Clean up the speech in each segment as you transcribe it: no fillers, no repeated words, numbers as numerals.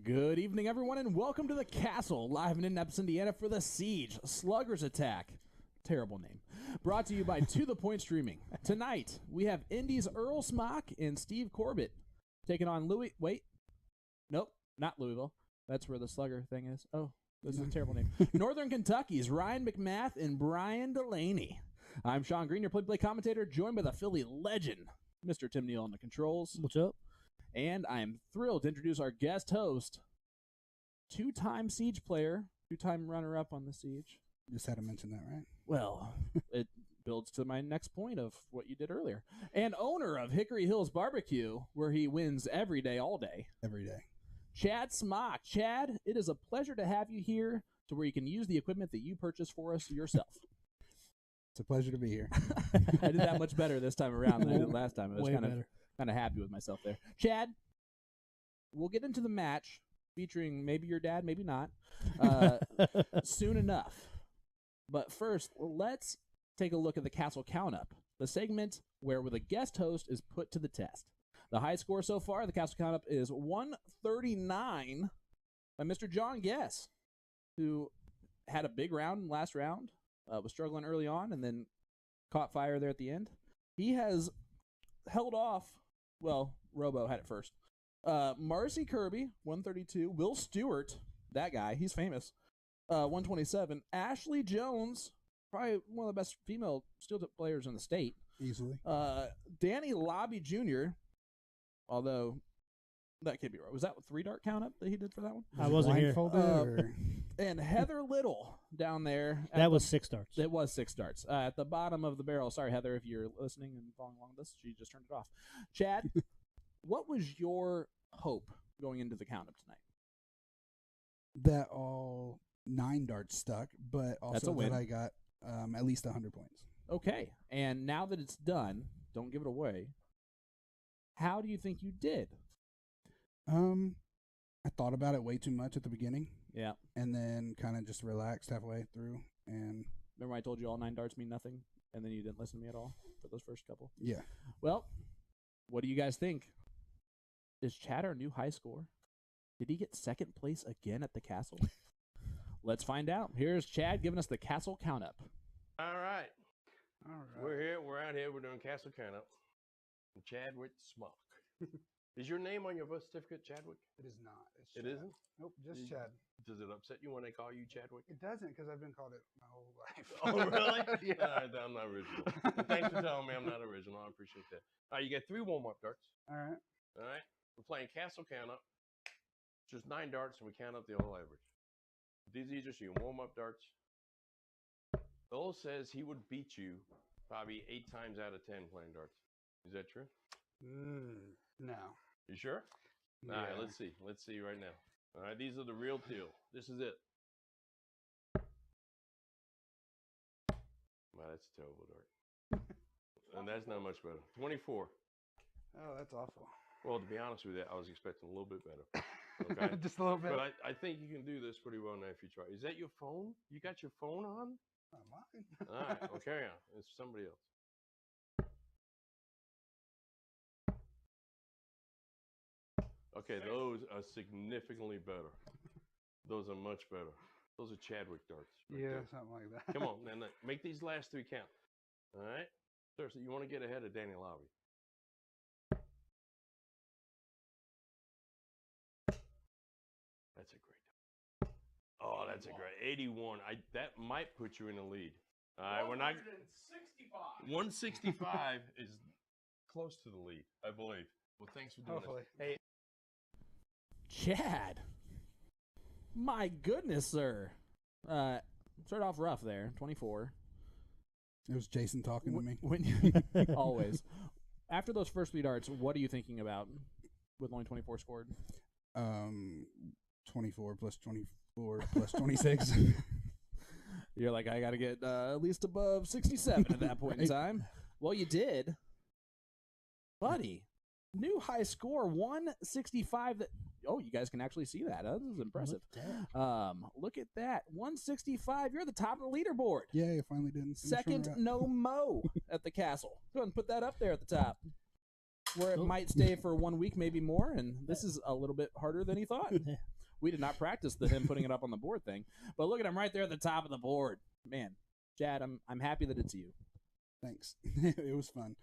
Good evening, everyone, and welcome to the Castle, live in Indianapolis, Indiana, for the Siege Sluggers Attack. Terrible name. Brought to you by To The Point Streaming. Tonight, we have Indy's Earl, Smock, and Steve Corbett taking on Nope, not Louisville. That's where the Slugger thing is. Oh, this is a terrible name. Northern Kentucky's Ryan McMath and Brian Delaney. I'm Sean Green, your play-by-play commentator, joined by the Philly legend, Mr. Tim Neal on the controls. What's up? And I'm thrilled to introduce our guest host, two-time Siege player, two-time runner-up on the Siege. Just had to mention that, right? Well, it builds to my next point of what you did earlier. And owner of Hickory Hills Barbecue, where he wins every day, all day. Every day. Chad Smock. Chad, it is a pleasure to have you here to where you can use the equipment that you purchased for us yourself. It's a pleasure to be here. I did that much better this time around than I did last time. I was kind of happy with myself there. Chad, we'll get into the match featuring maybe your dad, maybe not, soon enough. But first, let's take a look at the Castle Count-Up, the segment where the guest host is put to the test. The high score so far, the Castle Count-Up, is 139 by Mr. John Guess, who had a big round last round, was struggling early on, and then caught fire there at the end. He has held off. Well, Robo had it first. Marcy Kirby, 132. Will Stewart, that guy, he's famous, 127. Ashley Jones, probably one of the best female steel tip players in the state. Easily. Danny Lobby Jr., although that can't be right. Was that a 3-dart count up that he did for that one? I wasn't here. And Heather Little down there. That was 6 darts. It was 6 darts. At the bottom of the barrel. Sorry, Heather, if you're listening and following along with this. She just turned it off. Chad, what was your hope going into the count-up tonight? That all 9 darts stuck, but also that I got at least 100 points. Okay. And now that it's done, don't give it away. How do you think you did? I thought about it way too much at the beginning. Yeah. And then kind of just relaxed halfway through. And remember I told you all 9 darts mean nothing? And then you didn't listen to me at all for those first couple? Yeah. Well, what do you guys think? Is Chad our new high score? Did he get second place again at the Castle? Let's find out. Here's Chad giving us the Castle Count-Up. All right. We're here. We're out here. We're doing Castle Count-Up. Chadwick Smock. Is your name on your birth certificate, Chadwick? It is not. It isn't? Nope, just Chad. Does it upset you when they call you Chadwick? It doesn't, because I've been called it my whole life. Oh, really? Yeah. All right, I'm not original. Thanks for telling me I'm not original. I appreciate that. All right, you got 3 warm-up darts. All right. All right. We're playing Castle Count-Up. Just 9 darts, and we count up the whole average. These are just your warm-up darts. Earl says he would beat you probably 8 times out of 10 playing darts. Is that true? No. You sure? Yeah. All right, let's see. Let's see right now. All right, these are the real deal. This is it. Wow, that's a terrible dart. And that's not much better. 24. Oh, that's awful. Well, to be honest with you, I was expecting a little bit better. Okay? Just a little bit. But I think you can do this pretty well now if you try. Is that your phone? You got your phone on? Not mine. All right, well, carry on. It's somebody else. Okay, those are significantly better. Those are much better. Those are Chadwick darts. Right Yeah, there. something like that. Come on, now make these last 3 count. All right? Seriously, you want to get ahead of Danny Lobby. That's a great dart. Oh, that's a great 81. That might put you in the lead. All right, we're not 165 is close to the lead, I believe. Well, thanks for doing Hopefully. this. Hey, Chad. My goodness, sir. Start off rough there. 24. It was Jason talking to me. When you, always. After those first 3 darts, what are you thinking about with only 24 scored? 24 plus 24 plus 26. You're like, I got to get at least above 67 at that point in time. Well, you did. Buddy, new high score, 165. Oh, you guys can actually see that. This is impressive. Look at that. 165. You're at the top of the leaderboard. Yeah, you finally didn't. Second, no mo at the Castle. Go ahead and put that up there at the top, where it might stay for 1 week, maybe more. And this is a little bit harder than he thought. We did not practice him putting it up on the board thing. But look at him right there at the top of the board. Man, Chad, I'm happy that it's you. Thanks. It was fun.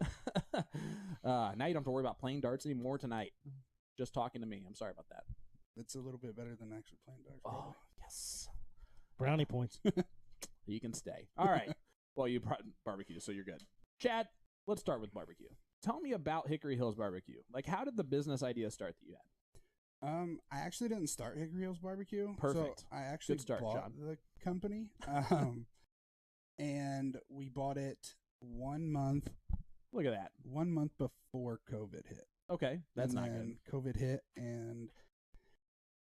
Now you don't have to worry about playing darts anymore tonight. Just talking to me. I'm sorry about that. It's a little bit better than actually playing darts. Probably. Oh, yes. Brownie points. You can stay. All right. Well, you brought barbecue, so you're good. Chad, let's start with barbecue. Tell me about Hickory Hills Barbecue. Like, how did the business idea start that you had? I actually didn't start Hickory Hills Barbecue. Perfect. So I actually bought John. the company. And we bought it 1 month. Look at that. 1 month before COVID hit. Okay, that's not good. COVID hit, and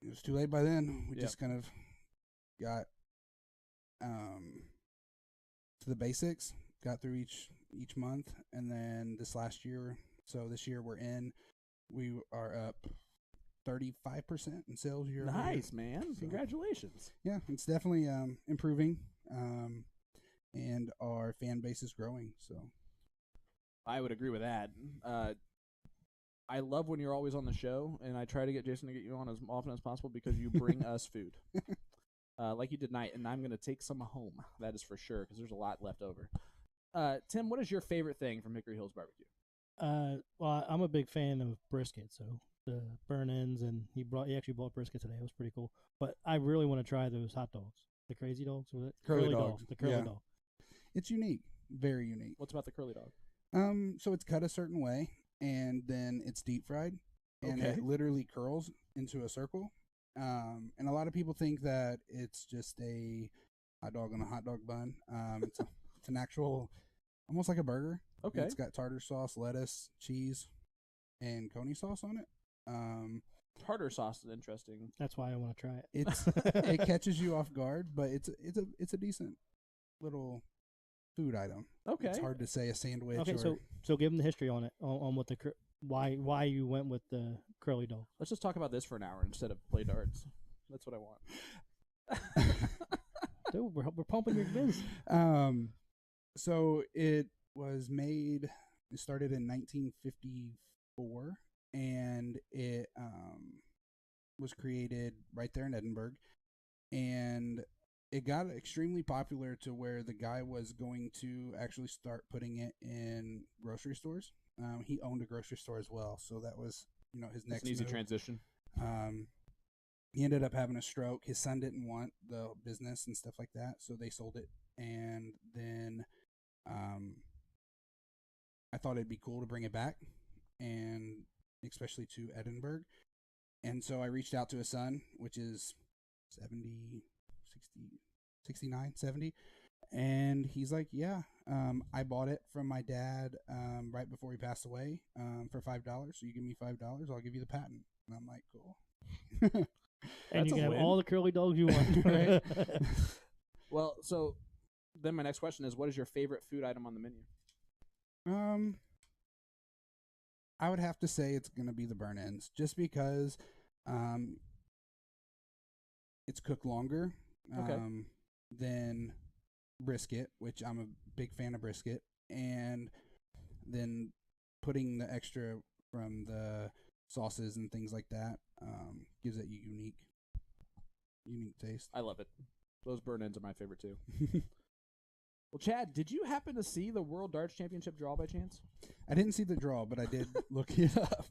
it was too late by then. We just kind of got to the basics, got through each month, and then this last year, so this year we are up 35% in sales year. Nice, man. So, congratulations. Yeah, it's definitely improving, and our fan base is growing. So I would agree with that. I love when you're always on the show, and I try to get Jason to get you on as often as possible because you bring us food. Like you did tonight, and I'm going to take some home. That is for sure, because there's a lot left over. Tim, what is your favorite thing from Hickory Hills Barbecue? Well, I'm a big fan of brisket, so the burn ends, and he actually bought brisket today. It was pretty cool. But I really want to try those hot dogs, the crazy dogs, was it? Curly dogs. The curly dog. It's unique, very unique. What's about the curly dog? So it's cut a certain way, and then it's deep fried, and it literally curls into a circle. And a lot of people think that it's just a hot dog on a hot dog bun. It's an actual, almost like a burger. Okay. It's got tartar sauce, lettuce, cheese, and coney sauce on it. Tartar sauce is interesting. That's why I want to try it. It catches you off guard, but it's a decent little food item. Okay. It's hard to say a sandwich. Okay, so give them the history on it, on what why you went with the curly dog. Let's just talk about this for an hour instead of play darts. That's what I want. Dude, we're pumping your biz. So it was made. It started in 1954, and it was created right there in Edinburgh, and it got extremely popular to where the guy was going to actually start putting it in grocery stores. He owned a grocery store as well, so that was his next. That's an easy move. transition. He ended up having a stroke. His son didn't want the business and stuff like that, so they sold it. And then I thought it'd be cool to bring it back, and especially to Edinburgh. And so I reached out to his son, which is 70, 60, 69, 70. And he's like, yeah, I bought it from my dad right before he passed away for $5. So you give me $5, I'll give you the patent. And I'm like, cool. And you can have all the curly dogs you want. Right? Well, so then my next question is, what is your favorite food item on the menu? I would have to say it's going to be the burn ends, just because it's cooked longer than brisket, which I'm a big fan of brisket, and then putting the extra from the sauces and things like that gives it a unique taste. I love it. Those burn ends are my favorite too. Well, Chad, did you happen to see the World Darts Championship draw by chance? I didn't see the draw, but I did look it up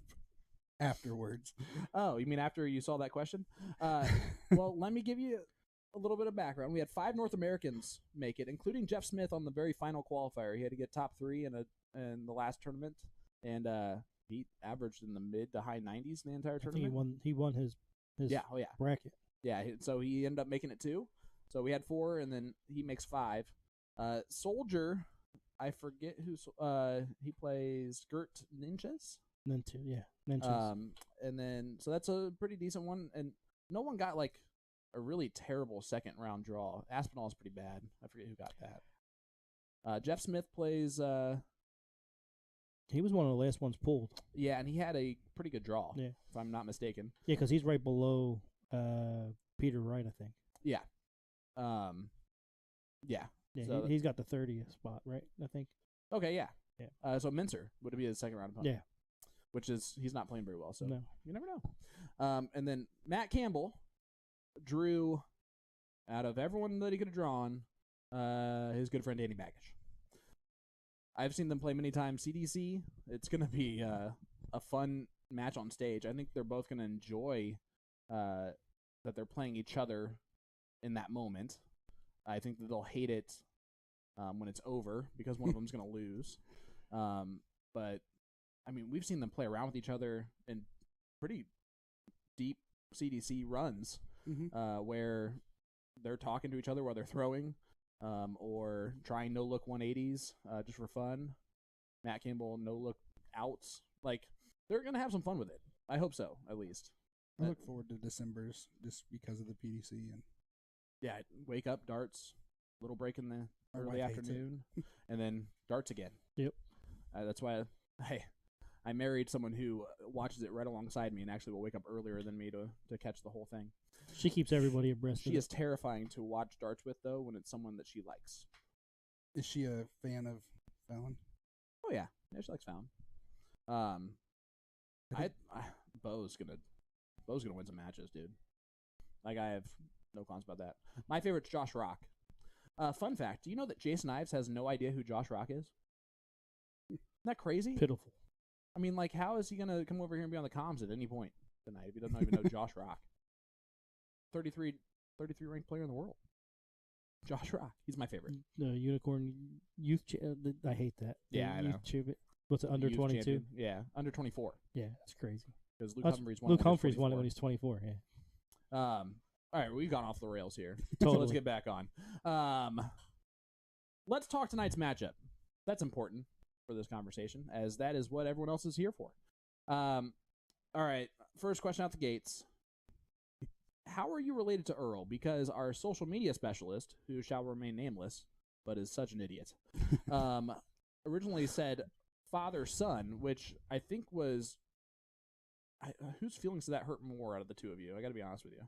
afterwards. Oh, you mean after you saw that question? Well, let me give you a little bit of background. We had 5 North Americans make it, including Jeff Smith on the very final qualifier. He had to get top 3 in the last tournament, and he averaged in the mid to high 90s the entire tournament. I think he won his bracket. Yeah, so he ended up making it 2. So we had 4, and then he makes 5. Soldier, I forget who he plays. Gert Ninjas. Ninjas. And then so that's a pretty decent one, and no one got like a really terrible second round draw. Aspinall's pretty bad. I forget who got that. Jeff Smith plays. He was one of the last ones pulled. Yeah, and he had a pretty good draw. Yeah, if I'm not mistaken. Yeah, because he's right below Peter Wright, I think. Yeah. Yeah. Yeah, so he's got the 30th spot, right? I think. Okay, yeah. Yeah. So Mincer would be his second round opponent. Yeah. Which is he's not playing very well, so no. You never know. And then Matt Campbell drew, out of everyone that he could have drawn, his good friend Danny Baggage. I've seen them play many times. CDC, it's going to be a fun match on stage. I think they're both going to enjoy that they're playing each other in that moment. I think that they'll hate it when it's over because one of them's going to lose. But, I mean, we've seen them play around with each other in pretty deep CDC runs where they're talking to each other while they're throwing or trying no-look 180s just for fun. Matt Campbell no-look outs. Like, they're going to have some fun with it. I hope so, at least. I look forward to December's just because of the PDC. And yeah, wake up, darts, little break in the early afternoon, and then darts again. Yep. That's why I married someone who watches it right alongside me and actually will wake up earlier than me to catch the whole thing. She keeps everybody abreast. She is terrifying to watch darts with, though, when it's someone that she likes. Is she a fan of Fallon? Oh, yeah. Yeah, she likes Fallon. Bo's gonna win some matches, dude. Like, I have no qualms about that. My favorite's Josh Rock. Fun fact, do you know that Jason Ives has no idea who Josh Rock is? Isn't that crazy? Pitiful. I mean, like, how is he going to come over here and be on the comms at any point tonight if he doesn't even know Josh Rock? 33 ranked player in the world. Josh Rock. He's my favorite. The Unicorn Youth. I hate that. Yeah, I know. What's it, under 22? Champion. Yeah, under 24. Yeah, that's crazy. Because Luke Humphreys won it when he's 24, yeah. All right, we've gone off the rails here. Totally. So let's get back on. Let's talk tonight's matchup. That's important for this conversation, as that is what everyone else is here for. All right, first question out the gates. How are you related to Earl? Because our social media specialist, who shall remain nameless, but is such an idiot, originally said father-son, which I think was... whose feelings did that hurt more out of the two of you? I got to be honest with you.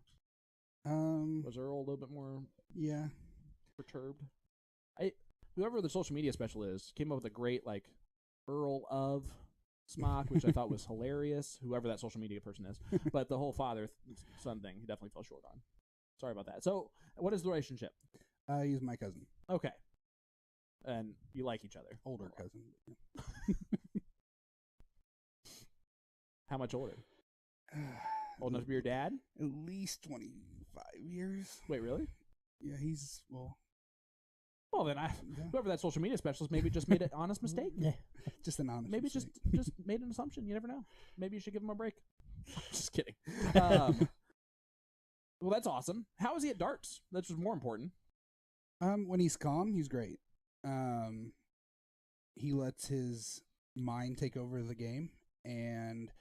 Was Earl a little bit more perturbed? Whoever the social media specialist is came up with a great, like, Earl of Smock, which I thought was hilarious, whoever that social media person is. But the whole father-son thing, he definitely fell short on. Sorry about that. So, what is the relationship? He's my cousin. Okay. And you like each other? Older cousin. How much older? Old enough to be your dad? At least 25 years. Wait, really? Yeah, he's, well... Well, then whoever that social media specialist maybe just made an honest mistake. Yeah. Just an honest maybe mistake. just made an assumption. You never know. Maybe you should give him a break. Just kidding. Well, that's awesome. How is he at darts? That's just more important. When he's calm, he's great. He lets his mind take over the game, and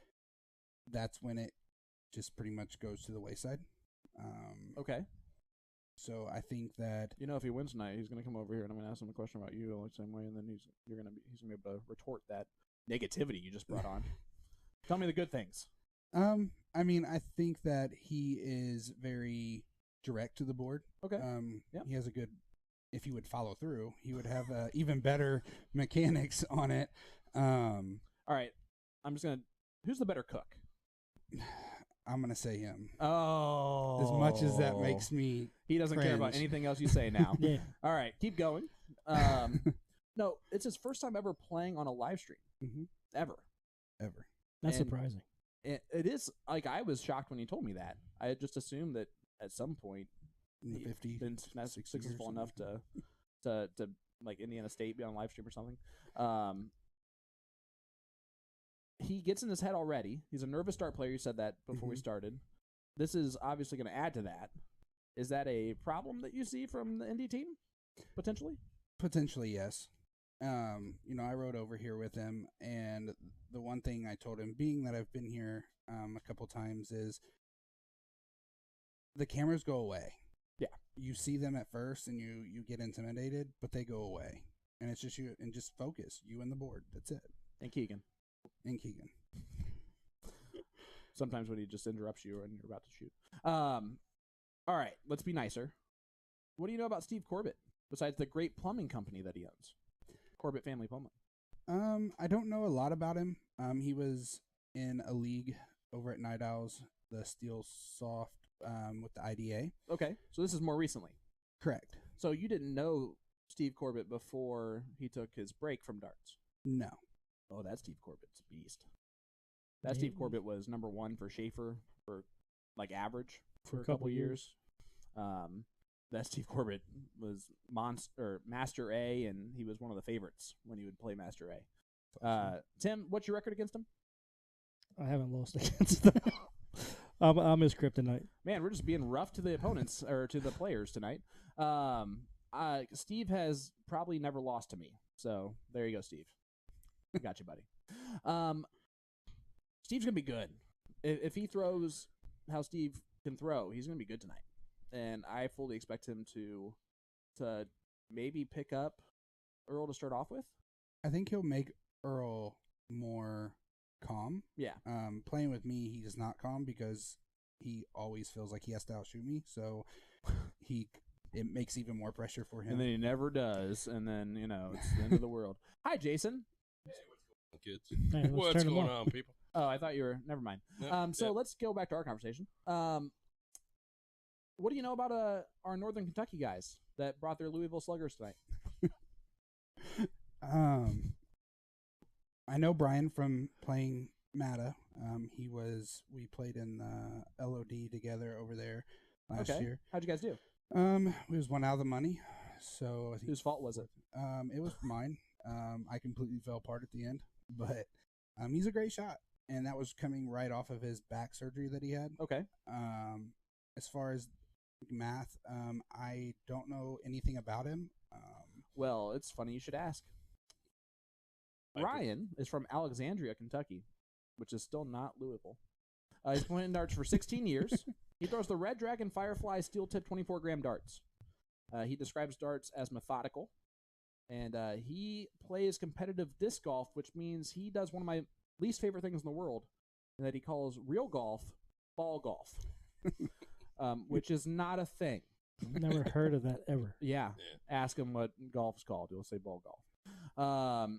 that's when it just pretty much goes to the wayside. Okay. So I think that if he wins tonight, he's going to come over here and I'm going to ask him a question about you the same way, and then he's going to be able to retort that negativity you just brought on. Tell me the good things. I mean, I think that he is very direct to the board. Okay. Yeah. He has a good. If he would follow through, he would have even better mechanics on it. All right. I'm just gonna. Who's the better cook? I'm gonna say him. Oh, as much as that makes me. He doesn't cringe. care about anything else you say now. Yeah. All right, keep going. No, it's his first time ever playing on a live stream. Mm-hmm. Ever. That's surprising. It is like I was shocked when he told me that. I had just assumed that at some point in the 50s, been successful enough to like Indiana State be on live stream or something. He gets in his head already. He's a nervous start player. You said that before we started. This is obviously going to add to that. Is that a problem that you see from the Indy team, potentially? Potentially, yes. I rode over here with him, and the one thing I told him, being that I've been here a couple times, is the cameras go away. Yeah. You see them at first, and you get intimidated, but they go away. And it's just you, and just focus, you and the board. That's it. And Keegan. Sometimes when he just interrupts you and you're about to shoot. All right, let's be nicer. What do you know about Steve Corbett, besides the great plumbing company that he owns? Corbett Family Plumbing. I don't know a lot about him. He was in a league over at Night Owls, the Steel Soft with the IDA. Okay, so this is more recently. Correct. So you didn't know Steve Corbett before he took his break from darts? No. Oh, that Steve Corbett's a beast. That Steve Corbett was number 1 for Schaefer for like average for a couple years. That Steve Corbett was Master A, and he was one of the favorites when he would play Master A. Tim, what's your record against him? I haven't lost against them. I'm his kryptonite. Man, we're just being rough to the opponents or to the players tonight. Steve has probably never lost to me, so there you go, Steve. Got you, buddy. Steve's gonna be good if he throws how Steve can throw. He's gonna be good tonight, and I fully expect him to maybe pick up Earl to start off with. I think he'll make Earl more calm. Yeah. Playing with me, he is not calm because he always feels like he has to outshoot me. So it makes even more pressure for him. And then he never does, and then it's the end of the world. Hi, Jason. Kids. Hey, What's going on, people? Oh, I thought you were. Never mind. So let's go back to our conversation. What do you know about our Northern Kentucky guys that brought their Louisville Sluggers tonight? I know Brian from playing Mata. We played in the LOD together over there last year. How'd you guys do? We was one out of the money. So I think Whose fault was it? It was mine. I completely fell apart at the end, but he's a great shot, and that was coming right off of his back surgery that he had. Okay. As far as McMath, I don't know anything about him. Well, it's funny you should ask. Ryan is from Alexandria, Kentucky, which is still not Louisville. He's playing darts for 16 years. He throws the Red Dragon Firefly steel tip 24-gram darts. He describes darts as methodical. And he plays competitive disc golf, which means he does one of my least favorite things in the world, and that he calls real golf ball golf, which is not a thing. Never heard of that ever. Yeah. Ask him what golf's called. He'll say ball golf.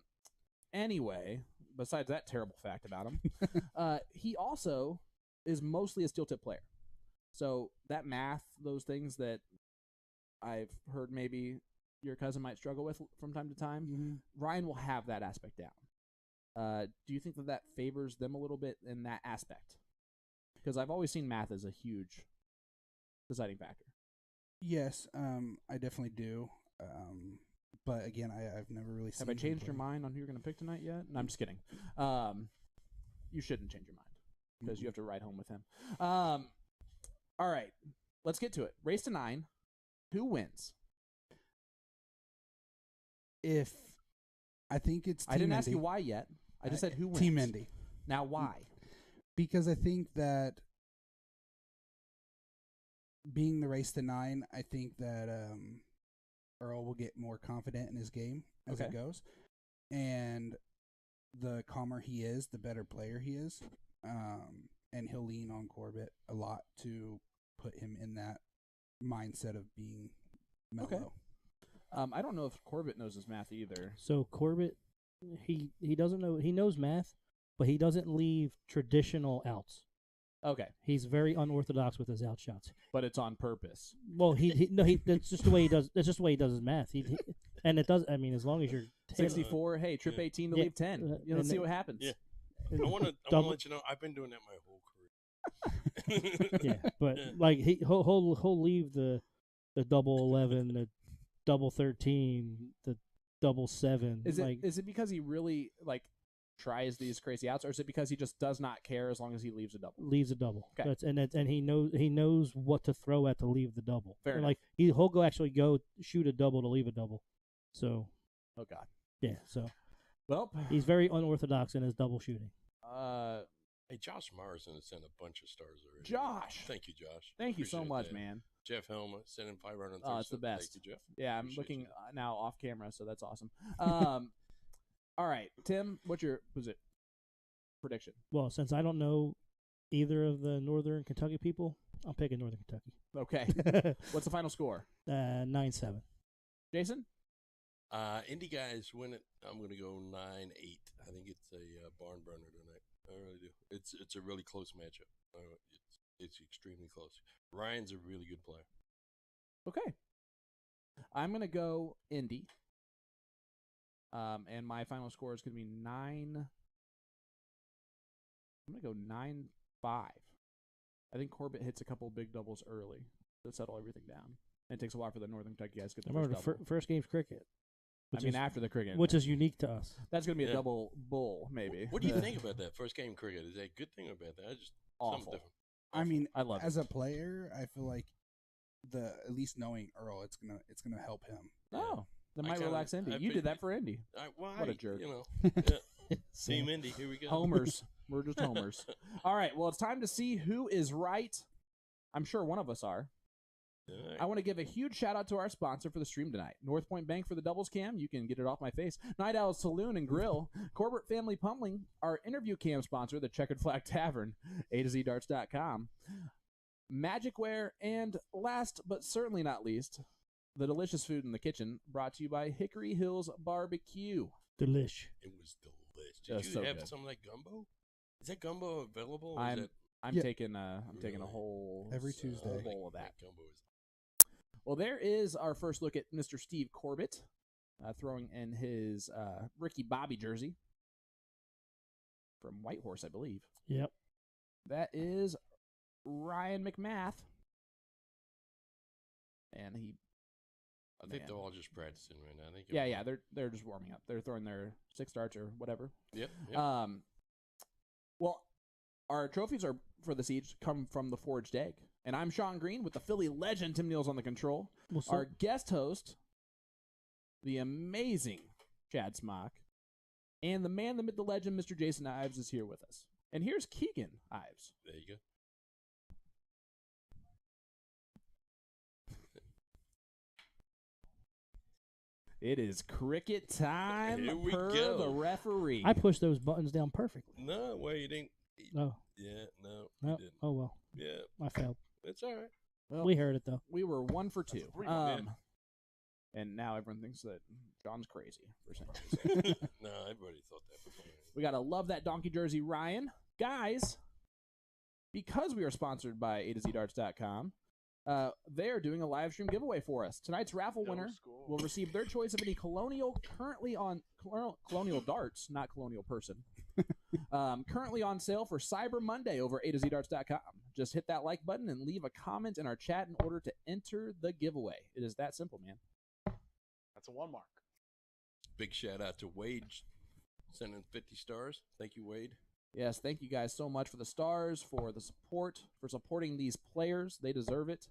Anyway, besides that terrible fact about him, he also is mostly a steel tip player. So that math, those things that I've heard maybe your cousin might struggle with from time to time, Ryan will have that aspect down. Do you think that favors them a little bit in that aspect? Because I've always seen math as a huge deciding factor. Yes, I definitely do. But again, I've never really seen. Have I changed your mind on who you're going to pick tonight yet? No, I'm just kidding. You shouldn't change your mind because you have to ride home with him. All right, let's get to it. Race to 9. Who wins? I think it's Team I didn't Indy. ask you why yet. I just said who wins. Team Indy. Now why? Because I think that being the race to 9, I think that Earl will get more confident in his game as it goes. And the calmer he is, the better player he is. And he'll lean on Corbett a lot to put him in that mindset of being mellow. Okay. I don't know if Corbett knows his math either. So Corbett, he doesn't know. He knows math, but he doesn't leave traditional outs. Okay, He's very unorthodox with his out shots. but it's on purpose. Well, that's just the way he does. That's just the way he does his math. And it does. I mean, as long as you're 64. Hey, trip 18 to leave 10. Let's see what happens. Yeah. I want to let you know I've been doing that my whole career. Yeah, but like he'll leave the double 11, the double 13, the double 7. Is it because he really tries these crazy outs, or is it because he just does not care as long as he leaves a double? Leaves a double. Okay. And he knows what to throw at to leave the double. Fair enough. Like he'll go shoot a double to leave a double. So. Oh God. Yeah. So. Well, he's very unorthodox in his double shooting. Hey, Josh Morrison has sent a bunch of stars already. Josh. Thank you, Josh. Thank you so Appreciate much, that. man. Jeff Helma sending 500. Oh, it's the best. Thank you, Jeff. Yeah, I'm Appreciate looking you. now off camera, so that's awesome. All right, Tim, what's your prediction? Well, since I don't know either of the Northern Kentucky people, I'm picking Northern Kentucky. Okay. What's the final score? 9-7. Jason? Indy guys win it. I'm going to go 9-8. I think it's a barn burner tonight. I really do. It's a really close matchup. it's extremely close. Ryan's a really good player. Okay. I'm going to go Indy. And my final score is going to be 9. I'm going to go 9-5. I think Corbett hits a couple big doubles early to settle everything down. And it takes a while for the Northern Kentucky guys to get the remember first the double. first game's cricket. After the cricket. Which is unique to us. That's going to be a double bull, maybe. What do you think about that first game cricket? Is that a good thing or a bad thing? I just Awful. something different. I mean, I love as a player, I feel like at least knowing Earl, it's gonna help him. Oh, that I might kinda- relax Indy. I You did that for Indy. What a jerk. You know, yeah. Team Indy. Here we go. Homers. We're just homers. All right. Well, it's time to see who is right. I'm sure one of us are. All right. I want to give a huge shout out to our sponsor for the stream tonight. North Point Bank for the doubles cam. You can get it off my face. Night Owl Saloon and Grill. Corbett Family Pummeling. Our interview cam sponsor, the Checkered Flag Tavern. A2ZDarts.com. Magicware. And last but certainly not least, the delicious food in the kitchen brought to you by Hickory Hills Barbecue. Delish. It was delicious. That's Did so you have good. some of that gumbo? Is that gumbo available? Or I'm is that Yeah. taking a Really? whole Every Tuesday. bowl of that. gumbo is Well, there is our first look at Mr. Steve Corbett throwing in his Ricky Bobby jersey from Whitehorse, I believe. Yep. That is Ryan McMath. And I think Man. they're all just practicing right now. I think yeah, they're just warming up. They're throwing their 6 darts or whatever. Yep. Well, our trophies are for the Siege come from the Forged Egg. And I'm Sean Green with the Philly legend Tim Niels on the control. Well, Our guest host, the amazing Chad Smock, and the man, the myth, the legend, Mr. Jason Ives is here with us. And here's Keegan Ives. There you go. It is cricket time Here we per go. the referee. I pushed those buttons down perfectly. No, well, you didn't. Oh, Yeah, no, no. you didn't. Oh, well. Yeah, I failed. it's all right. Well, We heard it, though. we were 1 for 2. That's 3, my man. And now everyone thinks that John's crazy for saying this. No, everybody thought that before. We got to love that donkey jersey, Ryan. Guys, because we are sponsored by A2ZDarts.com, they are doing a live stream giveaway for us. Tonight's raffle winner will receive their choice of any Colonial darts, not Colonial person. Currently on sale for Cyber Monday over A2ZDarts.com. Just hit that like button and leave a comment in our chat in order to enter the giveaway. It is that simple, man. That's a 1 mark. Big shout out to Wade sending 50 stars. Thank you, Wade. Yes, thank you guys so much for the stars, for the support, for supporting these players. They deserve it.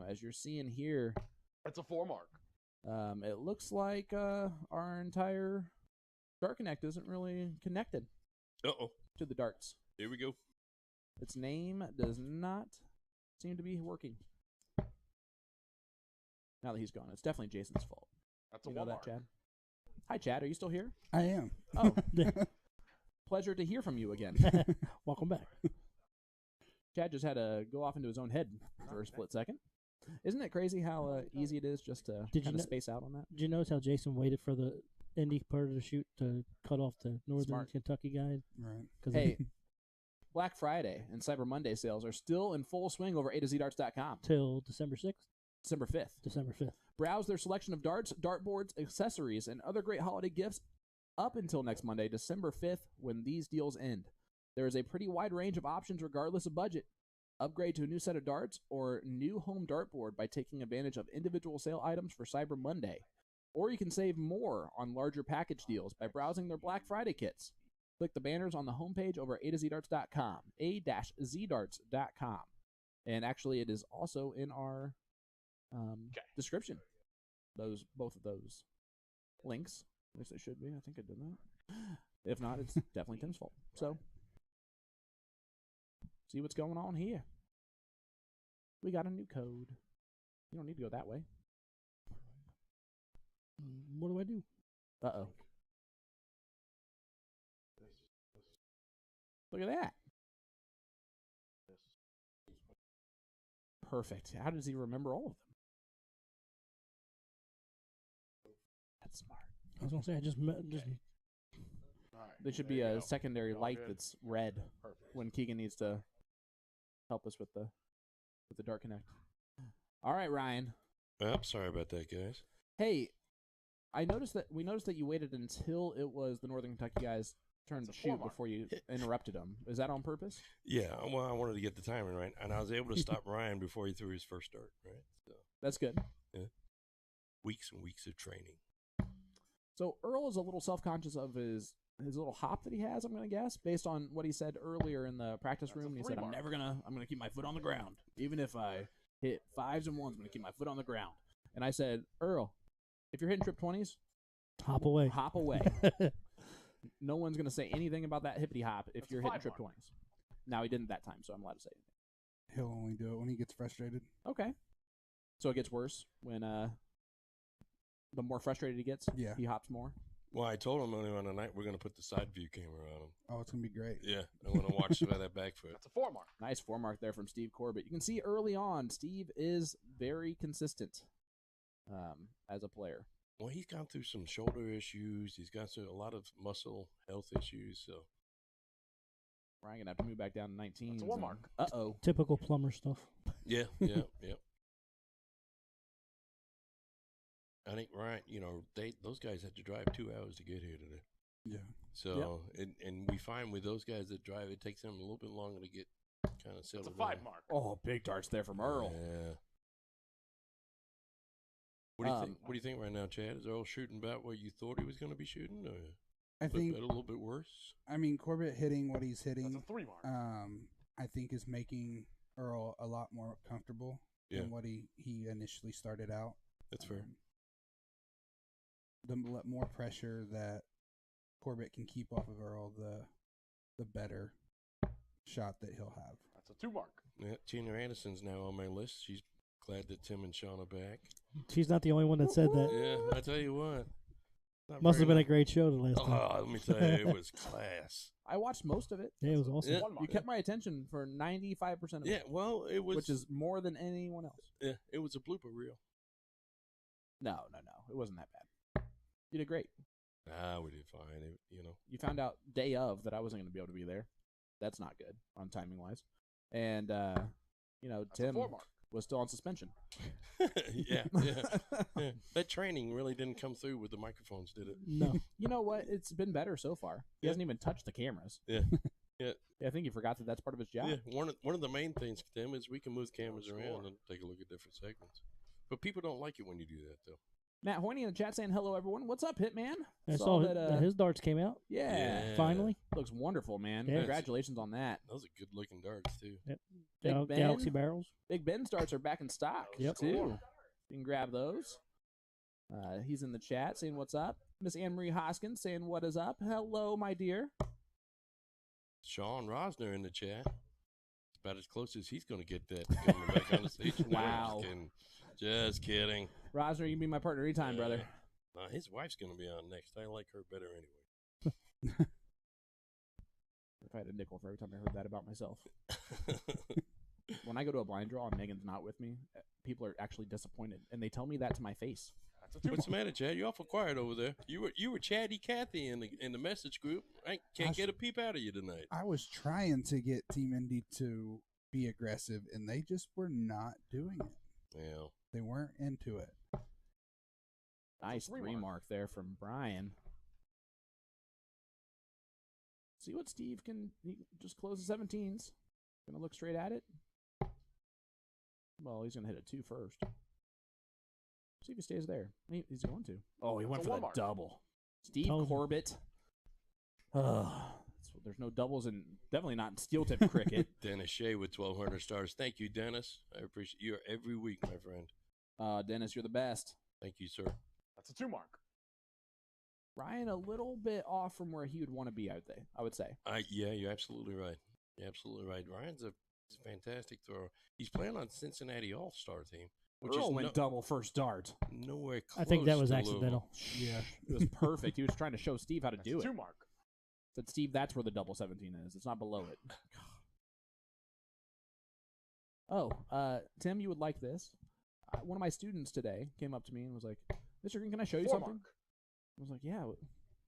As you're seeing here, That's a 4 mark. it looks like our entire Dart Connect isn't really connected Uh-oh. to the darts. Here we go. Its name does not seem to be working. Now that he's gone, it's definitely Jason's fault. That's a You know 1 that, mark. Chad? Hi, Chad. Are you still here? I am. Oh, pleasure to hear from you again. Welcome back. Chad just had to go off into his own head for a split second. Isn't it crazy how easy it is just to Did you kind of know- space out on that? Did you notice how Jason waited for the Indy part of the shoot to cut off the Northern Smart. Kentucky guy? Right. Hey, Black Friday and Cyber Monday sales are still in full swing over A2ZDarts.com. Till December 6th, December 5th. December 5th. Browse their selection of darts, dartboards, accessories, and other great holiday gifts up until next Monday, December 5th, when these deals end. There is a pretty wide range of options regardless of budget. Upgrade to a new set of darts or new home dartboard by taking advantage of individual sale items for Cyber Monday. Or you can save more on larger package deals by browsing their Black Friday kits. Click the banners on the homepage over A2ZDarts.com, A-ZDarts.com. And actually, it is also in our description. Both of those links. At least they should be. I think I did that. If not, it's definitely Tim's fault. So, see what's going on here. We got a new code. You don't need to go that way. What do I do? Uh-oh. Look at that. Perfect. How does he remember all of them? That's smart. I was going to say, I just All right. There should There be you a go. secondary All light good. that's red Perfect. when Keegan needs to help us with the Dart Connect. All right, Ryan. Well, sorry about that, guys. Hey, we noticed that you waited until it was the Northern Kentucky guys' turn to shoot before you interrupted them. Is that on purpose? Yeah, well, I wanted to get the timing right, and I was able to stop Ryan before he threw his first dart, right? So, that's good. Yeah. Weeks and weeks of training. So Earl is a little self-conscious of his little hop that he has, I'm going to guess, based on what he said earlier in the practice room. He said, I'm going to keep my foot on the ground. Even if I hit 5s and 1s, I'm going to keep my foot on the ground. And I said, Earl, if you're hitting trip 20s, hop away. Hop away. No one's going to say anything about that hippity hop if you're hitting trip 20s. Now, he didn't that time, so I'm allowed to say anything. He'll only do it when he gets frustrated. Okay. So it gets worse when the more frustrated he gets, he hops more? Well, I told him earlier on the night we're going to put the side view camera on him. Oh, it's going to be great. Yeah, I want to watch that back foot. That's a 4 mark. Nice 4 mark there from Steve Corbett. You can see early on, Steve is very consistent as a player. Well, he's gone through some shoulder issues. He's got a lot of muscle health issues. So Ryan going to have to move back down to 19. That's a 1 mark. Uh-oh. Typical plumber stuff. Yeah. I think, Ryan, those guys had to drive 2 hours to get here today. Yeah. So, and we find with those guys that drive, it takes them a little bit longer to get kind of settled. It's a 5 mark. Oh, big darts there from Earl. Yeah. What do you think? What do you think right now, Chad? Is Earl shooting about what you thought he was going to be shooting? Or I think a little bit worse. I mean, Corbett hitting what he's hitting. That's a 3 mark. I think is making Earl a lot more comfortable than what he initially started out. That's fair. The more pressure that Corbett can keep off of Earl, the better shot that he'll have. That's a 2 mark. Yeah, Tina Anderson's now on my list. She's glad that Tim and Sean are back. She's not the only one that said that. Yeah, I tell you what. Must have been a great show the last time. Oh, let me tell you, it was class. I watched most of it. Yeah, it was awesome. Yeah. You kept my attention for 95% of it. Yeah, well, it was. Which is more than anyone else. Yeah, it was a blooper reel. No. It wasn't that bad. You did great. We did fine. You found out day of that I wasn't going to be able to be there. That's not good on timing-wise. And, Tim was still on suspension. Yeah. That training really didn't come through with the microphones, did it? No. You know what? It's been better so far. He hasn't even touched the cameras. Yeah. Yeah. I think he forgot that that's part of his job. Yeah. One of the main things, Tim, is we can move cameras around and take a look at different segments. But people don't like it when you do that, though. Matt Hoyney in the chat saying, hello, everyone. What's up, Hitman? I saw that his darts came out. Yeah. Finally. Looks wonderful, man. Yeah. Congratulations on that. Those are good-looking darts, too. Yep. Galaxy barrels. Big Ben's darts are back in stock, too. You can grab those. He's in the chat saying, what's up? Miss Anne-Marie Hoskins saying, what is up? Hello, my dear. Sean Rosner in the chat. It's about as close as he's going to get that coming back on the stage. Wow. Just kidding. Rosner, you can be my partner anytime, brother. His wife's going to be on next. I like her better anyway. If I had a nickel for every time I heard that about myself. When I go to a blind draw and Megan's not with me, people are actually disappointed, and they tell me that to my face. What's the matter, Chad? You're awful quiet over there. You were Chatty Cathy in the message group. I can't get a peep out of you tonight. I was trying to get Team Indy to be aggressive, and they just were not doing it. Yeah. They weren't into it. Nice 3 mark there from Brian. See what Steve can. He just close the 17s. Gonna look straight at it. Well, he's gonna hit a 2 first. See if he stays there. He's going to. Oh, he went for the double. Steve Corbett. There's no doubles, and definitely not in steel tip cricket. Dennis Shea with 1,200 stars. Thank you, Dennis. I appreciate you every week, my friend. Dennis, you're the best. Thank you, sir. That's a 2 mark. Ryan, a little bit off from where he would want to be out there, I would say. Yeah, you're absolutely right. You're absolutely right. Ryan's a fantastic thrower. He's playing on Cincinnati All-Star team. Which Earl went double first dart. Nowhere close. I think that was to accidental. Yeah, it was perfect. He was trying to show Steve how to do it. 2 mark. Said, Steve, that's where the double 17 is. It's not below it. Oh, Tim, you would like this. One of my students today came up to me and was like, Mr. Green, can I show you something? I was like, yeah.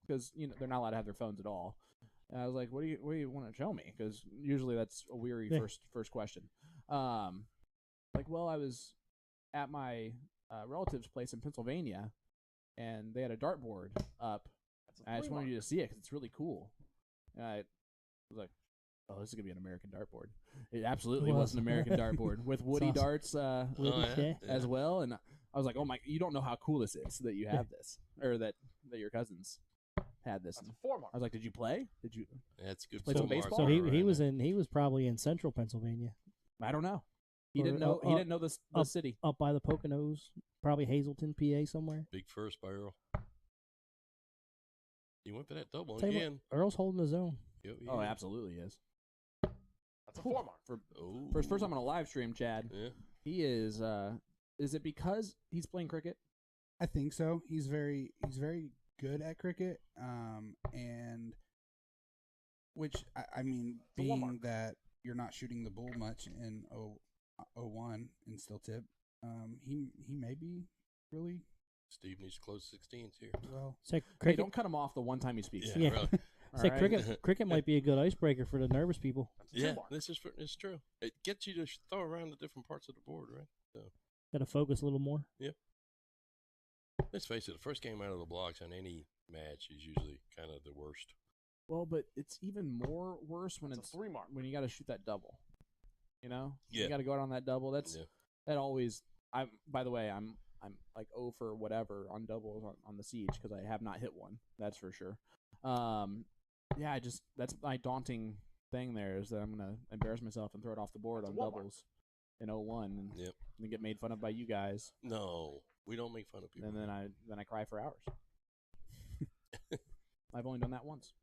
Because they're not allowed to have their phones at all. And I was like, what do you want to show me? Because usually that's a weary first question. Like, well, I was at my relative's place in Pennsylvania, and they had a dartboard up. I just wanted you to see it because it's really cool. And I was like, oh, this is going to be an American dartboard. It absolutely was an American dartboard with woody darts as well. And I was like, oh, my, you don't know how cool this is that you have this, or that your cousins had this. That's a 4-mark. I was like, did you play? Did you? That's good. Play some baseball? So he was probably in central Pennsylvania. I don't know. He didn't know. He didn't know the city. Up by the Poconos, probably Hazleton, PA, somewhere. Big first by Earl. He went for that double Tell you again. what, Earl's holding his own. Yep, Oh, absolutely is. That's a 4-mark. For his first time on a live stream, Chad. Yeah. He is. Is it because he's playing cricket? I think so. He's very good at cricket. And which I mean, being that you're not shooting the bull much in 01 in still tip, he may be really Steve needs to close 16s here. well. Say, Hey, don't cut him off the one time he speaks. Yeah. Really. Say All right? cricket might be a good icebreaker for the nervous people. Yeah, it's true. It gets you to throw around the different parts of the board, right? So Got to focus a little more. let's face it, the first game out of the blocks on any match is usually kind of the worst. Well, but it's even more worse when It's a 3-mark. when you got to shoot that double. You know, Yeah. you got to go out on that double. That always. By the way, I'm like 0 for whatever on doubles on the siege because I have not hit one. That's for sure. Yeah, that's my daunting thing. There is that I'm gonna embarrass myself and throw it off the board on doubles in 01 and get made fun of by you guys. No, we don't make fun of people. And then I cry for hours. I've only done that once.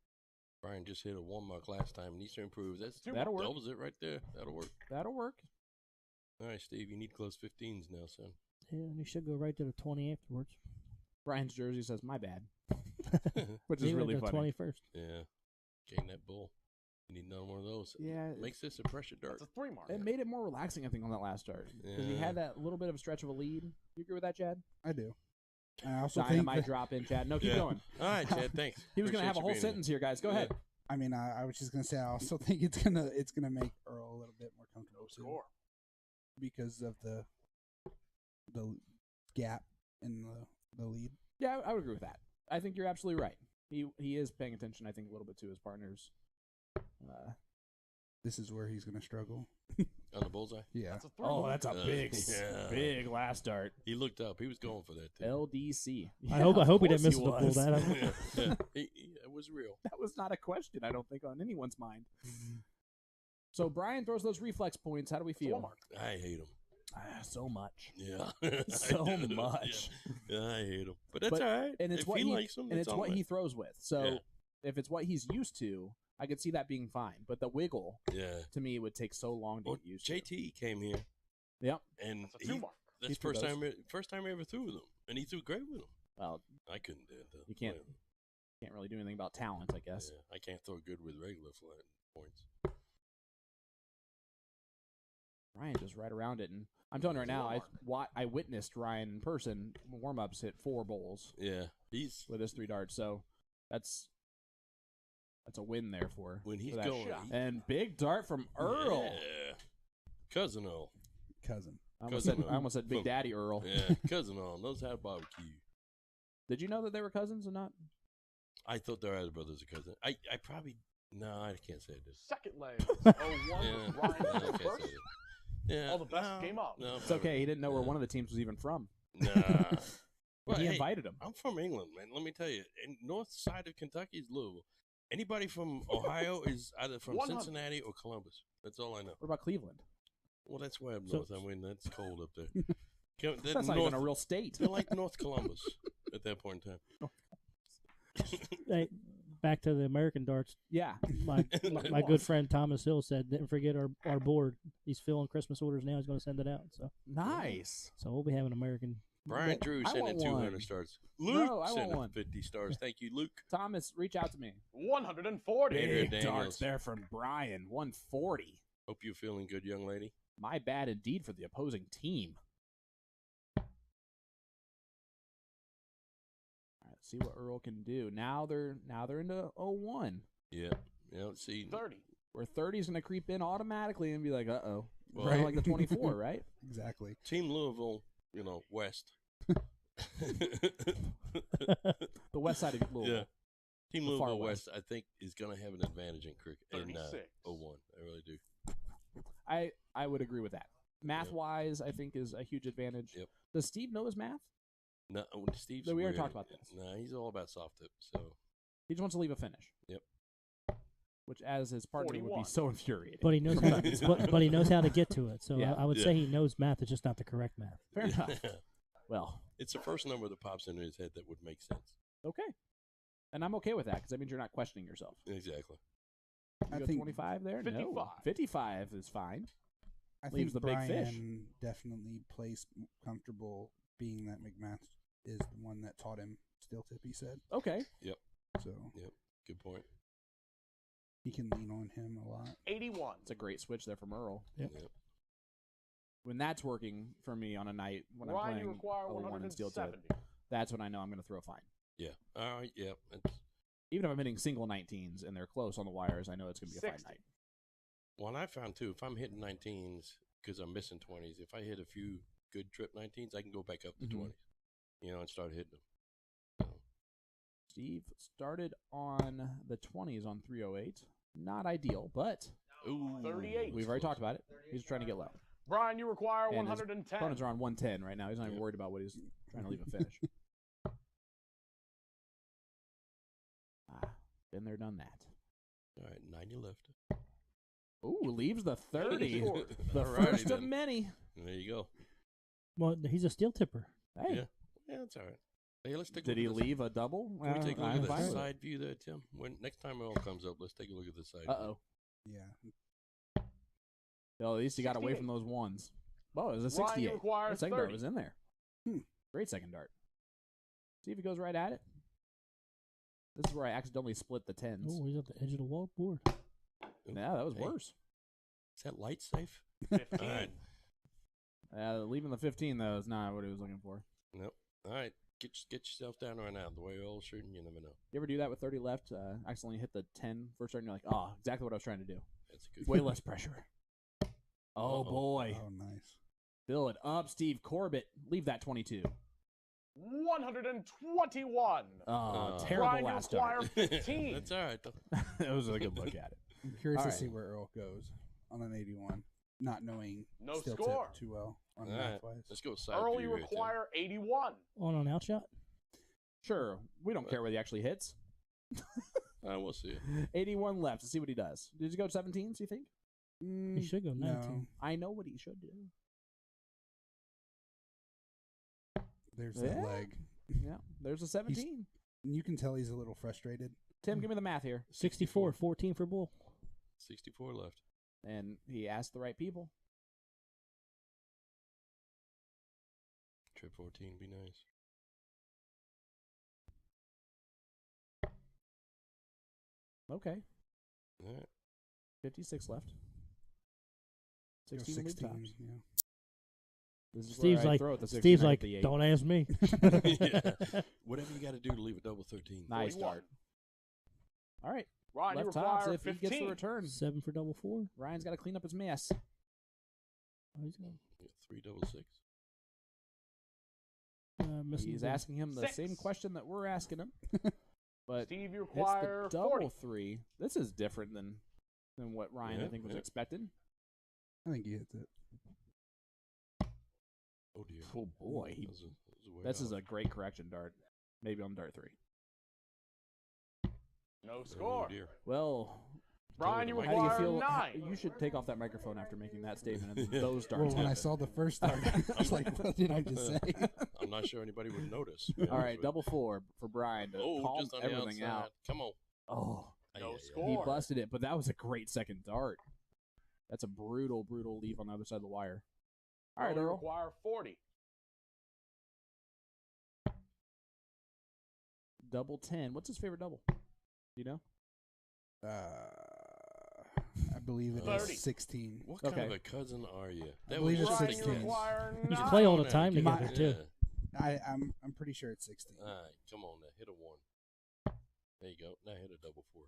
Brian just hit a 1-mark last time. Needs to improve. That'll work. Doubles it right there. That'll work. That'll work. All right, Steve, you need to close 15s now, son. Yeah, and you should go right to the 20 afterwards. Brian's jersey says "my bad," which is really funny. 21st. Yeah, gain that bull. You need another one of those. Yeah, Makes this a pressure dart. That's a 3-mark. It made it more relaxing, I think, on that last start because we Yeah. had that little bit of a stretch of a lead. You agree with that, Chad? I do. I also Dynamite think drop in, Chad. No, keep Yeah. going. All right, Chad, thanks. He was going to Appreciate have a you whole being sentence here, guys. Go Yeah. ahead. I mean, I was just gonna say I also think it's gonna make Earl a little bit more comfortable too, Score. because of the gap in the lead. Yeah, I would agree with that. I think you're absolutely right. He is paying attention, I think, a little bit to his partners. This is where he's gonna struggle. On the bullseye? Yeah. That's a 3-mark. that's a big last start. He looked up. He was going for that, too. LDC. I Yeah, hope of he didn't course miss the pull was. that. yeah. It was real. That was not a question, I don't think, on anyone's mind. So Brian throws those reflex points. How do we It's a feel? 1-mark. I hate him. So much. Yeah. So I do. much. Yeah, I hate him. But that's all right. And it's if what he likes him, and it's it's all what right. he throws with. So Yeah. if it's what he's used to, I could see that being fine. But the wiggle, Yeah. to me, would take so long to Well, get used JT came here, to. Yep. and That's a 2-mark. that's He threw first time I ever threw with him, and he threw great with him. Well, I couldn't do it, though. You can't really do anything about talent, I guess. Yeah, I can't throw good with regular flat points. Ryan just right around it, and I'm telling you right now, I witnessed Ryan in person warm-ups hit 4 bowls Yeah, he's with his 3 darts, so that's a win there for when he's for that going. shot. And big dart from Earl. Yeah. Cousin Earl. Cousin. I Cousin Earl. almost said Big Daddy Earl. Yeah, Cousin Earl knows how to barbecue. Did you know that they were cousins or not? I thought their other brothers are cousin. I probably no, I can't say this. Second leg. 01 Yeah, with Ryan no, I in can't first. say it. Yeah, All the best no, game up. No, It's okay. He didn't know where one of the teams was even from. Nah. Well, He hey, invited him. I'm from England, man. Let me tell you, in north side of Kentucky is Louisville. Anybody from Ohio is either from 100. Cincinnati or Columbus. That's all I know. What about Cleveland? Well, that's why up So- north. I mean, that's cold up there. That's not even a real state. They're like North Columbus at that point in time. Hey, back to the American darts. Yeah. My good friend Thomas Hill said, "Didn't forget our board. He's filling Christmas orders now. He's going to send it out." Nice. So we'll be having American. Brian Drew I sending want 200 one. stars. No, Luke I want sending one. 50 stars. Thank you, Luke. Thomas, reach out to me. 140. Andrew Big Daniels. darts there from Brian. 140. Hope you're feeling good, young lady. My bad indeed for the opposing team. All right, let's see what Earl can do. Now they're into 01. Yeah. See, 30. Where 30 is going to creep in automatically and be like, uh-oh. Well, Kind of like the 24, right? Exactly. Team Louisville, West. The west side of Louisville. Yeah. Team The far Louisville west. West, I think, is going to have an advantage in cricket in 36. 01. I really do. I would agree with that. Math-wise, I think is a huge advantage. Yep. Does Steve know his math? No, Steve's No, we already weird. talked about this. No, he's all about soft tip. So He just wants to leave a finish. Yep. Which, as his partner, would 41. be so infuriating. But he knows how to, but he knows how to get to it. So Yeah. I would say he knows math. It's just not the correct math. Fair enough. Well, it's the first number that pops into his head that would make sense. okay. And I'm okay with that because that means you're not questioning yourself. Exactly. You I go think 25 there? 55. No. 55 is fine. I Leaves think the big Brian fish. definitely plays comfortable being that McMath is the one that taught him steel tip, he said. Okay. So Good point. he can lean on him a lot. 81. It's a great switch there from Earl. Yep. When that's working for me on a night when I'm Ryan, you playing require 01 and steel tip, 170. that's when I know I'm going to throw fine. Yeah. All right. Yeah. It's, Even if I'm hitting single 19s and they're close on the wires, I know it's going to be a fine 60. night. well, and I found, too, if I'm hitting 19s because I'm missing 20s, if I hit a few good trip 19s, I can go back up to Mhm. 20s, and start hitting them. So, Steve started on the 20s on 308. Not ideal, but ooh, 38. we've already talked about it. He's trying to get low. Brian, you require And his 110. opponents are on 110 right now. He's not even Yeah. worried about what he's trying to leave a finish. Been there, done that. All right, 90 left. Ooh, leaves the 30. Short. The Alrighty first of then. many. There you go. Well, he's a steel tipper. Hey, Yeah. Yeah, that's all right. Hey, let's take a did look he at this. leave a double? Can we take a look I'm at the fine with it. side view there, Tim? Next time Earl comes up, let's take a look at the side view. Uh-oh. Yeah. Well, at least he got away 68. from those ones. Oh, it was a Ryan, 68. you require That second dart 30. was in there. Great second dart. See if he goes right at it. This is where I accidentally split the 10s. Oh, he's at the edge of the wall board. Yeah, that was Hey. worse. Is that light safe? 15. All right. Leaving the 15, though, is not what he was looking for. Nope. All right. Get yourself down right now. The way Earl's shooting, you never know. You ever do that with 30 left? Accidentally hit the 10 first start, and you're like, oh, exactly what I was trying to do. That's a good Way less pressure. Oh, Uh-oh. boy. Oh, nice. Fill it up, Steve Corbett. Leave that 22. 121. Oh, terrible Brian, you last require start. 15. That's all right, though. That was a good look at it. I'm curious All to right. see where Earl goes on an 81, not knowing No steel score. tip too well on All right. math-wise. Let's go side Earl, view you here, Tim. require 81. On an outshot? Sure, we don't care whether he actually hits. We'll see it. 81 left. Let's see what he does. Did he go 17s, you think? He should go 19. No, I know what he should do. there's Yeah. that leg. Yeah, there's a 17. You can tell he's a little frustrated. Tim, give me the math here. 64, 14 for Bull. 64 left. And he asked the right people. Trip 14 would be nice. Okay, All right. 56 left. Go 16 lead 16, tops. yeah. This is Steve's where I like, throw at the 16, Steve's I hit like, the 8. don't ask me. Yeah. Whatever you got to do to leave a double 13. Nice 41. start. All right, Ryan, you left tops require if he gets the 15. return. 7 for double 4. Ryan's got to clean up his mess. Oh, he's gonna, Yeah, 3 double 6. missing He's the ball. asking him the same 6. question that we're asking him. But Steve, you hits require the double 40. 3. This is different than what Ryan, I Yeah, think, was yeah. expecting. I think he hits it. Oh, dear. Oh, boy. That was way This is off. a great correction dart. Maybe on dart 3. No Oh, score. dear. Well, Brian, you How do how do you require feel? 9. You should take off that microphone after making that statement. And Yeah. those Well, darts when I happen. saw the first start, I was like, what did I just say? I'm not sure anybody would notice. to be All honest right, with double 4 for Brian to you. Oh, calm just on the everything outside. out. Come on. Oh, No Ay, ay, ay. score. he busted it, but that was a great second dart. That's a brutal, brutal leave on the other side of the wire. All right, you Earl. require 40. Double 10. What's his favorite double? Do you know? I believe it 30. is 16. What kind of Okay. a cousin are you? I believe was it's Brian, just you 16. require You 9. play all the Yeah, time yeah, together, yeah. too. I'm pretty sure it's 16. All right, come on now. Hit a 1. There you go. Now hit a double 4.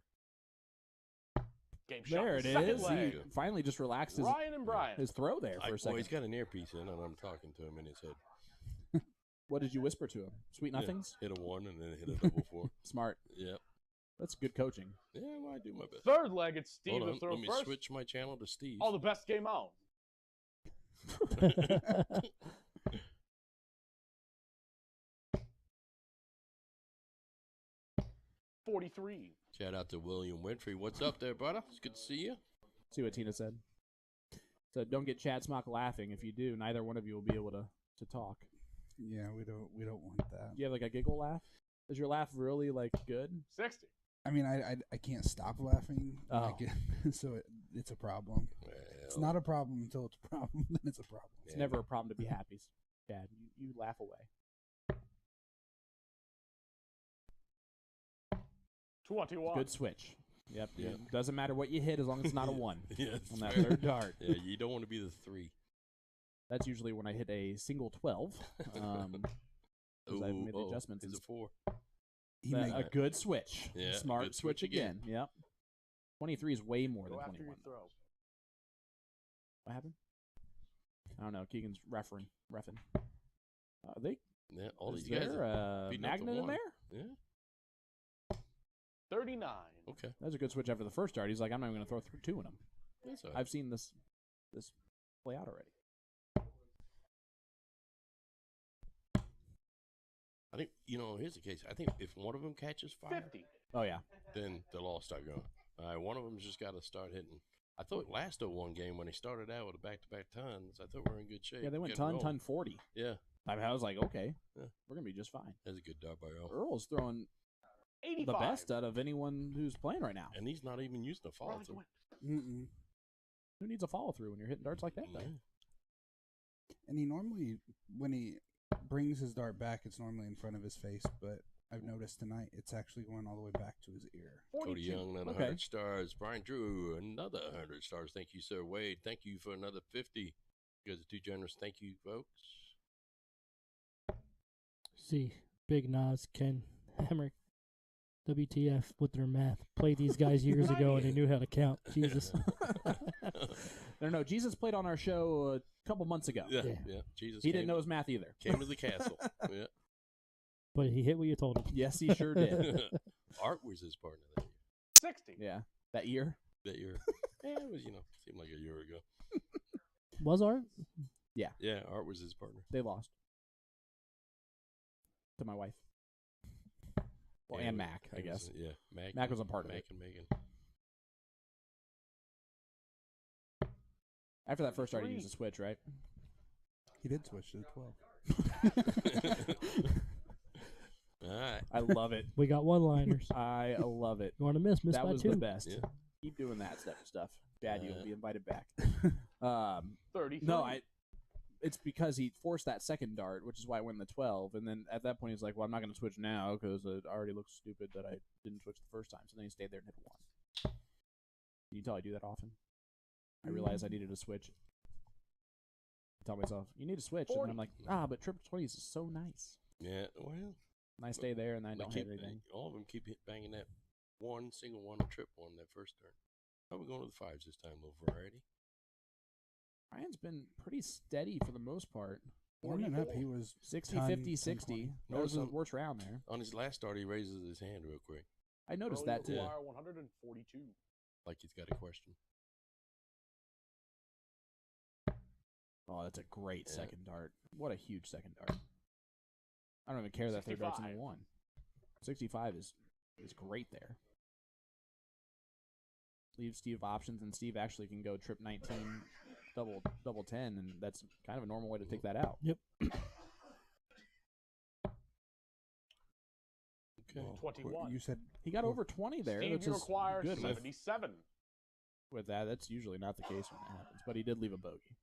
Game shot. There it Second is. leg. He finally just relaxed Ryan and Brian. his throw there for a Well, second. he's got an earpiece in, and I'm talking to him in his head. What did you whisper to him? Sweet Yeah, nothings? hit a 1 and then hit a double 4. Smart. Yep. That's good coaching. Yeah, well, I do my best. Third leg, it's Steve Hold to on, throw let me first. switch my channel to Steve. All the best came out. 43. Shout out to William Winfrey. What's up there, brother? It's good to see you. See what Tina said. So don't get Chad Smock laughing. If you do, neither one of you will be able to talk. Yeah, we don't want that. Do you have like a giggle laugh? Is your laugh really like good? 60. I mean, I can't stop laughing. Oh. So it's a problem. Well, It's not a problem until it's a problem. Then it's a problem. It's Yeah. never a problem to be happy, Chad. You laugh away. 21. Good switch. Yep. Yeah. It doesn't matter what you hit as long as it's not a 1 Yeah, that's on that fair. third dart. Yeah, you don't want to be the 3. That's usually when I hit a single 12. Because I've made the adjustments. It's a 4. A good switch. Yeah, Smart good switch switch again. Yep. 23 is way more Go than after 21. your throw. What happened? I don't know. Keegan's reffing. They Yeah, all is these guys there are a beating up the magnet in 1. there? Yeah. 39. Okay. That was a good switch after the first dart. He's like, I'm not even going to throw 2 in them. That's all right. I've seen this play out already. I think, here's the case. I think if one of them catches fire, 50. Oh, yeah. then they'll all start going. All right, one of them's just got to start hitting. I thought last 01 game when they started out with a back-to-back tons, I thought we were in good shape. Yeah, they went Getting ton rolling. 40. Yeah, I was like, okay, Yeah. we're going to be just fine. that's a good dart by Earl. Earl's throwing 85. the best out of anyone who's playing right now. And he's not even using the follow Ryan through. went. Mm-mm. Who needs a follow-through when you're hitting darts like that, though? And he normally, when he brings his dart back, it's normally in front of his face. But I've noticed tonight it's actually going all the way back to his ear. 42. Cody Young, another Okay. 100 stars. Brian Drew, another 100 stars. Thank you, sir. Wade, thank you for another 50. You guys are too generous. Thank you, folks. See, Big Nas, Ken, Hammer, WTF with their math. Played these guys years ago and they knew how to count. Jesus. No, Jesus played on our show a couple months ago. Yeah, Yeah. yeah. Jesus. He didn't know his math either. Came to the castle. Yeah. But he hit what you told him. Yes, he sure did. Art was his partner that year. 60. Yeah, that year. That year. Yeah, it was, seemed like a year ago. Was Art? Yeah, Art was his partner. They lost to my wife. Well, Yeah, and it Mac, was- I it guess. was- yeah, Mac was a part of Mac it. and Megan. After that first start, he 43. used a switch, right? He did switch to the 12. All right. I love it. We got one-liners. I love it. You want to miss That by was 2. the best. Yeah. Keep doing that stuff. Dad, you'll be invited back. 33. No, it's because he forced that second dart, which is why I went in the 12. And then at that point, he's like, well, I'm not going to switch now because it already looks stupid that I didn't switch the first time. So then he stayed there and hit 1. Can you tell I do that often? I realized I needed a switch. I tell myself, you need a switch. And then I'm like, but triple 20s is so nice. Yeah, well. And I stay there and then I they don't keep- hit anything. All of them keep banging that single one, and trip one, that first turn. How are we going to the 5s this time? A little variety. Ryan's been pretty steady for the most part. Warming up, he was 60, 10, 50, 10, 60. 20. That was the Notice worst round there. On his last start, he raises his hand real quick, I noticed Earl, that you too. require 142. like he's got a question. Oh, that's a great Yeah. second dart. What a huge second dart. I don't even care that third dart's in the 65. 1. 65 is great there. Leave Steve options, and Steve actually can go trip 19, double 10, and that's kind of a normal way to take that out. Yep. Okay. Well, 21. You said He got over 20 there, Steve, which you is require good. 77. With that, that's usually not the case when that happens, but he did leave a bogey.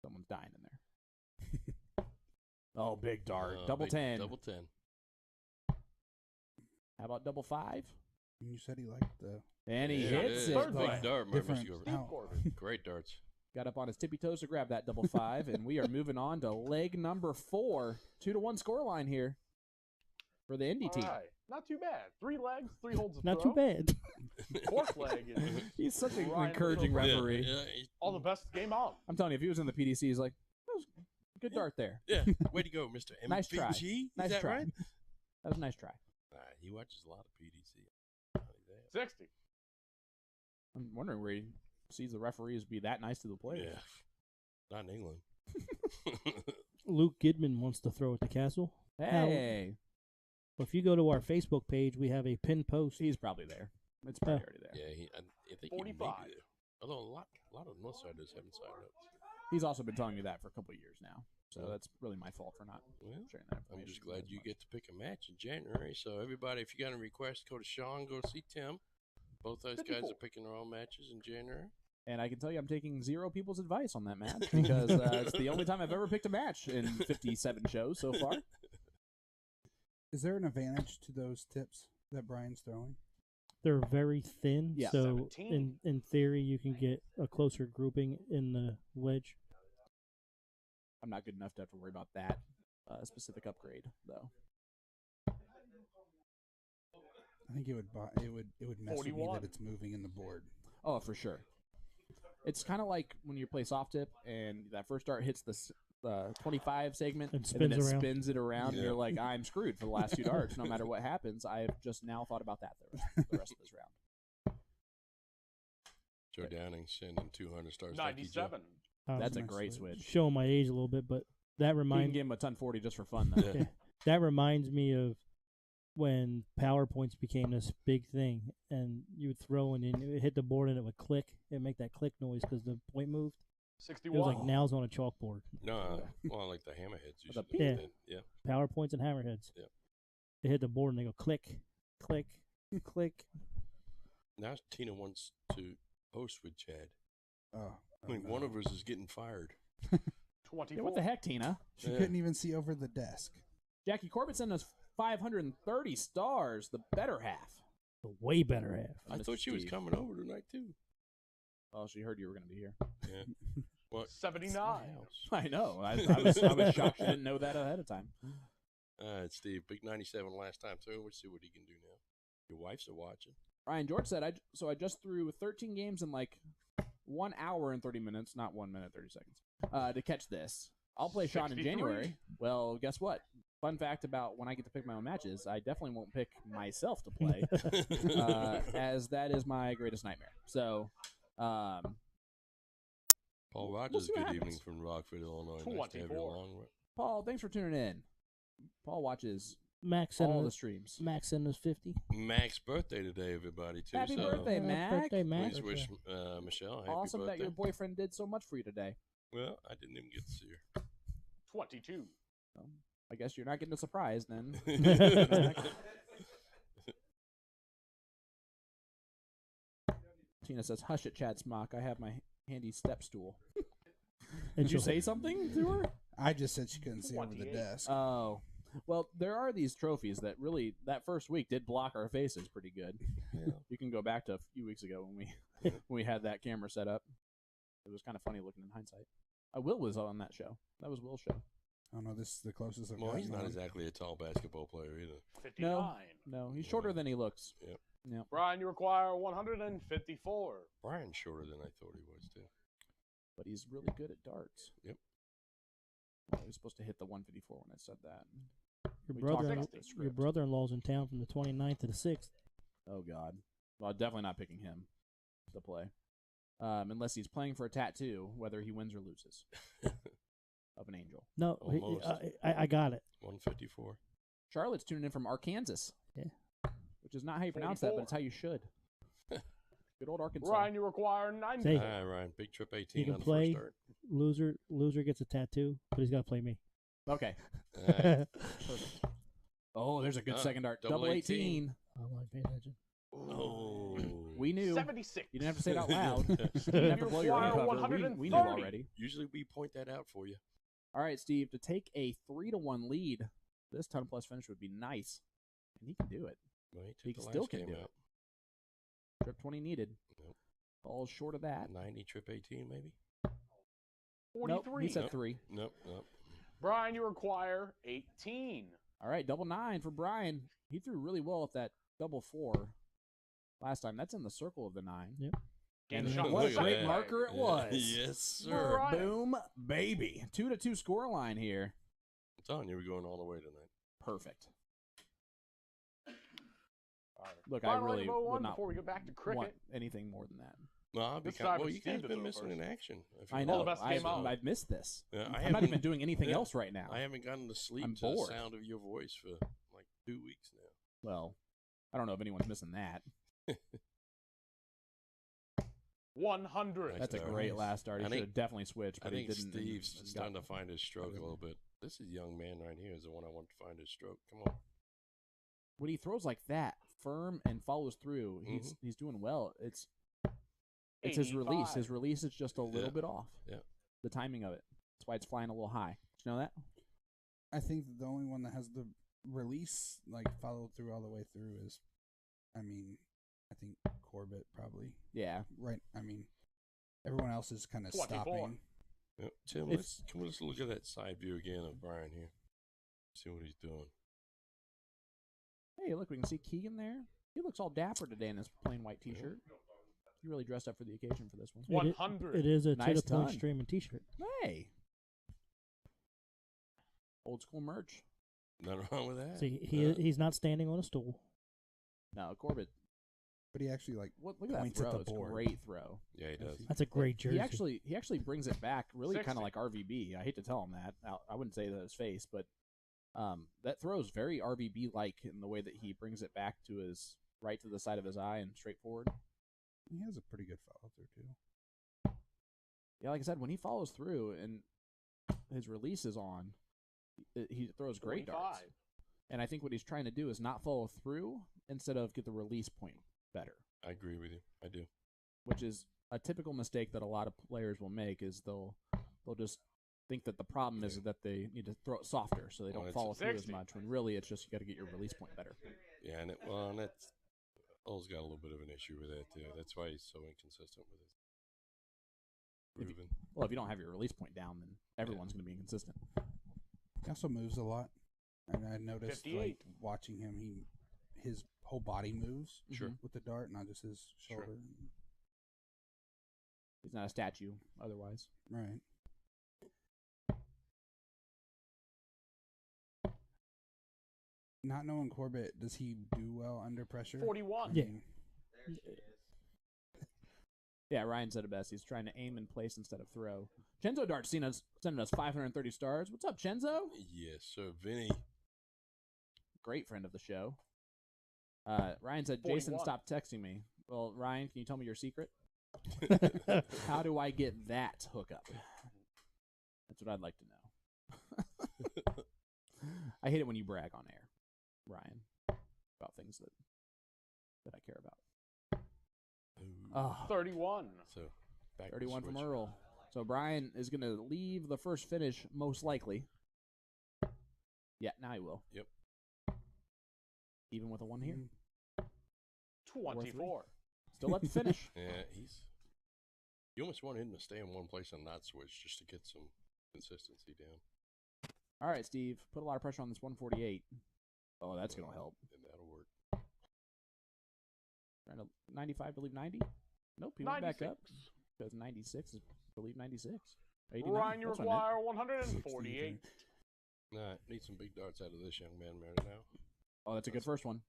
Someone's dying in there. Oh, big dart. Double Big 10. Double 10. How about double 5? you said he liked the And he There hits is. it. Third Big leg. dart, different. Mr. Steve Ow. Corbett. Great darts. Got up on his tippy toes to grab that double 5, and we are moving on to leg number 4. 2-1 scoreline here for the Indy All team. right. Not too bad. 3 legs, 3 holds of Not throw. too bad. 4th leg is He's such an Ryan encouraging Wilson. referee. all the best game on. I'm telling you, if he was in the PDC, he's like, that was a good dart there. Yeah, way to go, Mr. MVG. Nice try. Is Nice that try. right? That was a nice try. He watches a lot of PDC. I'll tell you that. 60. I'm wondering where he sees the referees be that nice to the players. Yeah, not in England. Luke Gidman wants to throw at the castle. Hey, If you go to our Facebook page, we have a pinned post. he's probably there. It's probably already there. Yeah, I think he may be 45. there. Although a lot of Northsiders haven't signed up. He's also been telling me that for a couple of years now. So that's really my fault for not Well, sharing that I'm information. just glad as you much. get to pick a match in January. So everybody, if you got a request, go to Sean, go see Tim. Both those guys 54. are picking their own matches in January. And I can tell you I'm taking 0 people's advice on that match because it's the only time I've ever picked a match in 57 shows so far. Is there an advantage to those tips that Brian's throwing? They're very thin, Yeah. so 17. in theory, you can get a closer grouping in the wedge. I'm not good enough to have to worry about that specific upgrade, though. I think it would mess with me 41. that it's moving in the board. Oh, for sure. It's kind of like when you play soft tip and that first dart hits the 25 segment And and then it spins around. spins it around. And Yeah. you're like, I'm screwed for the last 2 darts. No matter what happens, I've just now thought about that the rest of this round. Joe Downing sending 200 stars. Thank you, Joe. 97. That's a nice great switch. switch. Showing my age a little bit, but that You can reminds give him a ton 40 just for fun, though. Yeah. that reminds me of when PowerPoints became this big thing, and you would throw and it would hit the board and it would click. It'd make that click noise because the point moved. It was 61. like nails on a chalkboard. No, well, like the hammerheads. The Usually Yeah. do that. Yeah. PowerPoints and hammerheads. Yep. They hit the board and they go click, click, click. Now Tina wants to host with Chad. Oh, I think one of us is getting fired. 24. Yeah, what the heck, Tina? She Yeah. couldn't even see over the desk. Jackie Corbett sent us 530 stars, the better half. The way better half. I Mr. thought she was Steve. coming over tonight too. Oh, she heard you were going to be here. Yeah. What? 79. I know. I was shocked she didn't know that ahead of time. Steve, big 97 last time too. We'll see what he can do now. Your wife's watching. Ryan George said, I just threw 13 games in like 1 hour and 30 minutes, not 1 minute, 30 seconds, to catch this. I'll play Sean in 63. January. Well, guess what? Fun fact about when I get to pick my own matches, I definitely won't pick myself to play, as that is my greatest nightmare. So, Paul we'll Rogers, see what good evening happens. from Rockford, Illinois. Nice to have you 24. along. Paul, thanks for tuning in. Paul watches Max all sent the us streams. Max sent us 50. Mac's birthday today, everybody, too. Happy so birthday, Mac. Birthday, Mac. Please wish Michelle happy Awesome birthday. that your boyfriend did so much for you today. Well, I didn't even get to see her. 22. I guess you're not getting a surprise then. Tina says, "Hush it, Chad Smock. I have my handy step stool." And Did you she'll- say something to her? I just said she couldn't see over the 28. desk. Oh, well, there are these trophies that really that first week did block our faces pretty good. Yeah. You can go back to a few weeks ago when we had that camera set up. It was kind of funny looking in hindsight. Will was on that show. That was Will's show. Oh no, this is the closest I've Well, he's gotten not on. exactly a tall basketball player either. 59. No, he's shorter than he looks. Yep. Yeah. Brian, you require 154. Brian's shorter than I thought he was, too. But he's really good at darts. Yep. I was supposed to hit the 154 when I said that. Your We brother, talked about the your script. brother-in-law's in town from the 29th to the 6th. Oh God. Well, definitely not picking him to play, unless he's playing for a tattoo, whether he wins or loses, of an angel. No, Almost. I got it. 154. Charlotte's tuning in from Arkansas. Yeah. Which is not how you pronounce that, but it's how you should. Good old Arkansas. Brian, you require 90. Say- All right, Ryan. Big trip 18 can on the play. first start. Loser gets a tattoo, but he's got to play me. Okay. All right. Perfect. Oh, there's a good Ah, second dart. double Double 18. I'm like paying attention. Oh. We knew. 76. You didn't have to say it out loud. You didn't Steve, have you to blow your own require cover. 130. We knew already. Usually we point that out for you. All right, Steve, to take a 3-1 lead, this ton plus finish would be nice. And he can do it. Well, He took the still last can game do it. out. Trip 20 needed. Nope. Falls short of that. 90, trip 18, maybe? 43. Nope, he said Nope. 3. Nope, nope. Brian, you require 18. All right, double 9 for Brian. He threw really well at that double 4 last time. That's in the circle of the 9. Yep. Game And shot. what a Look at great that. marker it was. Yes, sir. Brian. Boom, baby. 2-2 score line here. I'm telling you, we're going all the way tonight. Perfect. All right. Look, I Final really info would one not before we get back to cricket. want anything more than that. Well, This time well, it's you guys Steve to been throw missing in first. action. I All know. the best came out. I've missed this. Yeah, I'm not even doing anything else right now. I haven't gotten to sleep I'm to the bored. sound of your voice for like 2 weeks now. Well, I don't know if anyone's missing that. 100. Nice That's a start. great last start. He I should think- have definitely switched, I but he think didn't. Steve's and starting got- to find his stroke a little bit. This is young man right here is the one I want to find his stroke. Come on. When he throws like that, firm and follows through, Mm-hmm. he's doing well. It's his release. 85. His release is just a little bit off. Yeah. The timing of it. That's why it's flying a little high. Did you know that? I think the only one that has the release like followed through all the way through is, I think Corbett probably. Yeah. Right. Everyone else is kind of 24. stopping. Yep. Tim, let's look at that side view again of Brian here. See what he's doing. Hey, look, we can see Keegan there. He looks all dapper today in his plain white T-shirt. He really dressed up for the occasion for this one. 100. It is a Nice to the point ton. streaming T-shirt. Hey. Old school merch. Nothing wrong with that. See, he's not standing on a stool. No, Corbett. But he actually Look at that points at throw. the It's a board. great throw. Yeah, he does. That's a great jersey. He actually brings it back really 60. kind of like RVB. I hate to tell him that. I wouldn't say that to his face, but that throw is very RVB-like in the way that he brings it back to his right to the side of his eye and straight forward. He has a pretty good follow through too. Yeah, like I said, when he follows through and his release is on, he throws great 45. darts. And I think what he's trying to do is not follow through instead of get the release point better, I agree with you. I do. which is a typical mistake that a lot of players will make. Is they'll just think that the problem is that they need to throw it softer so they Well, don't it's follow through as 60. much. When really it's just you got to get your release point better. Yeah, and that's Earl's got a little bit of an issue with that too. That's why he's so inconsistent with his moving. Well, if you don't have your release point down, then everyone's going to be inconsistent. He also moves a lot. And I noticed 58. like watching him, his whole body moves Sure. with the dart, not just his Sure. shoulder. He's not a statue otherwise. Right. Not knowing Corbett, does he do well under pressure? 41. Yeah. Yeah, Ryan said it best. He's trying to aim in place instead of throw. Chenzo Dart's sending us 530 stars. What's up, Chenzo? Yes, sir. Vinny. Great friend of the show. Ryan said, Jason, 41. stop texting me. Well, Ryan, can you tell me your secret? How do I get that hookup? That's what I'd like to know. I hate it when you brag on air, Ryan, about things that I care about. Oh, 31. So back to 31 from switch. Earl. So Brian is going to leave the first finish most likely. Yeah, now he will. Yep. Even with a 1 here. 24. Still at the finish. Yeah, you almost want him to stay in one place and not switch just to get some consistency down. All right, Steve. Put a lot of pressure on this 148. Oh, that's going to help. And that'll work. Trying to 95 to leave 90? Nope, he went back 96. up. Because 96 is to leave 96. 89. Ryan, you That's what I meant. require 148. Nah, need some big darts out of this young man right now. Oh, that's a good first one.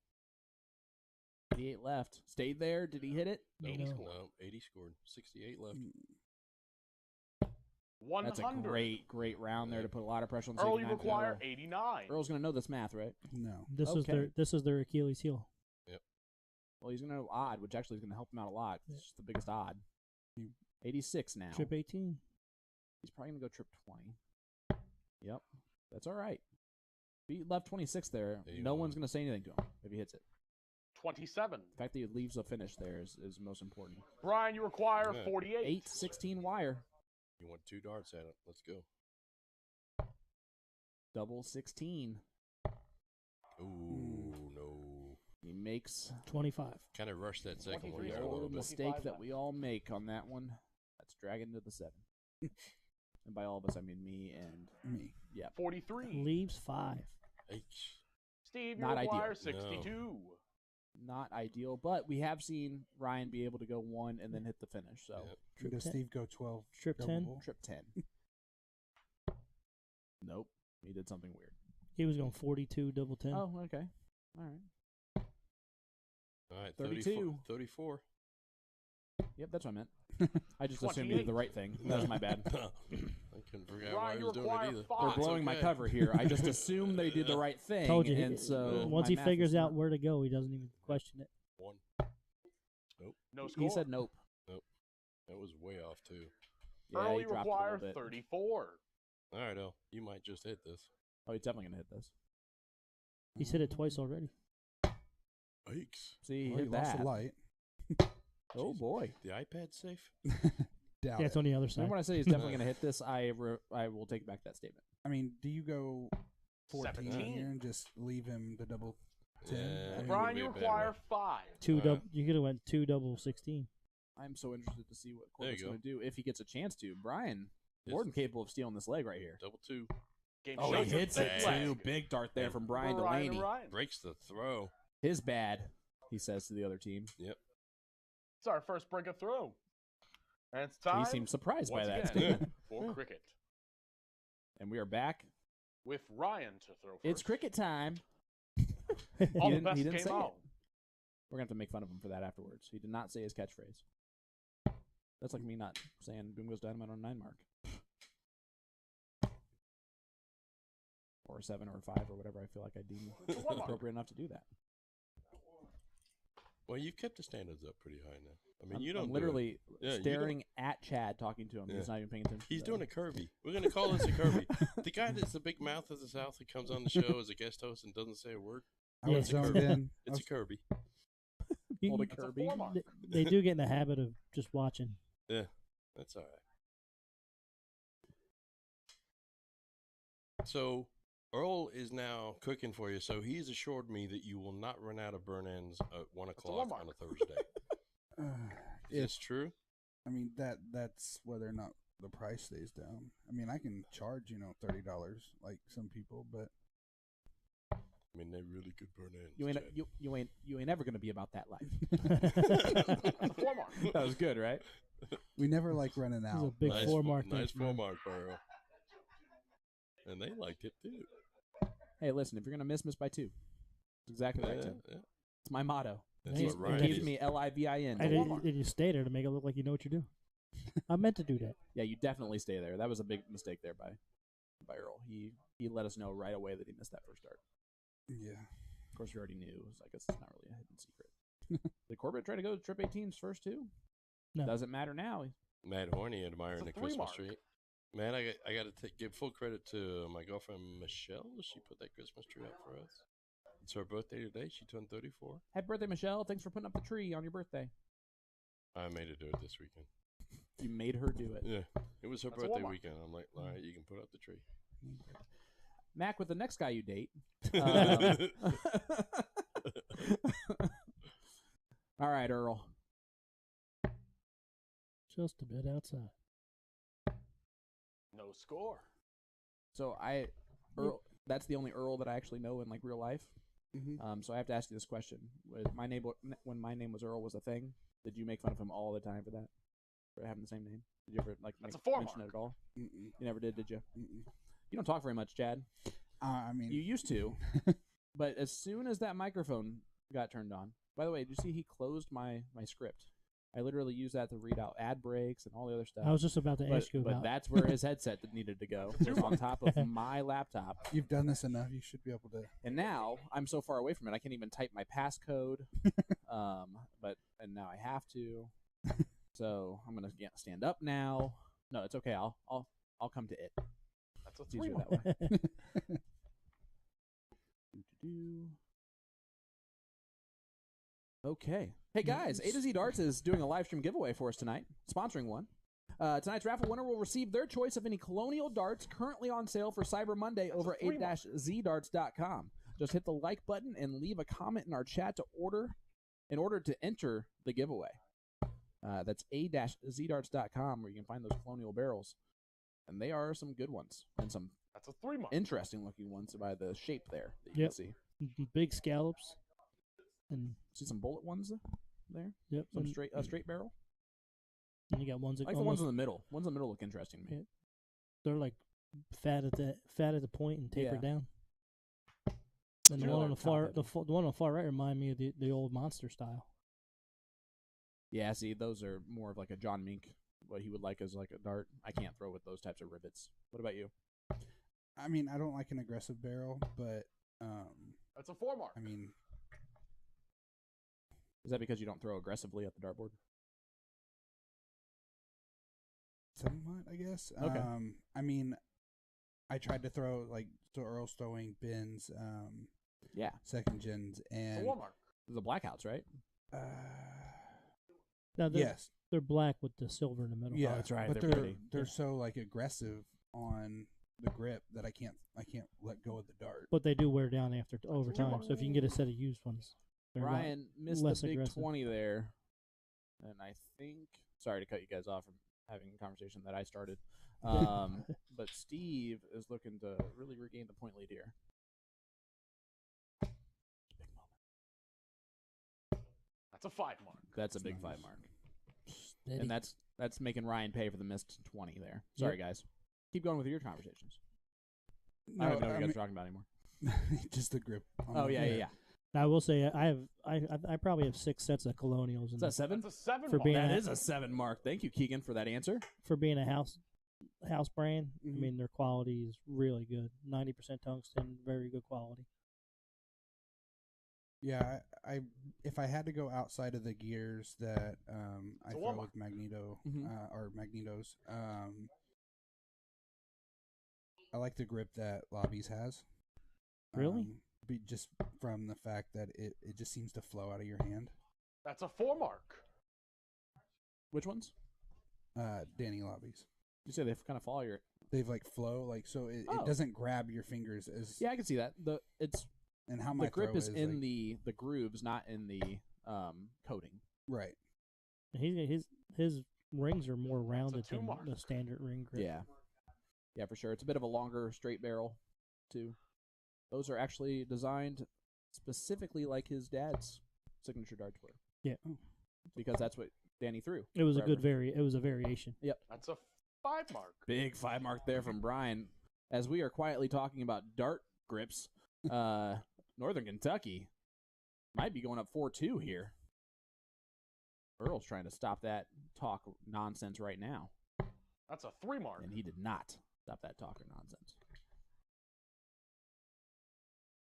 88 left. Stayed there. Did he hit it? 80 No. score. No, 80 scored. 68 left. 100. That's a great round there to put a lot of pressure on the Earl, you 69. require Earl. 89. Earl's going to know this math, right? No. This is their Achilles heel. Well, he's going to know odd, which actually is going to help him out a lot. It's just the biggest odd. 86 now. Trip 18. He's probably going to go trip 20. Yep. That's all right. If he left 26 there, no one's going to say anything to him if he hits it. 27. The fact that he leaves a finish there is most important. Brian, you require Yeah. 48. 8-16 wire. You want 2 darts at it. Let's go. Double 16. Ooh, no. He makes 25. Kind of rushed that second one 23 there a the little bit. mistake that we all make on that one. That's dragging to the 7. And by all of us, I mean me and... Me. Yeah. 43. Leaves 5. H. Steve, you Not require ideal. 62. Not ideal, but we have seen Ryan be able to go 1 and then hit the finish. So Yep. Does Steve go 12? Trip 10? double? trip 10. Nope, he did something weird. He was going 42 double 10. Oh, okay, all right. All right, 32. 34. Yep, that's what I meant. I just assumed he did the right thing. That was my bad. I couldn't figure out why Ryan, he you was doing it require either. 5. They're It's blowing my okay. cover here. I just assumed they did the right thing. Told you. And so Once my he math figures is out not- where to go, he doesn't even question it. 1. No score. he said nope. That was way off, too. Yeah, Earl, he you dropped a require little bit. 34. All right, El, you might just hit this. Oh, he's definitely gonna hit this. He's hit it twice already. Yikes. See, he Well, he hit lost that. the light. Oh boy! The iPad safe? Doubt Yeah, it's it. on the other side. Remember when I said he's definitely gonna hit this? I will take back that statement. I mean, do you go 14 17. here and just leave him the double 10? Yeah, I mean, Brian, be you a bad require way. 5. You could have went 2 double 16. I'm so interested to see what There you Corbett's go. gonna do if he gets a chance to. Brian, Yes. more than capable of stealing this leg right here. Double 2. Game Oh, shows he your hits big it leg. too. Big dart there from Brian For Ryan and Delaney. Ryan. Breaks the throw. His bad, he says to the other team. It's our first break of throw. And it's time He seems surprised by once that again statement. for cricket. And we are back. With Ryan to throw first. It's cricket time. All the didn't- best he didn't came say it. out. We're gonna have to make fun of him for that afterwards. He did not say his catchphrase. That's like me not saying "Boom goes dynamite" on a 9 mark, or a 7 or a 5 or whatever. I feel like I deem It's a 1 mark. appropriate enough to do that. Well, you've kept the standards up pretty high now. I mean, I'm, you don't I'm do literally Yeah, you staring at Chad talking to him. Yeah. He's not even paying attention. He's to doing a Kirby. We're going to call this a Kirby. The guy that's the big mouth of the South that comes on the show as a guest host and doesn't say a word. I was Yeah. zoned in. I It's was- a Kirby. You- Hold a you- It's a Kirby. 4 mark. they do get in the habit of just watching. Yeah, that's all right. So Earl is now cooking for you. So he's assured me that you will not run out of burn ends at 1 a o'clock one on a Thursday. Is this true? I mean, that's whether or not the price stays down. I mean, I can charge, $30 like some people, but I mean, they're really good burn ends. You ain't Chad. you ain't ever gonna be about that life. It's a 4 mark. That was good, right? we never like running This is a out. big nice 4 mark. Nice there. 4 mark for Earl. And they liked it too. Hey, listen, if you're gonna miss by 2. It's exactly right, Tim. Yeah. It's my motto. That's Nice. what It Ryan Keeps is. me LIVIN. And you stay there to make it look like you know what you're doing. I meant to do that. Yeah, you definitely stay there. That was a big mistake there by Earl. He let us know right away that he missed that first start. Yeah. Of course, we already knew. So I guess it's not really a hidden secret. Did Corbett try to go to trip 18's first too? No. Doesn't matter now. Matt Horney admiring the It's a 3 Christmas mark. tree. Man, I got to give full credit to my girlfriend Michelle. She put that Christmas tree up for us. It's her birthday today. She turned 34. Happy birthday, Michelle. Thanks for putting up the tree on your birthday. I made her do it this weekend. You made her do it. Yeah, it was her That's a birthday Walmart. weekend. I'm like, all right, you can put up the tree. Mac, with the next guy you date. All right, Earl. Just a bit outside. No score. So Earl. That's the only Earl that I actually know in like real life. Mm-hmm. So I have to ask you this question: when my name was Earl was a thing, did you make fun of him all the time for that, for having the same name? Did you ever That's a 4 mention mark. it at all? Mm-mm. You never did you? Mm-mm. You don't talk very much, Chad. I mean, You used to, but as soon as that microphone got turned on. By the way, did you see he closed my script? I literally used that to read out ad breaks and all the other stuff. I was just about to ask you but about. that's where his headset needed to go. It was on top of my laptop. you've done this enough. You should be able to. And now I'm so far away from it, I can't even type my passcode. And now I have to. So I'm gonna stand up now. No, it's okay. I'll come to it. That's a It's 3 easier mark. that way. Do-do-do. Okay. Hey guys, A to Z Darts is doing a live stream giveaway for us tonight, sponsoring one. Tonight's raffle winner will receive their choice of any Colonial darts currently on sale for Cyber Monday over a 3 mark. a-zdarts.com. Just hit the like button and leave a comment in our chat in order to enter the giveaway. That's a-zdarts.com where you can find those Colonial barrels. And they are some good ones and some That's a 3-mark. Interesting looking ones by the shape there that you Yep. can see. Big scallops. And See some bullet ones there? yep. Some And, straight barrel? and you got ones that I like the ones in the middle. Ones in the middle look interesting to me. Yeah. They're like fat at the point and tapered Yeah. down. And the Sure. one on the far Top the one on the far right remind me of the old monster style. Yeah, see, those are more of like a John Mink, what he would like as like a dart. I can't throw with those types of rivets. What about you? I mean, I don't like an aggressive barrel, but That's a 4-mark. I mean, Is that because you don't throw aggressively at the dartboard? somewhat, I guess. Okay. I mean, I tried to throw so Earl's throwing bins, Yeah. second gens, It's a and 4-mark. The blackouts, right? Now they're, yes, they're black with the silver in the middle. yeah, that's right, But they're pretty. they're so like aggressive on the grip that I can't let go of the dart. But they do wear down after over time. So if you can get a set of used ones, they're not- Ryan missed less the big aggressive. 20 there. And I think, sorry to cut you guys off from having a conversation that I started. But Steve is looking to really regain the point lead here. Big moment. That's a 5-mark. That's a That's big nice. 5 mark. steady. And that's making Ryan pay for the missed 20 there. Sorry, guys. Keep going with your conversations. I don't even know what you guys are talking about anymore. just the grip. on Oh, the- yeah. I will say I probably have 6 sets of colonials. Is that 7? That's a 7 For mark. being That a- is a 7 mark. Thank you, Keegan, for that answer. for being a house brand. I Mhm. mean, their quality is really good. 90% tungsten, very good quality. Yeah, I if I had to go outside of the gears that I a throw Walmart. with Magneto Mhm. or Magnetos, I like the grip that Lobbies has. Really? Just from the fact that it just seems to flow out of your hand. That's a 4-mark. Which ones? Danny Lobbies. You say they kind of follow your. They've flow so it Oh. doesn't grab your fingers as Yeah, I can see that. and how my The grip throw is in the grooves, not in the coating. right. His rings are more rounded than 2-mark. the standard ring grip. Yeah, for sure. It's a bit of a longer straight barrel, too. Those are actually designed specifically like his dad's signature darts were. Yeah. Because that's what Danny threw. It was forever. it was a variation. That's a 5-mark. Big 5 mark there from Brian. As we are quietly talking about dart grips, Northern Kentucky might be going up 4-2 here. Earl's trying to stop that talk nonsense right now, That's a 3-mark. and he did not stop that talk or nonsense.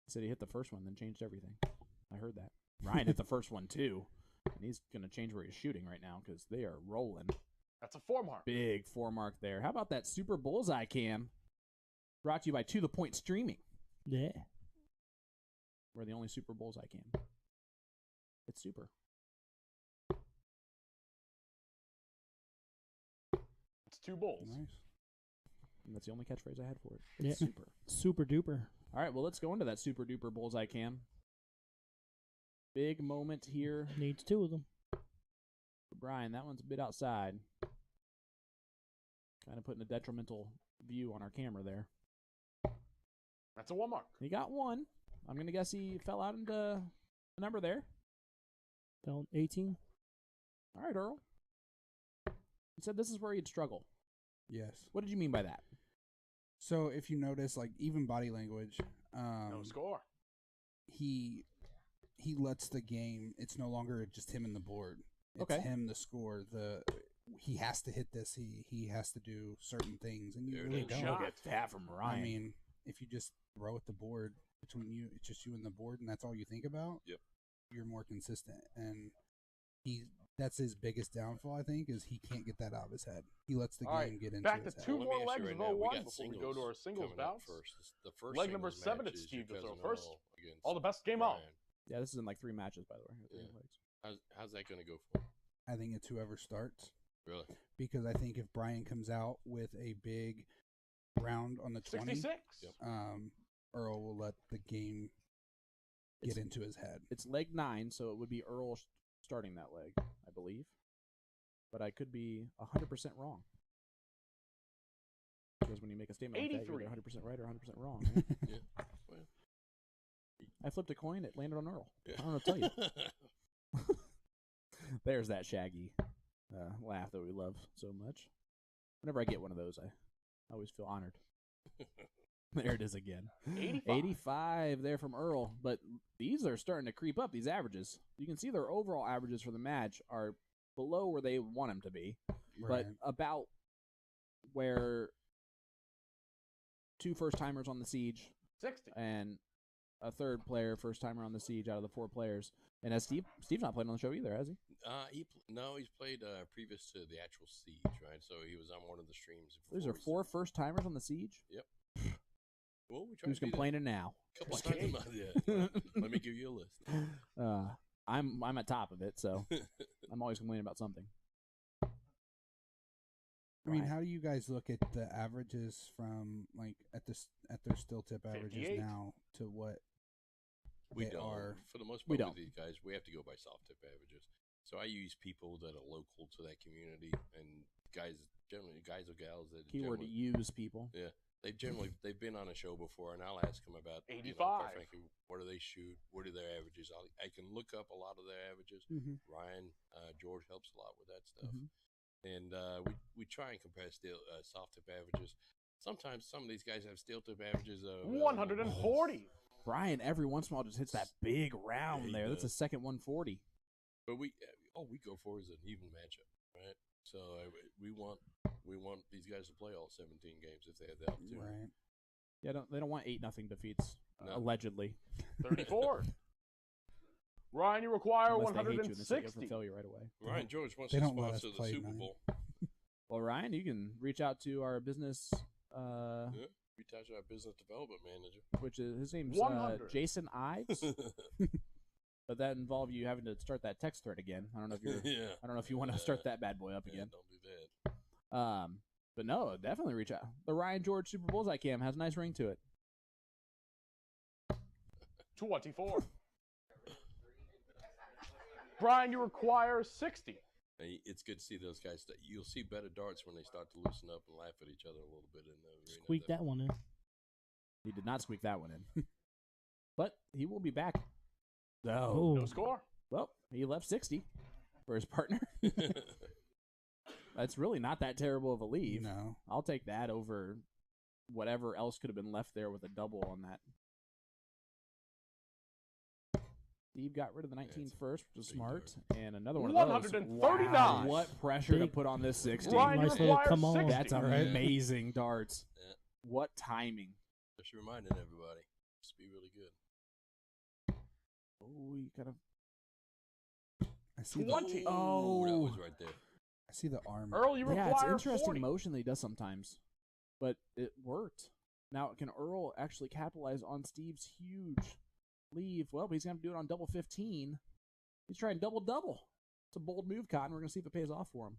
He said he hit the first one, then changed everything. I heard that. Ryan hit the first one, too, and he's going to change where he's shooting right now because they are rolling. That's a 4-mark. Big 4 mark there. How about that super bullseye cam? Brought to you by To The Point Streaming. Yeah. We're the only super bullseye cam. It's super. It's 2 bulls. Nice. And that's the only catchphrase I had for it. Yeah. It's super. Super duper. All right, well, let's go into that super duper bullseye cam. Big moment here Needs 2 of them. for Brian. That one's a bit outside. Kind of putting a detrimental view on our camera there. That's a 1-mark. He got one. I'm going to guess he fell out into a number there. Fell 18. All right, Earl. He said this is where he'd struggle. Yes. What did you mean by that? So if you notice, even body language, No score. he lets the game. It's no longer just him and the board. It's Okay. him, the score. He has to hit this. He has to do certain things, and you There it really is. don't. Shot. Look at that from Ryan. I mean, if you just throw at the board between you, it's just you and the board, and that's all you think about. Yep. You're more consistent, and that's his biggest downfall. I think is he can't get that out of his head. He lets the All game right, get into back his to head. 2 Well, let me more ask you legs right of now, we 01 got before we go to our singles coming up bouts. first. The first Leg number singles 7, match it's is Steve your to throw cousin first. Earl against All the best, game on. Brian. Yeah, this is in like 3 matches, by the way. Yeah. 3 legs. How's that going to go for him? I think it's whoever starts. Really? Because I think if Brian comes out with a big round on the 20, 66. Yep. Earl will let the game get into his head. It's leg 9, so it would be Earl starting that leg, I believe. But I could be 100% wrong. Because when you make a statement like that, you're 100% right or 100% wrong. Right? Yeah. Well, I flipped a coin, it landed on Earl. yeah. I don't know what to tell you. There's that Shaggy laugh that we love so much. Whenever I get one of those, I always feel honored. There it is again. 85 there from Earl. But these are starting to creep up, these averages. You can see their overall averages for the match are below where they want them to be. Right. But about where 2 first-timers on the siege 60. and a third player, first-timer on the siege out of the 4 players. And as Steve's not played on the show either, has he? He's played previous to the actual siege, right? So he was on one of the streams. These are 4 first-timers on the siege? Yep. Well, we tried Who's to do complaining now? that. Couple of times a month, yeah. Let me give you a list. I'm at top of it, so I'm always complaining about something. I mean, how do you guys look at the averages from like at their still tip averages 58. now to what We they don't. are? For the most We part, with don't. these guys, we have to go by soft tip averages. So I use people that are local to that community, and guys or gals that Keyword generally, use people. yeah, they've been on a show before, and I'll ask them about 85. quite frankly, what do they shoot? What are their averages? I can look up a lot of their averages. Mm-hmm. Ryan, George helps a lot with that stuff, Mhm. and we try and compare soft tip averages. Sometimes some of these guys have steel tip averages of 140. Brian every once in a while just hits that big round he there. That's a does. second 140. But all we go for is an even matchup, right? So we want these guys to play all 17 games if they have the opportunity. Right. Yeah, they don't want 8-0 defeats No. allegedly. 34. Ryan, you require Unless they hate you and they set you up for 160. failure right away. Ryan George wants They to don't let us sponsor the play Super nine. Bowl. Well, Ryan, you can reach out to our business, Yeah, we touch our business development manager. which is his name's 100. Jason Ives. But that involves you having to start that text thread again. I don't know if you're. Yeah. I don't know if you want to start that bad boy up Yeah, again. don't do that. But no, definitely reach out. The Ryan George Super Bullseye Cam has a nice ring to it. 24. Brian, you require 60. Hey, it's good to see those guys. You'll see better darts when they start to loosen up and laugh at each other a little bit in the arena. Squeak that one in. He did not squeak that one in. But he will be back. Oh. No score. Well, he left 60 for his partner. That's really not that terrible of a leave. No. I'll take that over whatever else could have been left there with a double on that. Steve got rid of the 19th first, which was big smart. And another one of those. 139. Wow, what pressure to Big. put on this 60. Ryan, you Nice little require come on. 60. That's Right. amazing darts. Yeah. What timing. Just reminding everybody. Just be really good. Oh, you kind of. I see 20. the That Oh. was right there. I see the arm. Earl, you Yeah, require it's interesting 40. motion that he does sometimes. But it worked. Now, can Earl actually capitalize on Steve's huge leave? Well, he's going to do it on double 15. He's trying double-double. It's a bold move, Cotton. We're going to see if it pays off for him.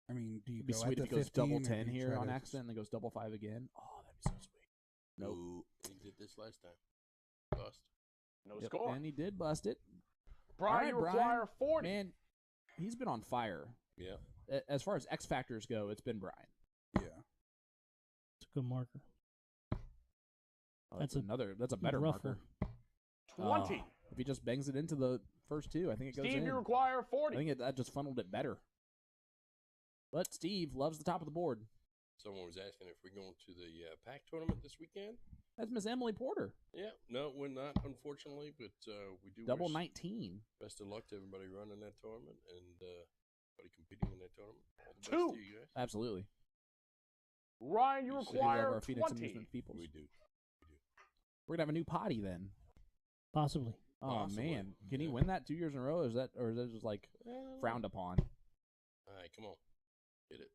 I mean, do you It'd be go sweet at if the he goes 15 double or 10 do you here try on to- accident and then goes double 5 again. Oh, that'd be so sweet. Nope. Ooh, he did this last time. Bust. No Yep, score. and he did bust it. Brian, All right, you require Brian. 40. Man, he's been on fire. Yeah. As far as X factors go, it's been Brian. Yeah. It's a good marker. Oh, That's that's a better rougher. marker. 20. If he just bangs it into the first 2, I think it goes Steve, in. you require I 40. think that just funneled it better. But Steve loves the top of the board. Someone was asking if we're going to the PAC tournament this weekend. That's Miss Emily Porter. Yeah. No, we're not, unfortunately, but we do Double wish 19. best of luck to everybody running that tournament and everybody competing in that tournament. All the best 2. to you guys. Absolutely. Ryan, you We do We do love require our Phoenix 20. Amusement peoples. We do. We're going to have a new potty then. Possibly. Oh, Possibly. man. Can he Yeah. win that 2 years in a row? Or is that just like frowned upon? All right, come on. Get it.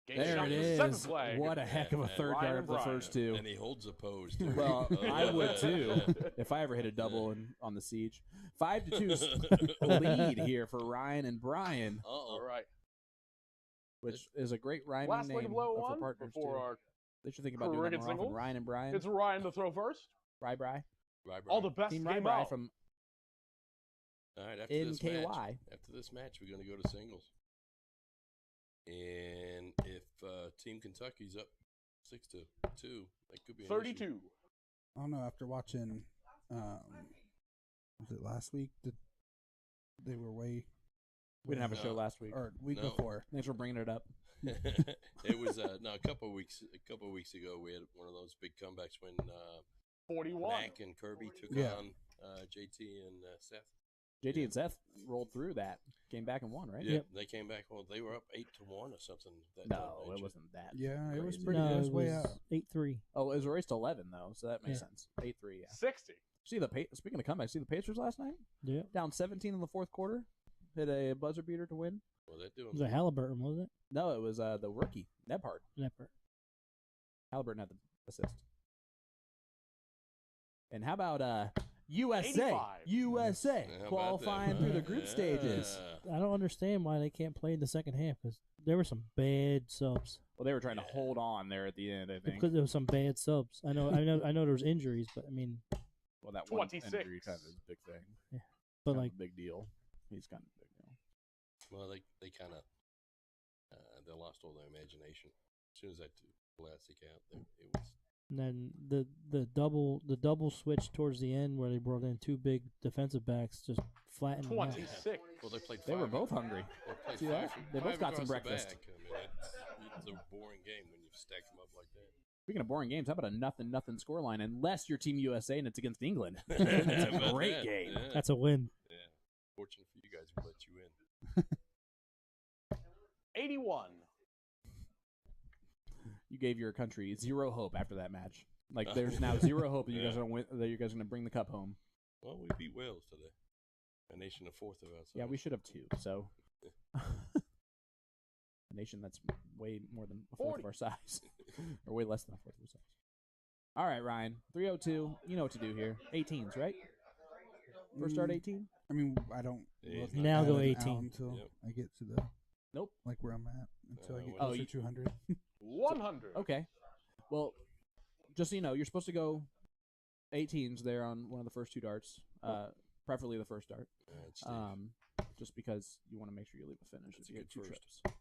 Game There shot it in the 7th is. flag. What a heck of a And third Ryan guard and of the Brian. first 2. And he holds a pose, too. Well, Oh, I yeah. would too if I ever hit a double on the siege. 5-2 lead here for Ryan and Brian, Uh-oh. All right. which is a great rhyming Last leg name of level for 1 partners before too. our. They should think about doing that Cricket more often. singles. Ryan and Brian. It's Ryan to throw first. Bri. Right, All the best Team game Bri out. from All right, after in this KY. match, we're going to go to singles. And if Team Kentucky's up 6-2. That could be an 32. issue. I don't know. After watching, was it last week? They were way. We didn't have a show last week. Or week No. before. Thanks for bringing it up. It was no, a couple of weeks ago we had one of those big comebacks when 41. Mac and Kirby took Yeah. on JT and Seth. JT and Seth rolled through that, came back and won, right? Yeah, they came back. Well, they were up 8-1 or something. No, it wasn't that. Yeah, it was crazy. pretty. No, it was way was out. 8-3. Oh, it was raised to 11 though, so that makes Yeah. sense. 8-3, yeah. 60. See speaking of comebacks, see the Pacers last night? Yeah. Down 17 in the fourth quarter, hit a buzzer beater to win. Well, they're doing. It was a Halliburton, wasn't it? No, it was the rookie Nebhard. Never. Halliburton had the assist. And how about USA? 85. USA How about qualifying that? through the group stages. Yeah. I don't understand why they can't play in the second half because there were some bad subs. Well, they were trying to hold on there at the end, I think. Because there was some bad subs. I know there was injuries, but I mean, Well, that one 26. injury kind of is a big thing. but Kind of like a big deal. He's kind of a big deal. Well, they kind of they lost all their imagination as soon as that plastic out. It was. and then the double switch towards the end where they brought in two big defensive backs just flattened them out. 26. Well, they played. They were five- both hungry. They played See five, that? They both five got some across the breakfast. back. I mean, it's a boring game when you stack them up like that. Speaking of boring games, how about a 0-0 scoreline? Unless you're Team USA and it's against England. It's How a about great that? game. Yeah. That's a win. Yeah. Fortunate for you guys, we let you in. 81. You gave your country zero hope after that match. Like there's now zero hope that you guys are gonna win, that you guys are gonna bring the cup home. Well, we beat Wales today. A nation of fourth of us. Yeah, we should have two. So a nation that's way more than a fourth 40. of our size, or way less than a fourth of our size. All right, Ryan, 302. You know what to do here. 18s, right? First start 18. I mean, I don't Yeah, look Now at go it out 18. until Yep. I get to the Nope. like where I'm at until I get well, closer to 200. 100. Okay. Well, just so you know, you're supposed to go 18s there on one of the first two darts, preferably the first dart. That's, Steve. Just because you want to make sure you leave a finish. That's if a you good get two first. trips.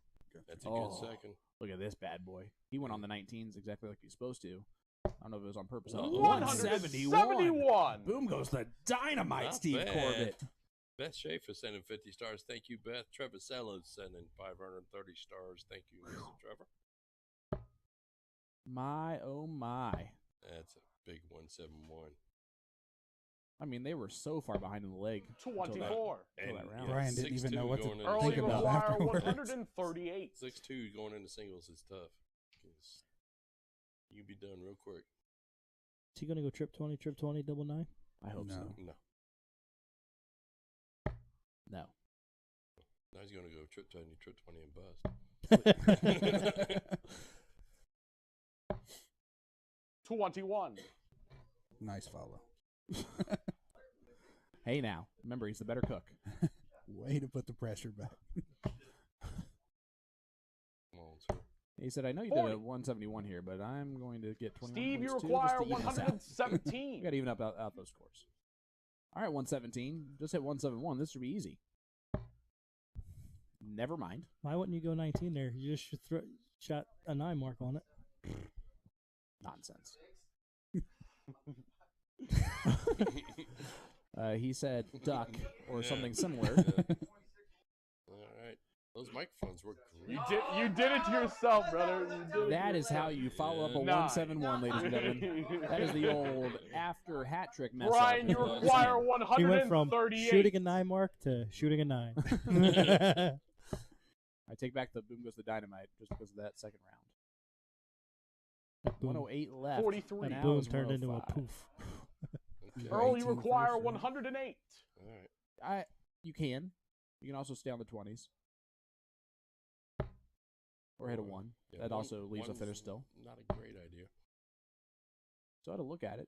That's a Oh. good second. Look at this bad boy. He went on the 19s exactly like he's supposed to. I don't know if it was on purpose. Oh, 171. Boom goes the dynamite, Not Steve bad. Corbett. Beth Schaefer sending 50 stars. Thank you, Beth. Trevor Sellers sending 530 stars. Thank you, Mr. Trevor. My, oh my. That's a big 171. I mean, they were so far behind in the leg. until that- 24. until that round. Brian didn't even 6-2 know what to going into Earl, think you singles. about require afterwards. 138. 6-2 going into singles is tough. 'Cause you can be done real quick. Is he gonna go trip 20, double 9? I hope so. No. No. No. Now he's going to go trip 20 and bust. 21. Nice follow. Hey now, remember he's the better cook. Way to put the pressure back. Come on, sir. He said, I know you 40. did a 171 here, but I'm going to get 21 Steve, you points too, require just to even us out." We 117. got to even up out those scores. All right, 117. Just hit 171. This should be easy. Never mind. Why wouldn't you go 19 there? You just should shot a 9 mark on it. Nonsense. He said duck or something similar. All right. Those microphones work great. You did it to yourself, brother. You did it That to is how yourself. you follow up a Nine. 171, ladies and gentlemen. That is the old after hat trick mess Brian, up. you require He went from 138. shooting a 9 mark to shooting a 9. I take back the boom goes the dynamite just because of that second round. That boom, 108 left. 43. that Now boom is turned into a 105. poof. Okay. Earl, you 18 require first, right? 108. All right. You can. You can also stay on the 20s. Or hit a 1. Yeah, That also leaves a one's finish still. Not a great idea. So I had to look at it.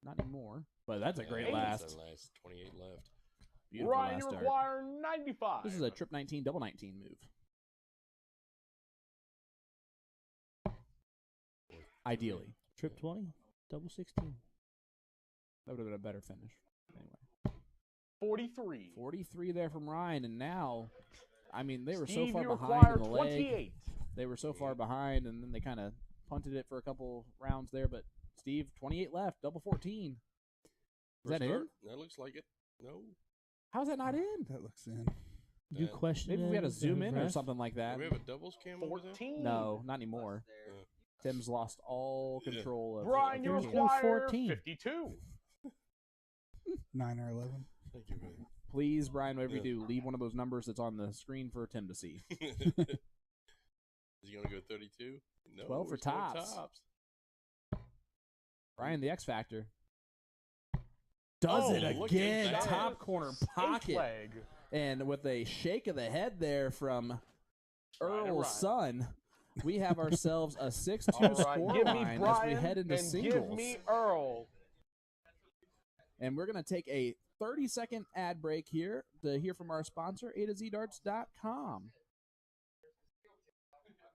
Not anymore. But that's a great Yeah, last. that's a last 28 left. Beautiful Ryan, last you start. require 95. This is a trip 19, double 19 move. Ideally. Trip 20, double 16. That would have been a better finish. Anyway. 43. 43 there from Ryan, and now, I mean, they were Steve, so far you behind require in the leg. 28. They were so far behind, and then they kind of punted it for a couple rounds there. But Steve, 28 left, double 14. Is that in? That looks like it. No. How's that not in? That looks in. You question Maybe we had to zoom in or ref? something like that. Do we have a doubles cam over there? 14. No, not anymore. Tim's lost all control of Brian, you There's no require 14. 52. 9 or 11. Thank you, man. Please, Brian, whatever you do, leave one of those numbers that's on the screen for Tim to see. Is he going to go 32? No. 12 for we're still tops. tops. Brian, the X Factor. Does it look at again. that. Top corner pocket. Leg. And with a shake of the head there from Earl's right. son, we have ourselves a 6-2 All right, score give me line as we Brian head into and singles. give me Earl. And we're going to take a 30-second ad break here to hear from our sponsor, A2ZDarts.com.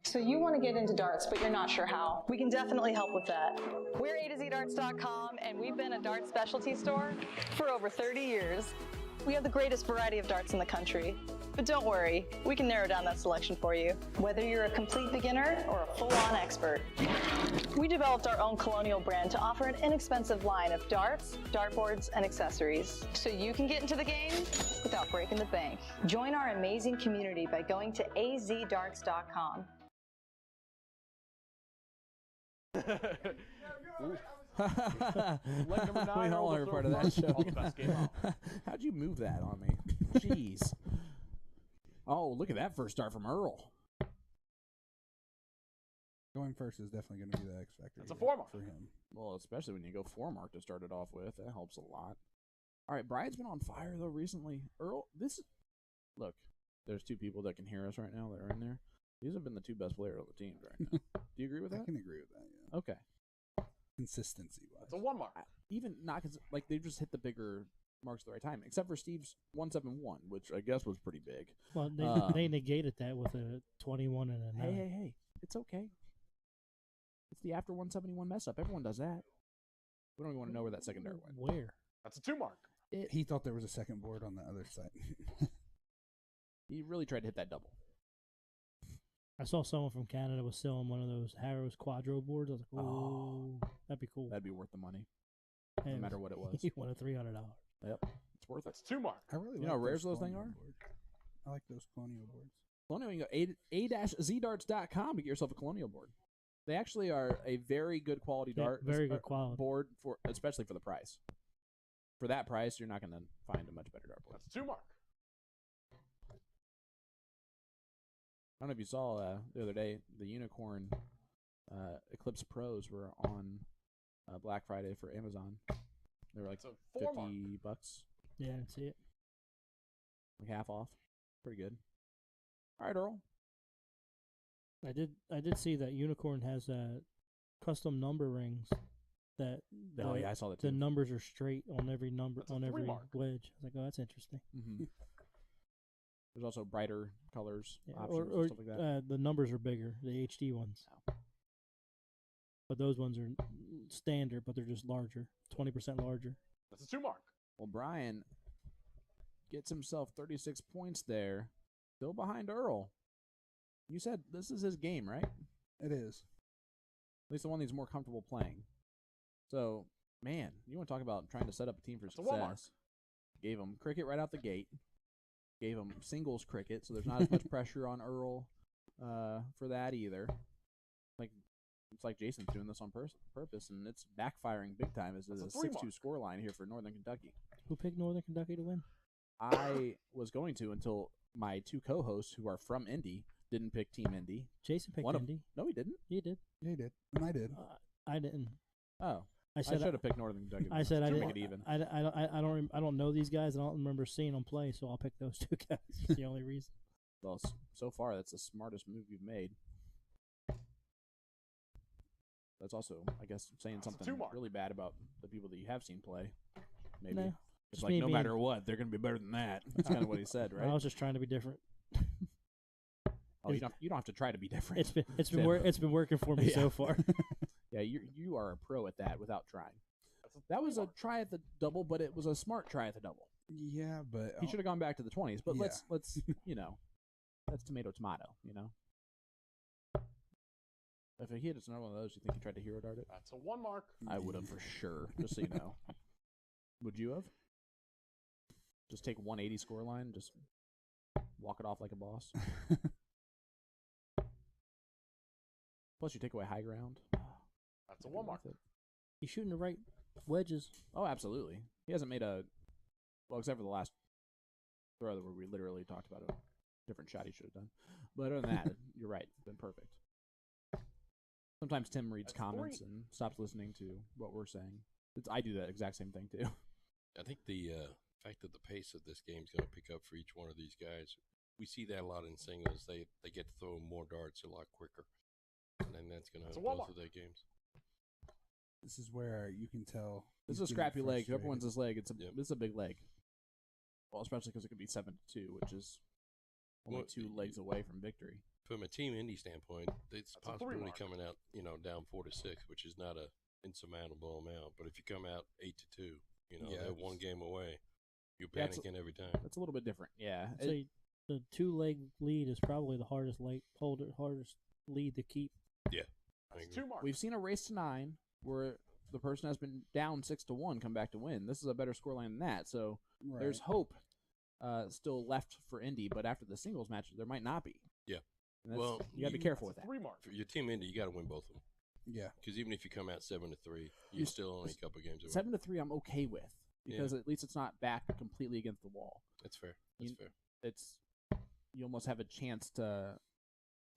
So you want to get into darts, but you're not sure how. We can definitely help with that. We're A2ZDarts.com, and we've been a dart specialty store for over 30 years. We have the greatest variety of darts in the country. But don't worry, we can narrow down that selection for you, whether you're a complete beginner or a full-on expert. We developed our own Colonial brand to offer an inexpensive line of darts, dartboards, and accessories, so you can get into the game without breaking the bank. Join our amazing community by going to azdarts.com. Leg number 9. We all Earl heard to part throw of that first. show. All the best game up. How'd you move that on me? Jeez. Oh, look at that first start from Earl. Going first is definitely going to be the X factor. That's a here 4 mark. for him. Well, especially when you go 4 mark to start it off with. That helps a lot. All right, Brian's been on fire, though, recently. Earl, look, there's 2 people that can hear us right now that are in there. These have been the 2 best players on the teams right now. Do you agree with I that? can agree with that, yeah. Okay. Consistency wise. It's a 1 mark. Even not like they just hit the bigger marks at the right time, except for Steve's 171, which I guess was pretty big. Well, they negated that with a 21 and a 9. Hey, it's okay. It's the after 171 mess up. Everyone does that. We don't even want to know where that second dart went. Where? That's a 2 mark. He thought there was a second board on the other side. He really tried to hit that double. I saw someone from Canada was selling one of those Harrow's Quadro boards. I was like, oh, that'd be cool. That'd be worth the money, Hey, no matter what it was. He won a $300. Yep, it's worth it. That's 2 mark. I really You like know how rare those things colonial are? boards. I like those colonial boards. Colonial, you can go a-zdarts.com to get yourself a Colonial board. They actually are a very good quality Yeah, dart. very good quality. Board, especially for the price. For that price, you're not going to find a much better dartboard. That's 2 mark. I don't know if you saw the other day, the Unicorn Eclipse Pros were on Black Friday for Amazon. They were like It's a 4 mark. $50, Yeah, I see it. like half off. Pretty good. All right, Earl. I did see that Unicorn has custom number rings that Oh, yeah, I saw that too. the numbers are straight on every number That's a on 3 every mark. wedge. I was like, oh, that's interesting. Mm-hmm. There's also brighter colors, Yeah, options, or and stuff like that. the numbers are bigger, the HD ones. But those ones are standard, but they're just larger, 20% larger. That's a 2 mark. Well, Brian gets himself 36 points there, still behind Earl. You said this is his game, right? It is. At least the one he's more comfortable playing. So, man, you want to talk about trying to set up a team for That's a 1 mark. success. Gave him cricket right out the gate. Gave him singles cricket, so there's not as much pressure on Earl for that either. It's like Jason's doing this on purpose, and it's backfiring big time as That's a a 3 mark. 6-2 score line here for Northern Kentucky. Who picked Northern Kentucky to win? I was going to until my 2 co-hosts, who are from Indy, didn't pick Team Indy. Jason picked One of- Indy. No, he didn't. He did. Yeah, he did. And I did. I didn't. Oh, I I said should have picked Northern Kentucky. I said I to didn't. make it even. I don't know these guys. I don't remember seeing them play, so I'll pick those 2 guys. That's the only reason. Well, so far, that's the smartest move you've made. That's also, I guess, saying That's a something 2 mark. really bad about the people that you have seen play. Maybe. Nah, It's just like, me no being- matter what, they're going to be better than that. That's kind of what he said, right? I was just trying to be different. Oh, you don't have to try to be different. It's Tim. been working for me Yeah. so far. Yeah, you are a pro at that without trying. That's a That 3 was a mark. try at the double, but it was a smart try at the double. Yeah, but He should have gone back to the 20s, but Yeah. let's that's tomato, you know. If he hit another one of those, you think he tried to hero dart it? That's a 1 mark. I would have for sure, just so you know. Would you have? Just take 180 scoreline, just walk it off like a boss. Plus, you take away high ground. That's a 1 mark. He's shooting the right wedges. Oh, absolutely. He hasn't made a except for the last throw where we literally talked about a different shot he should have done. But other than that, you're right. It's been perfect. Sometimes Tim reads comments and stops listening to what we're saying. I do that exact same thing too. I think the fact that the pace of this game is going to pick up for each one of these guys, we see that a lot in singles. They get to throw more darts a lot quicker, and then that's going to help both of their games. This is where you can tell. This is a scrappy leg. Whoever wins this leg, it's a big leg. Well, especially because it could be 7-2, which is only 2 legs away from victory. From a Team Indy standpoint, it's a possibility coming out, down 4-6, which is not a insurmountable amount. But if you come out 8-2, they're 1 game away. You're panicking every time. That's a little bit different. Yeah. I'd say the 2-leg lead is probably the hardest lead to keep. Yeah. That's 2 marks. We've seen a race to 9 where the person has been down 6-1 come back to win. This is a better scoreline than that. So there's hope still left for Indy, but after the singles match, there might not be. Yeah. Well, you got to be careful with that. 3 marks. For your Team Indy, you got to win both of them. Yeah. Because even if you come out 7-3, you're still only a couple games away. 7-3, I'm okay with because at least it's not back completely against the wall. That's fair. Fair. You almost have a chance to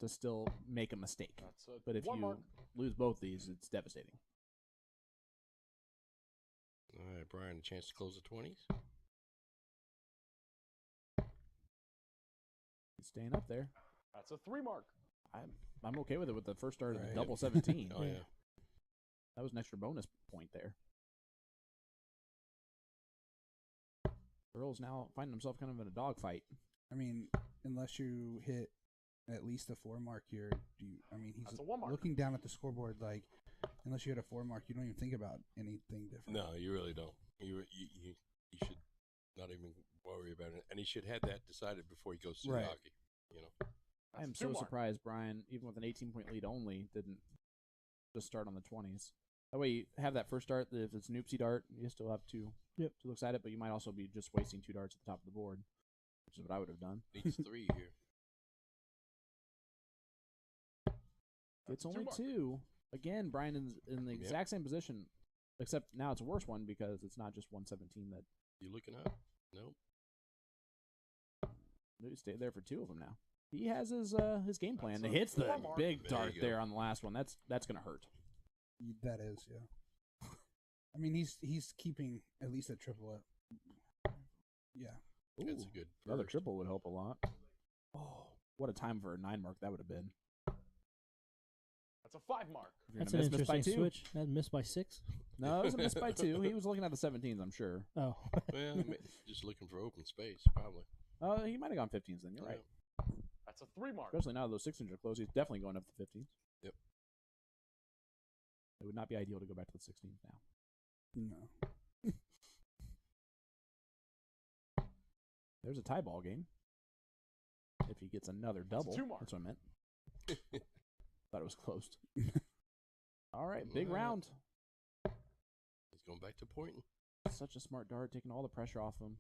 still make a mistake. But if you lose both these, it's devastating. All right, Brian, a chance to close the 20s. He's staying up there. That's a 3 mark. I'm okay with it with the first start of the double 17. Oh, yeah. That was an extra bonus point there. Earl's now finding himself kind of in a dogfight. I mean, unless you hit at least a 4 mark here, he's That's a 1 mark. looking down at the scoreboard like, unless you hit a 4 mark, you don't even think about anything different. No, you really don't. You should not even worry about it. And he should have that decided before he goes to the hockey, I am so surprised Brian, even with an 18-point lead only, didn't just start on the 20s. That way you have that first dart. If it's an oopsie dart, you still have 2 to look at it, but you might also be just wasting 2 darts at the top of the board, which is what I would have done. Needs 3 here. It's only 2. Again, Brian is in the exact same position, except now it's a worse one because it's not just 117 that... You looking up? Nope. He stayed there for 2 of them now. He has his game plan. He hits the big dart there on the last one. That's going to hurt. That is, yeah. I mean, he's keeping at least a triple up. Yeah. Ooh, that's a good another triple would help a lot. Oh, what a time for a 9 mark that would have been. That's a 5 mark. That's an interesting switch. That missed by 6? No, it was a miss by 2. He was looking at the 17s, I'm sure. Oh. Well, just looking for open space, probably. Oh, he might have gone 15s then. You're right. That's a 3 mark. Especially now those 6 inches are close. He's definitely going up to 15s. Yep. It would not be ideal to go back to the 16s now. No. There's a tie ball game. If he gets another double. 2 mark. That's what I meant. Thought it was closed. All right, big round. He's going back to pointing. Such a smart dart, taking all the pressure off him.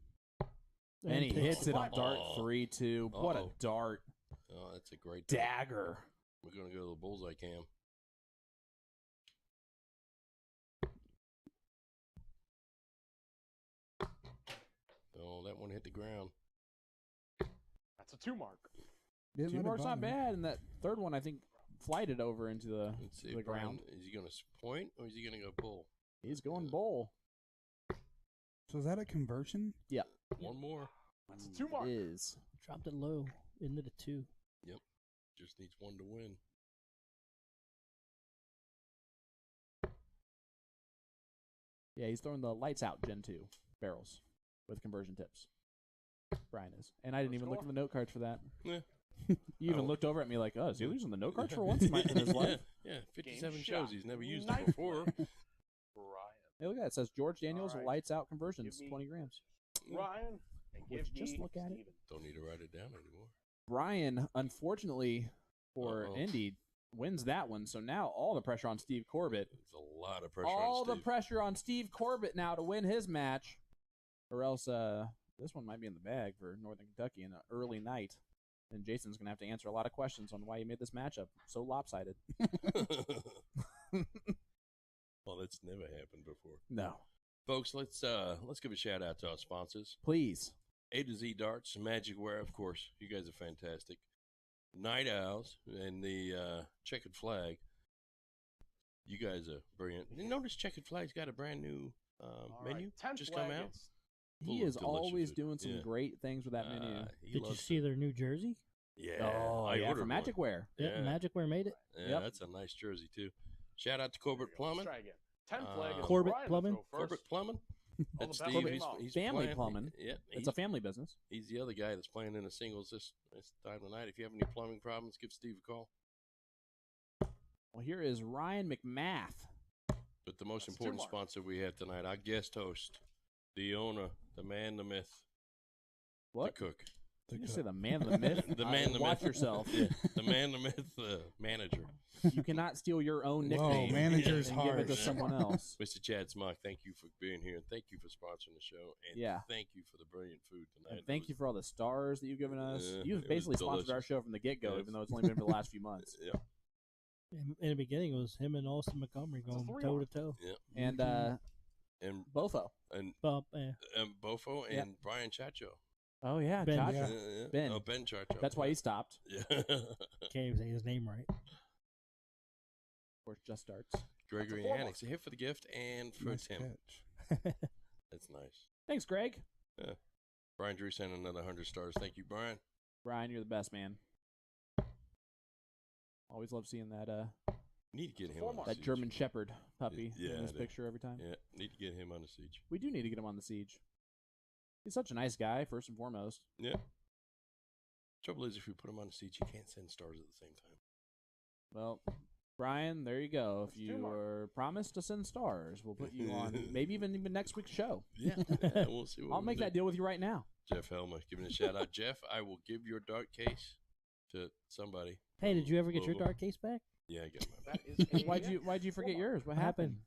And he hits it on dart 3-2. What a dart. Oh, that's a great dagger. We're going to go to the bullseye cam. Oh, that one hit the ground. That's a 2 mark. 2 marks not bad, and that third one I think flighted over into the ground. Is he going to point or is he going to go bull? He's going bull. So is that a conversion? Yeah. One more. That's a 2 mark. It is. Dropped it low into the 2. Yep. Just needs 1 to win. Yeah, he's throwing the lights out Gen 2 barrels with conversion tips. Brian is. And I didn't even look at the note cards for that. Yeah. You even looked over at me like, oh, is he losing the note cards for once in his life? Yeah, 57 shows. He's never used them before. Hey, look at that. It says George Daniels lights out conversions, 20 grams. Ryan, Would you just look at it? Don't need to write it down anymore. Brian, unfortunately for Indy, wins that one. So now all the pressure on Steve Corbett. It's a lot of pressure all on Steve. the pressure on Steve Corbett now to win his match. Or else this one might be in the bag for Northern Kentucky in an early night. And Jason's going to have to answer a lot of questions on why he made this matchup so lopsided. Well, that's never happened before. No. Folks, let's give a shout-out to our sponsors. Please. A to Z Darts, Magic Wear, of course. You guys are fantastic. Night Owls and the Checkered Flag. You guys are brilliant. You notice Checkered Flag's got a brand new menu just come out? He is always doing some great things with that menu. Did you see their new jersey? Yeah. Oh, yeah, for Magic Wear. Yeah, Magic Wear made it. Yeah, that's a nice jersey, too. Shout out to Corbett Plumbing. Try again. 10 flag is Corbett Brian to Plumbing. throw first. Corbett Plumbing. That's All the Steve. best of He's family playing. plumbing. Yeah, It's a family business. He's the other guy that's playing in the singles this time of night. If you have any plumbing problems, give Steve a call. Well, here is Ryan McMath. But the most important sponsor we have tonight, our guest host, the owner, the man, the myth, What? the cook. Did you say the man, the myth? The man, the Watch myth. yourself. Yeah, the man, the myth, manager. You cannot steal your own nickname manager's and give it to harsh. someone else. Mr. Chad Smock, thank you for being here, and thank you for sponsoring the show, and thank you for the brilliant food tonight. And thank you for all the stars that you've given us. Yeah, You've basically sponsored our show from the get-go, even though it's only been for the last few months. Yeah. In the beginning, it was him and Austin Montgomery going toe to toe. Yeah. And Bofo. And Bofo and Brian Chacho. Oh, yeah, Ben. Chacho. Yeah. Ben. Oh, Ben Chacho. That's why he stopped. Yeah. Can't even say his name right. Or just starts. Gregory Annex, a hit for the gift and for Nice Tim. catch. That's nice. Thanks, Greg. Yeah. Brian Drew sent another 100 stars. Thank you, Brian. Brian, you're the best, man. Always love seeing that Need to get him on the that siege. German Shepherd puppy Yeah, in this I do. picture every time. Yeah, need to get him on the siege. We do need to get him on the siege. He's such a nice guy, first and foremost. Yeah. Trouble is, if we put him on the siege, you can't send stars at the same time. Well, Brian, there you go. If you are promised to send stars, we'll put you on maybe even next week's show. Yeah, we'll see. What I'll make that deal with you right now. Jeff Helmer, giving a shout out. Jeff, I will give your dart case to somebody. Hey, did you ever get your dart case back? Yeah, I got mine. Why'd you forget yours? What happened?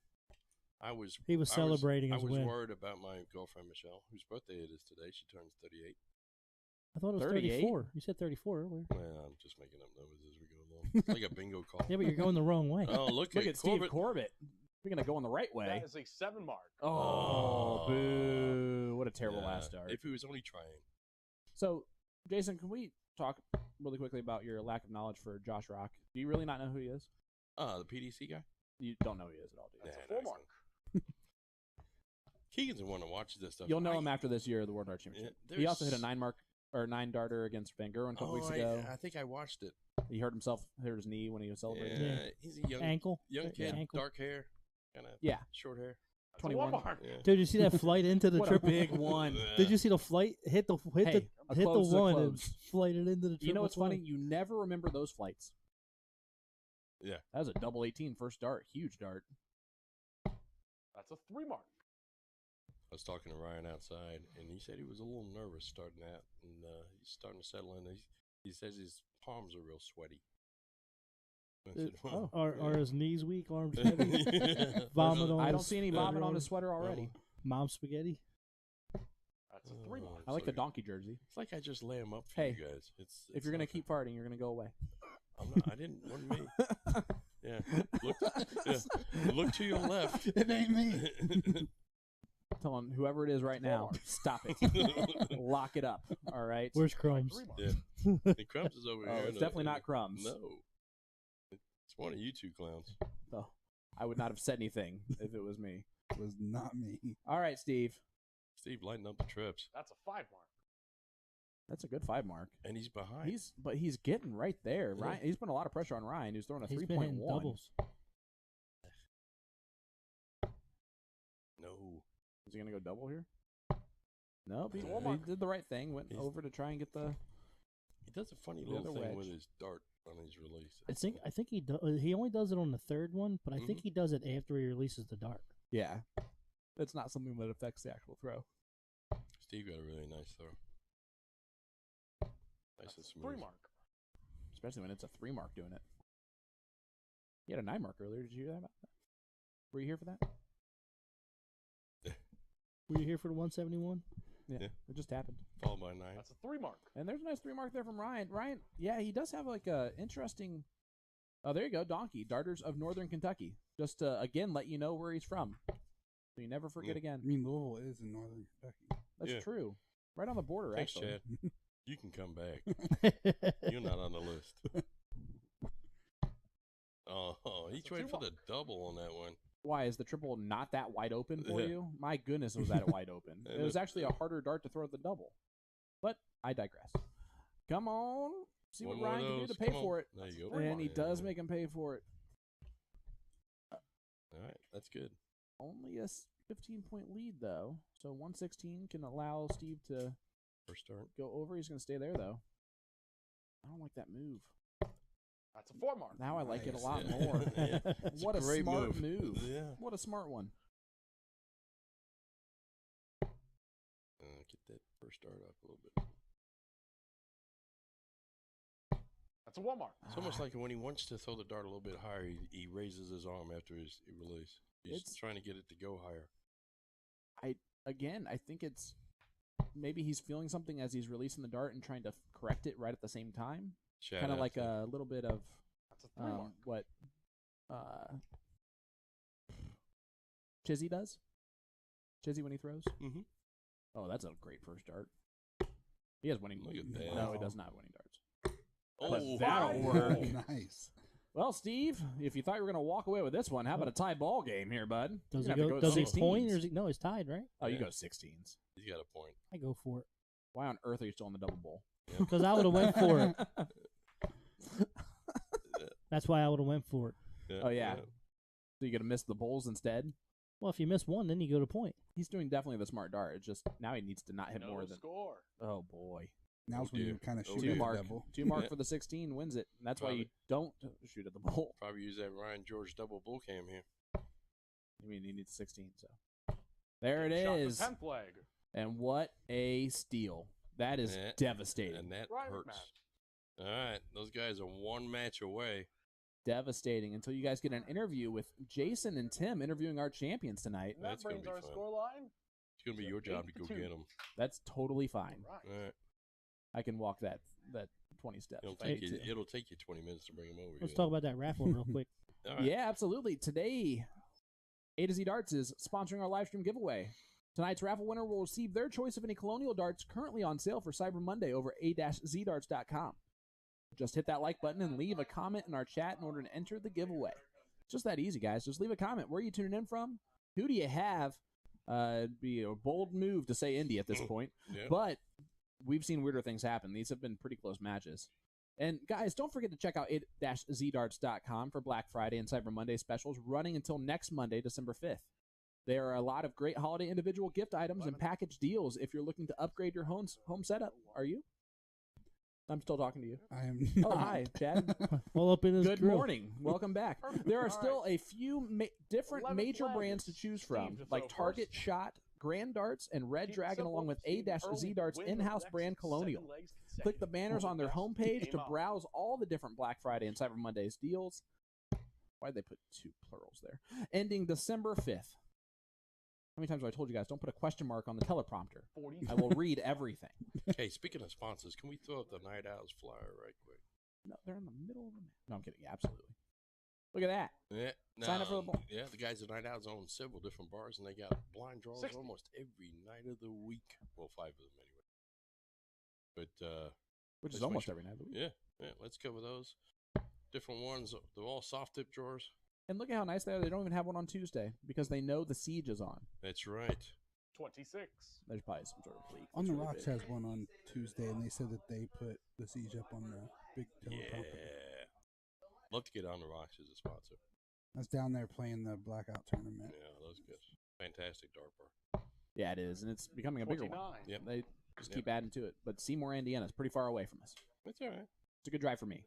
He was celebrating his win. I was worried about my girlfriend Michelle, whose birthday it is today. She turns 38. I thought it was 38? 34. You said 34 earlier. Well, I'm just making up numbers as we go along. It's like a bingo call. Yeah, but you're going the wrong way. Oh, look at Steve Corbett. We're gonna go on the right way. That is a 7 mark. Oh, boo! What a terrible last start. If he was only trying. So, Jason, can we talk really quickly about your lack of knowledge for Josh Rock? Do you really not know who he is? The PDC guy? You don't know who he is at all, do you? That's a 4 mark. Keegan's the one that watches this stuff. You'll know him after this year of the World Dart Championship. He also hit a 9 darter against Van Gerwen a couple weeks ago. I think I watched it. He hurt his knee when he was celebrating. Yeah, he's a young kid, ankle. dark hair, kind of short hair. 21. Yeah. Dude, did you see that flight into the What triple? a big one. Did you see the flight hit the one and flighted into the triple? You know what's funny? You never remember those flights. Yeah. That was a double 18 first dart. Huge dart. That's a 3 mark. I was talking to Ryan outside, and he said he was a little nervous starting out, and he's starting to settle in. He says his palms are real sweaty. I said, well, are his knees weak, arms heavy? Vomit on I don't see any vomit on his sweater already. Mom spaghetti? That's a 3 mark. I like the donkey jersey. It's like I just lay him up for you guys. It's if you're going to keep farting, you're going to go away. I'm not, I didn't. Wasn't me. Yeah. Look to your left. It ain't me. Tell him, whoever it is right now, stop it. Lock it up. All right? Where's Crumbs? Yeah. And Crumbs is over here. It's definitely not Crumbs. No. It's one of you two clowns. Oh, I would not have said anything if it was me. It was not me. All right, Steve. Steve lighting up the trips. That's a 5 mark. That's a good 5 mark. And he's behind. But he's getting right there. Yeah. Ryan, he's putting a lot of pressure on Ryan, who's throwing a 3.1. Doubles. No. Is he going to go double here? Nope. He did the right thing. Went over to try and get the... He does a funny little thing with his dart on his release. I think he only does it on the third one, but I think he does it after he releases the dart. Yeah. It's not something that affects the actual throw. Steve got a really nice throw. Nice and smooth. 3 mark. Especially when it's a 3 mark doing it. He had a 9 mark earlier. Did you hear that about that? Were you here for that? Were you here for the 171? Yeah. It just happened. Followed by 9. That's a 3 mark. And there's a nice 3 mark there from Ryan. Ryan, yeah, he does have like a interesting. Oh, there you go, Donkey, Darters of Northern Kentucky. Just to again let you know where he's from, so you never forget again. I mean, Louisville is in Northern Kentucky. That's true. Right on the border, Thanks, actually. Chad. You can come back. You're not on the list. Oh, he tried for the double on that one. Why is the triple not that wide open for you? My goodness, was that wide open? It was actually a harder dart to throw at the double. But I digress. Come on, see what Ryan can do to pay for it. There you go. And he does make him pay for it. All right, that's good. Only a 15-point lead, though. So 116 can allow Steve to first start go over. He's going to stay there, though. I don't like that move. That's a 4 mark. Now I like it a lot more. What a smart move. Yeah. What a smart one. Get that first start up a little bit. That's a 1 mark. It's almost like when he wants to throw the dart a little bit higher, he raises his arm after his release. He's trying to get it to go higher. I think it's maybe he's feeling something as he's releasing the dart and trying to correct it right at the same time. Kind of like a little bit of what Chizzy does. Chizzy when he throws. Mm-hmm. Oh, that's a great first dart. He has winning. Look at that. No, he does not have winning darts. Oh, but that'll work. Nice. Well, Steve, if you thought you were going to walk away with this one, how about a tie ball game here, bud? Does he go? Does he point or is he? No, he's tied, right? Oh, you go 16s. He's got a point. I go for it. Why on earth are you still in the double bowl? Because I would have went for it. That's why I would have went for it. Oh yeah. So you're gonna miss the bowls instead? Well, if you miss one, then you go to point. He's doing definitely the smart dart. It's just now he needs to not hit more than score. Oh boy. Now's when you kind of shoot 2 at mark. the double. 2 mark for the 16 wins it. And that's why you don't shoot at the bowl. Probably use that Ryan George double bull cam here. I mean, he needs 16. So there it is. The 10th leg. And what a steal! That is devastating. And that Ryan hurts. McMath. All right, those guys are 1 match away. Devastating until you guys get an interview with Jason and Tim interviewing our champions tonight. And that brings our score line. It's going to be your job to go get them. That's totally fine. All right. I can walk that 20 steps. It'll take you 20 minutes to bring them over. Let's talk about that raffle real quick. Right. Yeah, absolutely. Today, A to Z Darts is sponsoring our live stream giveaway. Tonight's raffle winner will receive their choice of any Colonial darts currently on sale for Cyber Monday over a-zdarts.com. Just hit that like button and leave a comment in our chat in order to enter the giveaway. It's just that easy, guys. Just leave a comment. Where are you tuning in from? Who do you have? It'd be a bold move to say Indy at this point. Yeah. But we've seen weirder things happen. These have been pretty close matches. And guys, don't forget to check out a-zdarts.com for Black Friday and Cyber Monday specials running until next Monday, December 5th. There are a lot of great holiday individual gift items and package deals if you're looking to upgrade your home setup. Are you? I'm still talking to you. I am. Oh, hi, Chad. Well, up in his Good morning. Welcome back. There are still a few different major brands to choose from, like Target Shot, Grand Darts, and Red Dragon, along with A-Z Darts in-house brand Colonial. Click the banners on their homepage to browse all the different Black Friday and Cyber Mondays deals. Why'd they put 2 plurals there? Ending December 5th. How many times have I told you guys, don't put a question mark on the teleprompter? 40. I will read everything. Hey, speaking of sponsors, can we throw up the Night Owls flyer right quick? No, they're in the middle of the match. No, I'm kidding. Yeah, absolutely. Look at that. Yeah. Sign up for the ball. Yeah, the guys at Night Owls own several different bars, and they got blind draws 60. almost every night of the week. Well, 5 of them anyway. But Which is almost every night of the week. Yeah. Let's cover those. Different ones. They're all soft tip drawers. And look at how nice they are. They don't even have one on Tuesday because they know the siege is on. That's right. 26. There's probably some sort of leak. On the Rocks has one on Tuesday, and they said that they put the siege up on the big teleprompter. Yeah. Love to get on the Rocks as a sponsor. I was down there playing the Blackout tournament. Yeah, those guys. Fantastic dart bar. Yeah, it is, and it's becoming a bigger 29. one. Yep. They just keep adding to it. But Seymour, Indiana is pretty far away from us. That's all right. It's a good drive for me.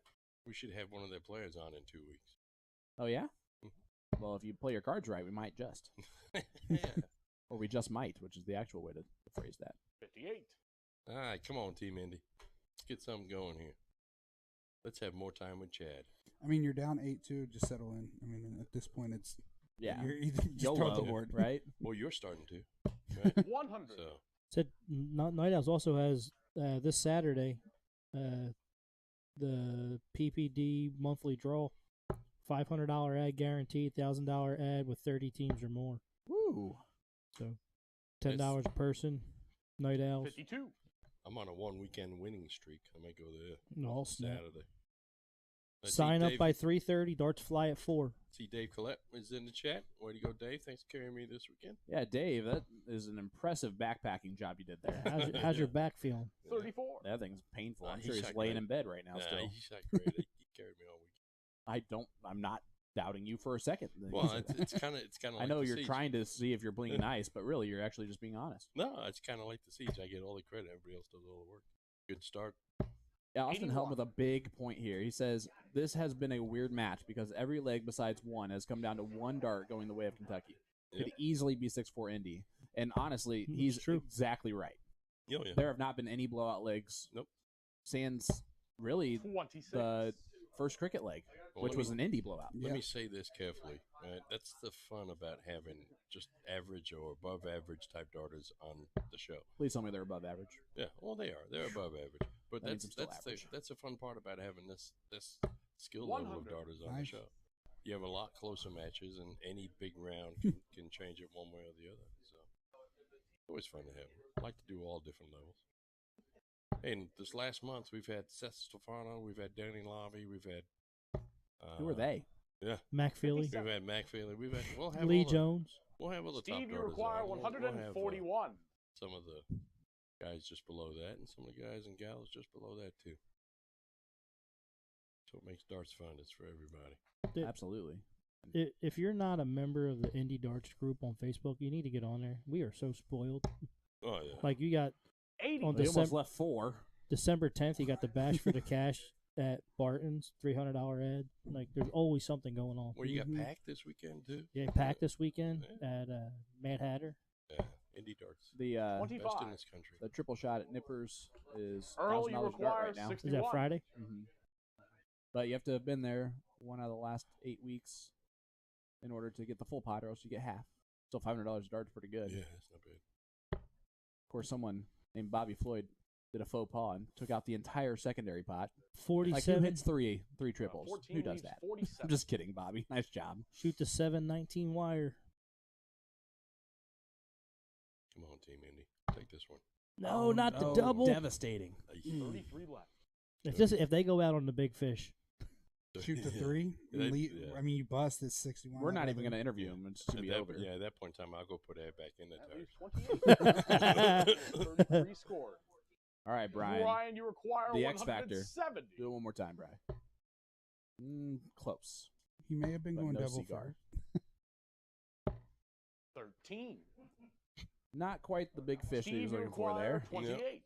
We should have one of their players on in 2 weeks. Oh, yeah? Well, if you play your cards right, we might just. Yeah. Or we just might, which is the actual way to phrase that. 58. All right, come on, Team Indy. Let's get something going here. Let's have more time with Chad. I mean, you're down 8-2. Just settle in. I mean, at this point, it's you just throw YOLO, the board, right? Well, you're starting to. Right? 100. So Said Night Owls also has this Saturday the PPD monthly draw, $500 ad guaranteed, $1,000 ad with 30 teams or more. Woo! So $10 a person. Night Owls. 52. I'm on a 1 weekend winning streak. I might go there No, on snap. Saturday. I Sign see up Dave- by 3:30. Darts fly at 4. See Dave Collette is in the chat. Way to go, Dave. Thanks for carrying me this weekend. Yeah, Dave, that is an impressive backpacking job you did there. How's your back feeling? 34. That thing's painful. I'm He sure he's shot laying great. in bed right now Nah, still. he shot great. He carried me all weekend. I'm not doubting you for a second. Well, it's kind of I like know the you're siege. trying to see if you're blinking nice, but really you're actually just being honest. No, it's kind of like the siege. I get all the credit. Everybody else does all the work. Good start. Yeah, Austin Helm 81. with a big point here. He says, this has been a weird match because every leg besides one has come down to one dart going the way of Kentucky. Yep. Could easily be 6-4 Indy. And honestly, It's he's true. exactly right. Oh, yeah. There have not been any blowout legs. Nope. Sans really 26. the first cricket leg, Well, which let was me- an Indy blowout. Let Yeah. me say this carefully. Right? That's the fun about having just average or above average type darters on the show. Please tell me they're above average. Yeah, well, they are. They're above average. But That means that's I'm still average. that's the fun part about having this skill level of 100. darters on the Nice. show. You have a lot closer matches, and any big round can change it one way or the other. So it's always fun to have. I like to do all different levels. And this last month, we've had Seth Stefano, we've had Danny Lavi, we've had Who are they? Yeah, Mac Feely. we've had Mac Feely, we'll have Lee all the, Jones. We'll have all the top Steve, you darters require on. We'll have, 141. some of the guys just below that, and some of the guys and gals just below that too. So it makes darts fun. It's for everybody. Yeah. Absolutely. If you're not a member of the Indie Darts group on Facebook, you need to get on there. We are so spoiled. Oh yeah. Like you got 80. on They almost December, left 4. December 10th, you got the Bash for the Cash at Barton's, $300 ad. Like there's always something going on. Well, you got Mhm. packed this weekend too. Yeah, packed this weekend at Mad Hatter. Yeah, Indie darts. The Best 25. in this country. the triple shot at Nippers is Earl, you $1,000 dart require right now. 61. Is that Friday? But you have to have been there one out of the last 8 weeks in order to get the full pot, or else you get half. So $500 a dart's pretty good. Yeah, that's not bad. Of course, someone named Bobby Floyd did a faux pas and took out the entire secondary pot. Like, who 47. hits three triples? 14 Who does leaves that? 47. I'm just kidding, Bobby. Nice job. Shoot the 719 wire. Come on, Team Indy, take this one. No, not the Oh, double. Devastating. Ay. 33 left. If they go out on the big fish, Shoot the Yeah. 3. They- Lead- yeah. I mean, you bust. It's 61. We're not I'd even going to interview him. It's going to At be that, over. yeah, at that point in time, I'll go put Ed back in the That darts. leaves 28. 33 scored. All right, Brian. Brian, you require The X Factor. 170. Do it one more time, Brian. Close. He may have been But going no double cigar. first. 13. Not quite the big fish that he Steve, was you looking for require there. 28.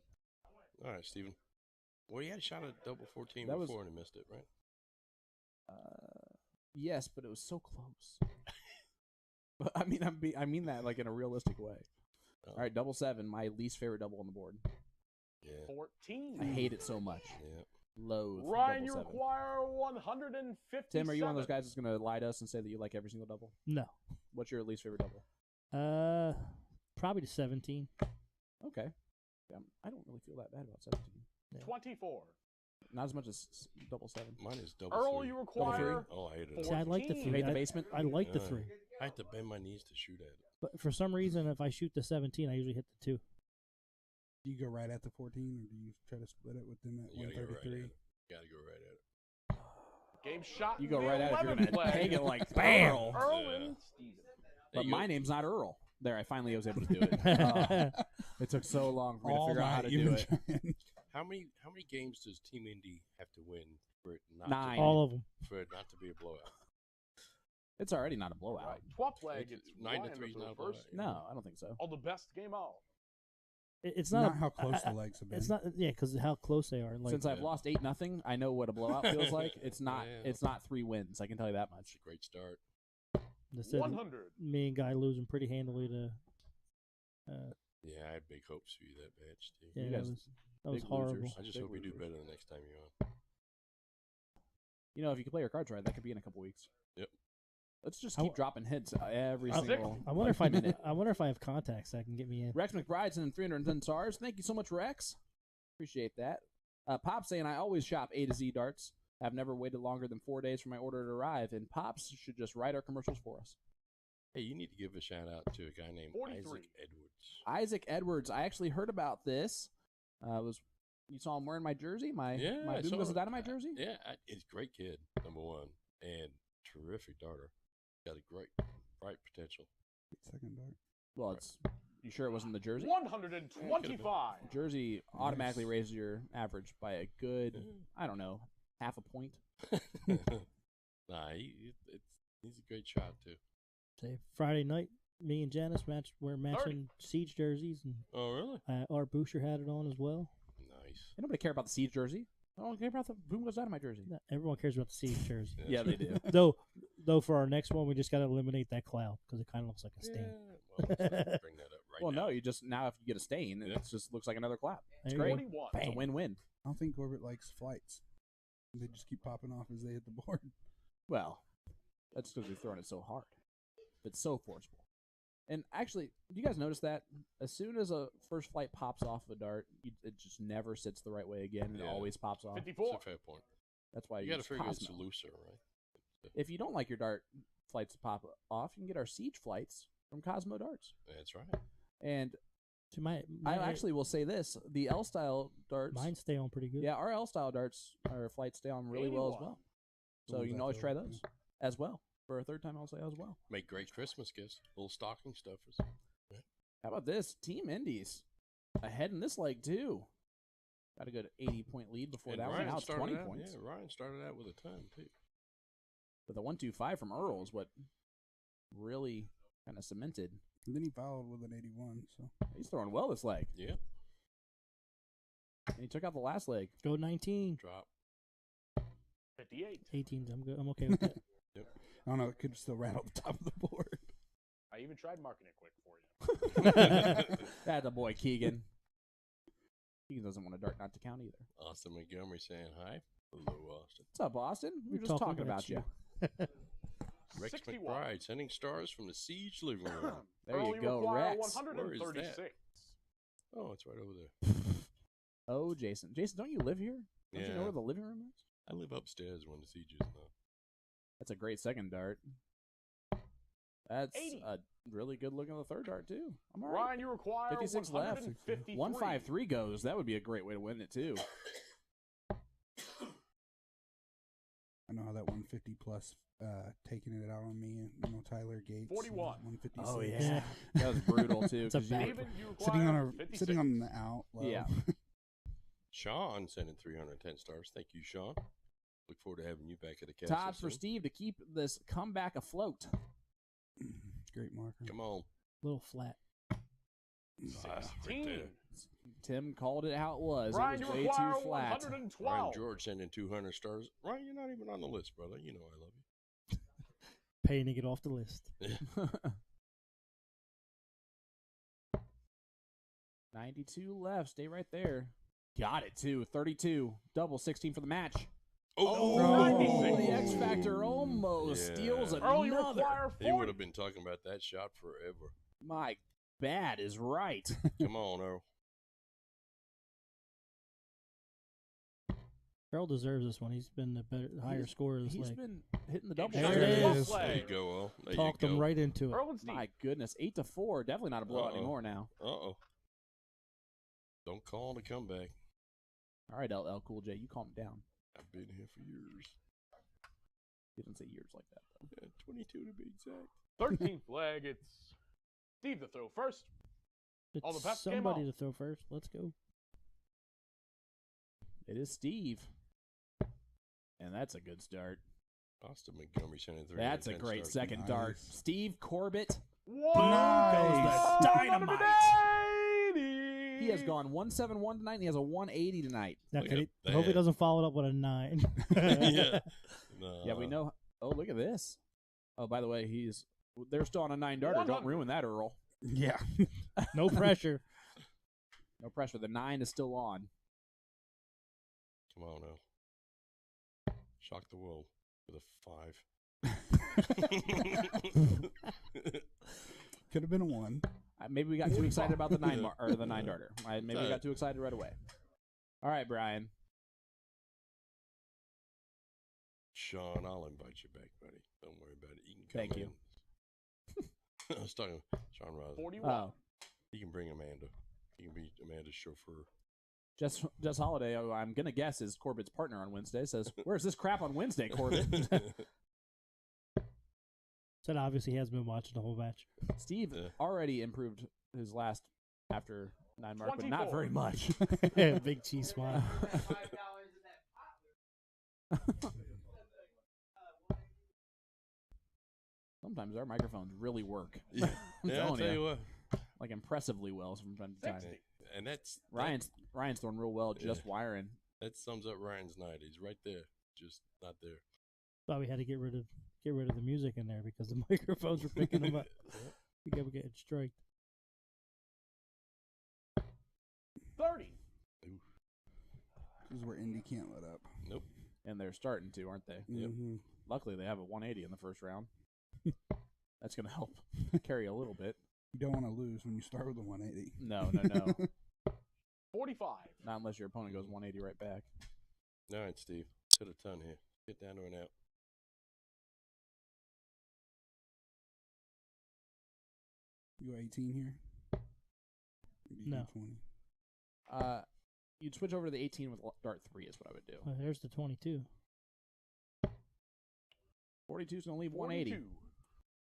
All right, Steven. Well, he had a shot at double 14 That was- before and he missed it, right? Yes, but it was so close. But I mean, I mean that like in a realistic way. Oh, All right, double 7, my least favorite double on the board. Yeah. 14. I hate it so much. Yeah. Loathe Ryan, you double 7. require 157. Tim, are you one of those guys that's going to lie to us and say that you like every single double? no. What's your least favorite double? Probably the 17. Okay. Yeah, I don't really feel that bad about 17. 24. Not as much as double 7. Mine is double Earl, 3. you require Oh, I hate it. See, I like the 14. 3. Hate the I- basement? I like the Yeah. 3. I have to bend my knees to shoot at it. But for some reason, if I shoot the 17, I usually hit the 2. Do you go right at the 14, or do you try to split it with them at You gotta go right at 133? it. Gotta go right at it. Game shot. You go in the right at it. You're 11th going to leg. take it like BAM! Earl Yeah. and Steven. But you my go. name's not Earl. There, I finally was able to do it. It took so long for me to All figure out how night to you've do been it. trying. How many games does Team Indy have to win for it not 9. to All of them. for it not to be a blowout? It's already not a blowout. Right. 12th leg. It's It's 9 to Ryan 3 is up not a first. blowout. No, I don't think so. Oh, the best game out. It's Not not, how close the legs have been. It's not, yeah, because how close they are. Like, Since I've lost 8-0, I know what a blowout feels like. It's not. Yeah. It's not 3 wins. I can tell you that much. It's a great start. they said 100. me and Guy losing pretty handily to. Yeah, I had big hopes for you that bad, Steve. Yeah, You that guys was big horrible. losers. I just Big hope you do losers. better the next time you're on. You know, if you can play your cards right, that could be in a couple weeks. Yep. Let's just keep dropping hits every I single. I wonder if I wonder if I have contacts that can get me in. Rex McBride's in 310 stars. Thank you so much, Rex. Appreciate that. Pop saying I always shop A to Z darts. I've never waited longer than 4 days for my order to arrive, and Pops should just write our commercials for us. Hey, you need to give a shout out to a guy named 43. Isaac Edwards. Isaac Edwards. I actually heard about this. You saw him wearing my jersey, my Boom Goes the Dynamite jersey? Yeah, he's a great kid, number one, and terrific darter. Got a great, bright potential. Second dart. Well, you sure it wasn't the jersey? 125. Jersey automatically raises your average by a good, I don't know, half a point. Nah, he's a great shot too. Say Friday night, me and Janice we're matching Siege jerseys, and oh really? Art Boucher had it on as well. Nice. Nobody care about the Siege jersey. I don't care about the Boom Goes Dynamite jersey. No, everyone cares about the Siege jersey. Yeah, they do. Though for our next one, we just got to eliminate that cloud because it kind of looks like a stain. Well, let's not bring that up right Well, now. no, you just now if you get a stain, it just looks like another clap. It's There you great. go. 41. It's a win-win. I don't think Corbett likes flights. They just keep popping off as they hit the board. Well, that's because we're throwing it so hard. It's so forceful. And actually, do you guys notice that as soon as a first flight pops off of a dart, it just never sits the right way again. It always pops off. 54. That's a fair point. That's why You got to use figure Cosmo. it's looser, right? If you don't like your dart flights to pop off, you can get our Siege flights from Cosmo Darts. That's right. And To my I actually will say this: the L style darts, mine stay on pretty good. yeah, our L style darts or flights stay on really well as 81. well. The So ones you can I always throw, try yeah. those as well for a third time. I'll say as well. Make great Christmas gifts. Little stocking stuffers. How about this? Team Indies ahead in this leg too. Got a good 80-point lead before And that one. Ryan Now it's started 20 out, points. Yeah, Ryan started out with a ton too. But the 1-2-5 from Earl is what really kind of cemented. And then he fouled with an 81. So He's throwing well this leg. Yeah. And he took out the last leg. Go 19. Drop. 58. 18. I'm good. I'm okay with that. I don't know. It could still rattle the top of the board. I even tried marking it quick for you. That's a boy, Keegan. Keegan doesn't want a dart not to count either. Austin Montgomery saying hi. Hello, Austin. What's up, Austin? We were We're just talking about you. Rex 61. McBride sending stars from the Siege living room. There Earl, you go, require Rex. 136. Oh, it's right over there. Oh, Jason. Jason, don't you live here? Don't you know Yeah. where the living room is? I live upstairs when the Siege is not. That's a great second dart. That's 80. a really good look on the third dart, too. I'm all right. Ryan, you require 56 left. 153. 153 goes. That would be a great way to win it, too. I know how that 150 plus taking it out on me. You know, Tyler Gates. 41. 156. Oh, yeah. That was brutal, too. It's a 'cause you- bad- David, you Sitting require on 56. sitting on the out. Low. Yeah. Sean sending 310 stars. Thank you, Sean. Look forward to having you back at the castle. Todd for soon. Steve to keep this comeback afloat. Great marker. Come on. little flat. Right 16. there. Tim called it how it was. Ryan, It you was way require too flat. 112. Ryan George sending 200 stars. Ryan, you're not even on the list, brother. You know I love you. Paying to get off the list. 92 left. Stay right there. Got it, too. 32. Double 16 for the match. Oh, The X Factor almost steals Earl, you another. require He would 40. have been talking about that shot forever. My bad is right. Come on, Earl. Earl deserves this one. He's been the higher scorer this He's leg. been hitting the double. There digits. it is. There you go, Earl. There Talked you go. him right into it. Earl and Steve. My goodness. 8-4. Definitely not a blowout Uh-oh. anymore now. Uh-oh. Don't call the comeback. All right, LL Cool J. You calm down. I've been here for years. He didn't say years like that, though. Yeah, 22 to be exact. 13th leg. It's Steve to throw first. It's All the bets came somebody off. to throw first. Let's go. It is Steve. And that's a good start. Austin Montgomery sending 310 That's a great stars. second dart. Nice. Steve Corbett. Whoa! Goes the dynamite. 180. He has gone 171 tonight, and he has a 180 tonight. Now, Look can at he, hope he that. doesn't follow it up with a 9. Yeah. No. Yeah, we know. Oh, look at this. Oh, by the way, they're still on a 9-darter. Don't 100. ruin that, Earl. Yeah. No pressure. No pressure. The 9 is still on. Come on, Earl. Shock the world with a 5. Could have been a 1. Maybe we got too excited about the 9 or the 9-darter. Maybe we got too excited right away. All right, Brian. Sean, I'll invite you back, buddy. Don't worry about it. You can come Thank in. you. I was talking to Sean Ross. 41. Oh, He can bring Amanda. He can be Amanda's chauffeur. Just Holiday, who I'm going to guess is Corbett's partner on Wednesday, says, where's this crap on Wednesday, Corbett? Said obviously he has been watching the whole match. Steve already improved his last after 9 mark, 24. but not very much. Big cheese smile. Sometimes our microphones really work. Yeah, I'm I'll telling tell you. you what. Like impressively well from time to time. And that's Ryan's doing real well just wiring. That sums up Ryan's night. He's right there, just not there. Thought we had to get rid of the music in there because the microphones were picking them up. We kept getting striked. 30. This is where Indy can't let up. Nope. And they're starting to, aren't they? Yep. Mm-hmm. Luckily, they have a 180 in the first round. That's going to help carry a little bit. You don't want to lose when you start with a 180. No. 45. Not unless your opponent goes 180 right back. All right, Steve. Hit a ton here. Get down to an out. You go 18 here? Or do you No. go 20? You'd switch over to the 18 with dart 3 is what I would do. There's the 22. 42 is going to leave 180. 42.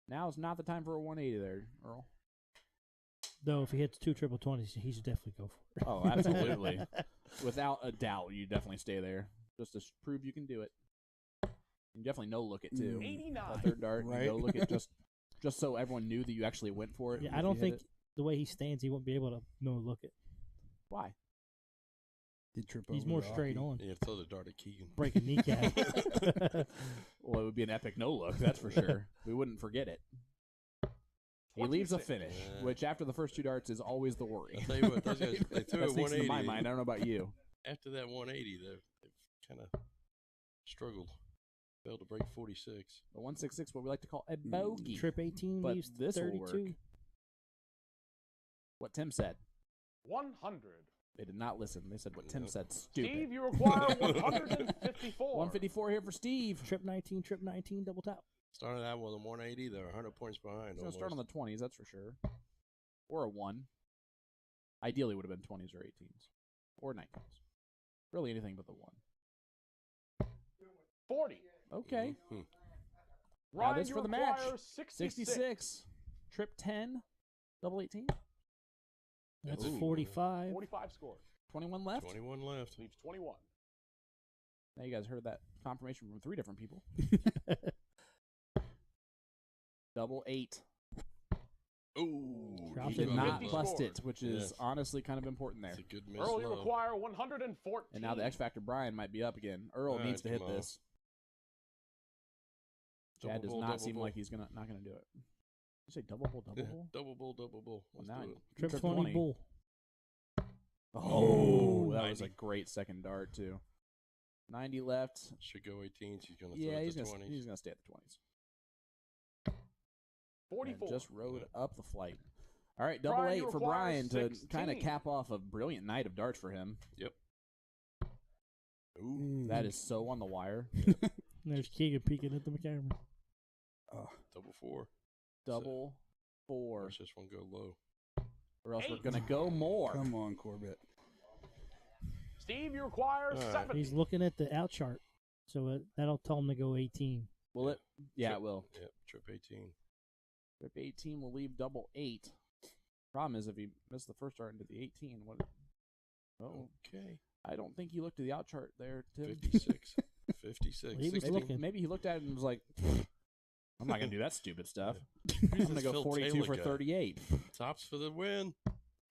Now is not the time for a 180 there, Earl. Though if he hits 2 triple 20s, he should definitely go for it. Oh, absolutely. Without a doubt, you definitely stay there just to prove you can do it. You definitely no look it too. 89. That third dart, Right. you no look it just so everyone knew that you actually went for it. Yeah, if I don't you hit think it. the way he stands, he won't be able to no look it. Why. Did trip He's over more the straight hockey. on. Yeah, throw the dart at Keegan. Break a kneecap. Well, it would be an epic no look, that's for sure. We wouldn't forget it. He leaves a 26. finish, which after the first 2 darts is always the worry. I'll tell you what, those guys, they threw That a sneaks into 180. my mind. I don't know about you. After that 180, they've kind of struggled. Failed to break 46. The 166, what we like to call a bogey. Trip 18 But leaves this will 32. work. What Tim said. 100. They did not listen. They said what Tim said. Stupid. Steve, you require 154. 154 here for Steve. Trip 19, double tap. Started out with a 180. They're 100 points behind. He's going to start on the 20s, that's for sure. Or a 1. Ideally would have been 20s or 18s. Or 19s. Really anything but the 1. 40. Okay. Mm-hmm. Now Ryan, this you for the match. require 66. 66. Trip 10. Double 18. That's Ooh. 45. 45 score. 21 left. 21 left. Leaves 21. Now you guys heard that confirmation from 3 different people. Double 8. Ooh. Dropped he it. Did got not Fifty bust scored. it, which is Yes. honestly kind of important there. It's a good miss. Earl, you low. require 114. And now the X Factor Brian might be up again. Earl All needs to right, hit come on. this. Chad Double does bull, not double seem bull. like he's not gonna do it. You say double bull, double bull? Double bull, double bull. Well, Let's now do it. Trip Trip 20 bull. Oh, that was a 90. great second dart too. 90 left. Should go 18s. He's going to Yeah, throw it he's to gonna 20s. he's gonna stay at the 20s. 44. And just rode up the flight. All right, double Brian, 8 you for require Brian to kind of 16. cap off a brilliant night of darts for him. Yep. Ooh. That is so on the wire. There's Keegan peeking at the camera. Double 4. Double 4. Watch this one go low. Or else we're 8. gonna go more. Come on, Corbett. Steve, you require All right. 70. He's looking at the out chart, so that'll tell him to go 18. Will it? Yeah, Trip- it will. Yep. Trip 18. Trip 18 will leave double 8. Problem is, if he missed the first dart into the 18, what? Oh, Okay. I don't think he looked at the out chart there, Tim. 56. 56. He was 60. looking. Maybe he looked at it and was like, I'm not going to do that stupid stuff. Who's I'm going to this go Phil 42 Taylor for guy? 38. Tops for the win.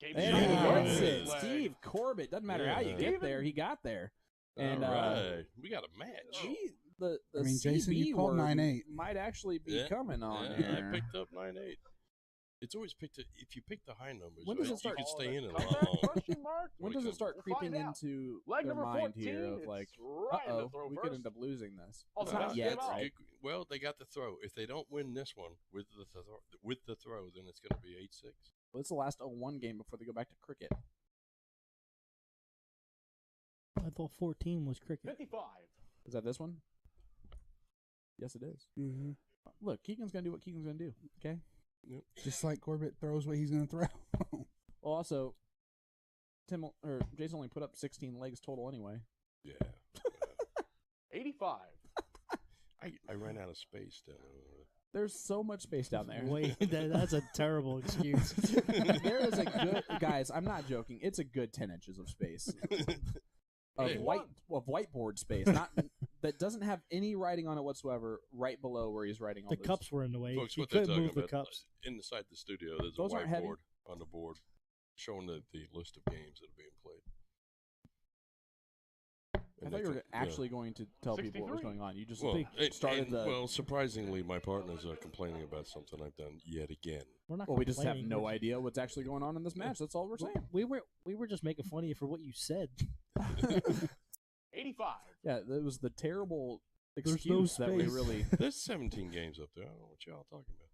Gave There you he the gets leg. it. Steve Corbett. Doesn't matter how you Yeah. get there. He got there. And All right. We got a match. the I mean, Jason, CB you called word 9-8. might actually be Yeah. coming on Yeah, here. I picked up 9-8. It's always picked. If you pick the high numbers, When does right, it start? you can stay in it a Comeback? lot longer. Question mark? When does it start We'll creeping find out. into Leg their number mind 14, here of it's like, right in the throw we first. could end up losing this? Oh, It's no, not that's yet, game out. right? Well, they got the throw. If they don't win this one with the throw, then it's going to be 8-6. Well, it's the last 0-1 game before they go back to cricket. I thought 14 was cricket. 55. Is that this one? Yes, it is. Mm-hmm. Look, Keegan's gonna do what Keegan's gonna do. Okay. Yep. Just like Corbett throws what he's going to throw. Well, also, Jason only put up 16 legs total anyway. Yeah. 85. I ran out of space down there. There's so much space down there. Wait, that's a terrible excuse. There is a good guys. I'm not joking. It's a good 10 inches of space of Hey. whiteboard space, not that doesn't have any writing on it whatsoever. Right below where he's writing all The this. cups were in the way. Folks, You what they're couldn't talking move the about, cups. inside the studio, there's Those a aren't heavy. whiteboard on the board showing the list of games that are being played. I thought you were actually going to tell people what was 63. going on. You just Well, the. well, surprisingly, my partners are complaining about something I've done yet again. We're not Well, we just have complaining. no idea what's actually going on in this match. That's all we're saying. We were just making fun of you for what you said. 85. Yeah, that was the terrible There's excuse no that we space. really There's 17 games up there. I don't know what y'all talking about.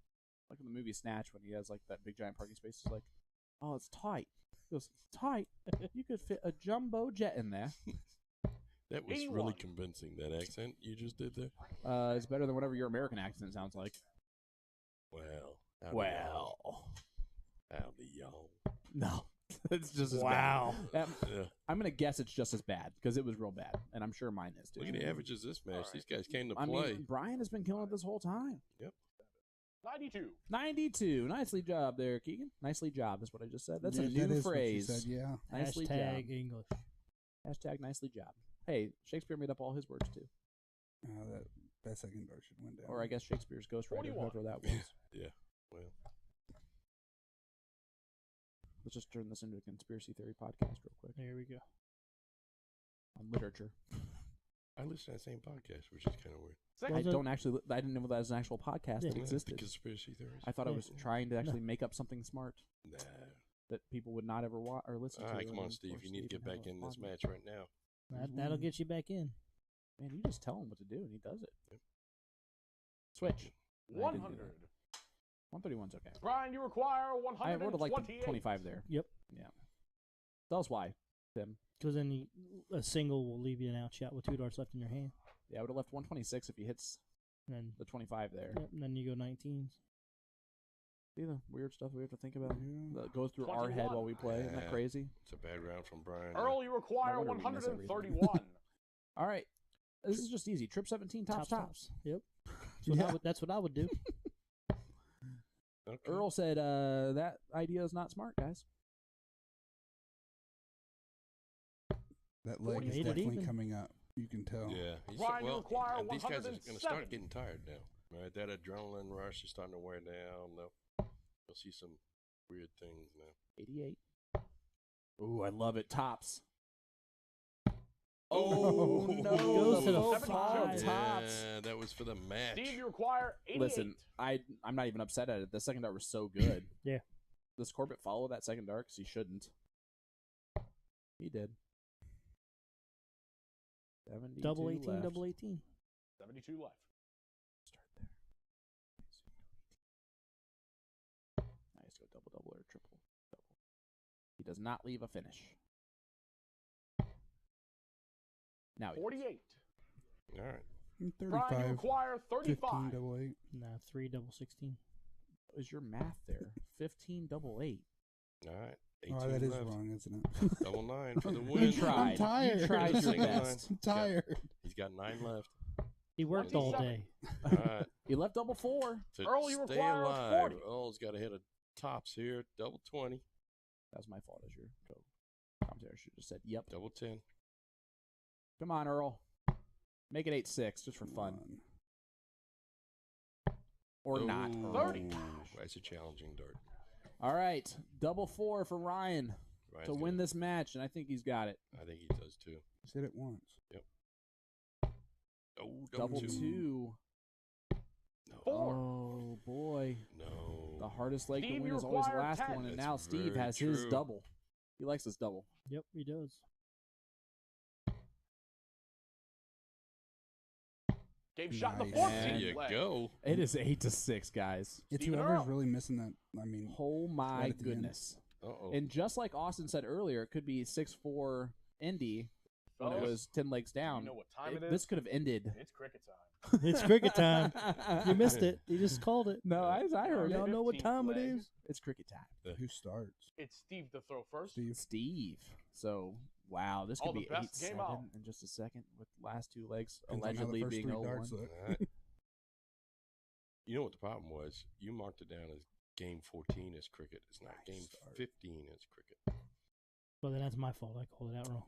like in the movie Snatch when he has like that big giant parking space. He's like, "Oh, it's tight." He goes, "It's tight. You could fit a jumbo jet in there." That was 81. really convincing, that accent you just did there. It's better than whatever your American accent sounds like. Well. Howdy, y'all. No, it's just as Wow. bad. Yeah. I'm gonna guess it's just as bad because it was real bad, and I'm sure mine is too. Look at the averages this match. These guys came to I play. mean, Brian has been killing it this whole time. 92. 92. Nicely job there, Keegan. Nicely job is what I just said. That's Yeah, a that new is what she phrase. said, yeah. Nicely Hashtag job. English. Hashtag nicely job. Hey, Shakespeare made up all his words too. That second dart should win down. Or I guess Shakespeare's ghostwriter, 41. whoever that was. Yeah. Well, Let's just turn this into a conspiracy theory podcast real quick There we go. on literature. I listen to that same podcast, which is kind of weird. Second. I didn't know that was an actual podcast that Yeah. existed. The conspiracy theories. I thought I Yeah. was trying to actually make up something smart Nah. that people would not ever watch or listen All to. right, come and on, then Steve. force You need to Steve get have back a in this podcast. match right now. That'll get you back in. Man, you just tell him what to do and he does it. Switch. No, I didn't do 100. that. 131's okay. Brian, you require I would have liked 128. 25 there. Yep. Yeah. Tell us why, Tim. Because then a single will leave you an out shot with 2 darts left in your hand. Yeah, I would have left 126 if he hits And then, the 25 there. and then you go 19s. See the weird stuff we have to think about Yeah. that goes through our head 21. while we play. Isn't that Yeah. crazy? It's a bad round from Brian. Earl, you require No wonder we miss everything. 131. All right. This is just easy. Trip 17, tops. Yep. That's what I would do. Okay. Earl said that idea is not smart, guys. That leg is Made it definitely even. coming up. You can tell. Yeah. Brian, you require and these guys are going to 107. start getting tired now. Right? That adrenaline rush is starting to wear down. You'll see some weird things now. 88. Ooh, I love it. Tops. Oh, no. Goes to the faux pas of 75. tops. Yeah, that was for the match. Steve, you require 88. Listen, I'm not even upset at it. The second dart was so good. Yeah. Does Corbett follow that second dart? Because he shouldn't. He did. 72 Double 18, left. double 18. 72 left. Start there. Nice, go double, double, or triple, double. He does not leave a finish. Now he 48. All right. Brian, you 35, require 15, 35. double 8. Nah, 3 double 16. What is your math there? 15 double 8. All right. 18 Oh, that is left. wrong, isn't it? Double 9 for the You win. tried. I'm tired. You tried your Single best. I'm tired. He's got 9 left. He worked all 27. day. All right. He left double 4. To Earl, you stay require alive, 40. Earl's got to hit a tops here. Double 20. That's my fault as your co-commentator. I should have just said, yep. Double 10. Come on, Earl. Make it 8-6 just for fun. Or not. Ooh, Earl. 30. That's a challenging dart. All right. Double 4 for Ryan Ryan's to gonna- win this match, and I think he's got it. I think he does too. Just hit it once. Oh, Double 2. No. 4. Oh, boy. No. The hardest leg Steve, to win you is always the require last 10. one, and That's now Steve very has his true. double. He likes his double. Yep, he does. Game shot in the Nice. 14th There you leg. go. It is 8-6, guys. It's Steven whoever's Earl. really missing that. I mean, Oh my Right at the end. goodness. Uh-oh. And just like Austin said earlier, it could be 6-4 Indy when it Fellas, was 10 legs down. You know what time it is? This could have ended. It's cricket time. It's cricket time. You missed it. You just called it. No, I heard Y'all it. know what 15th time it leg. is. It's cricket time. who starts? It's Steve to throw first. Steve. So, wow, this could All the be best game 8-7 out. in just a second with last two legs Depends on how the allegedly first being three 0-1. darts look. All right. You know what the problem was? You marked it down as game 14 as cricket. It's not game 15 as cricket. Well, then that's my fault. I called it out wrong.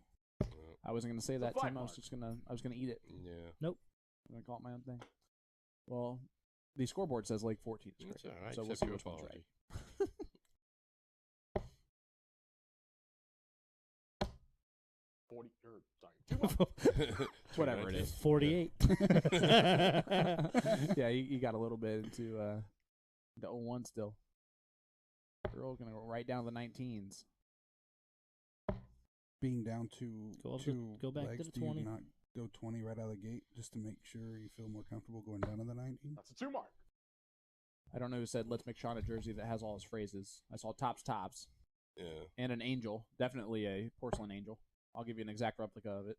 I wasn't going to say It's a that, flag Tim. I was mark. just going to eat it. Yeah. I'm going to call it my own thing. Well, the scoreboard says leg 14 is That's cricket, all right. so we'll Accept see your which one's apology. right. 40, sorry, 2 months. Whatever it is. 48. Yeah, you got a little bit into the 0-1 still. Earl going to go right down to the 19s. Being down to Go up to- two go back to legs, the do 20. you not go 20 right out of the gate just to make sure you feel more comfortable going down to the 19? That's a 2 mark. I don't know who said let's make Sean a jersey that has all his phrases. I saw tops, Yeah. and an angel. Definitely a porcelain angel. I'll give you an exact replica of it.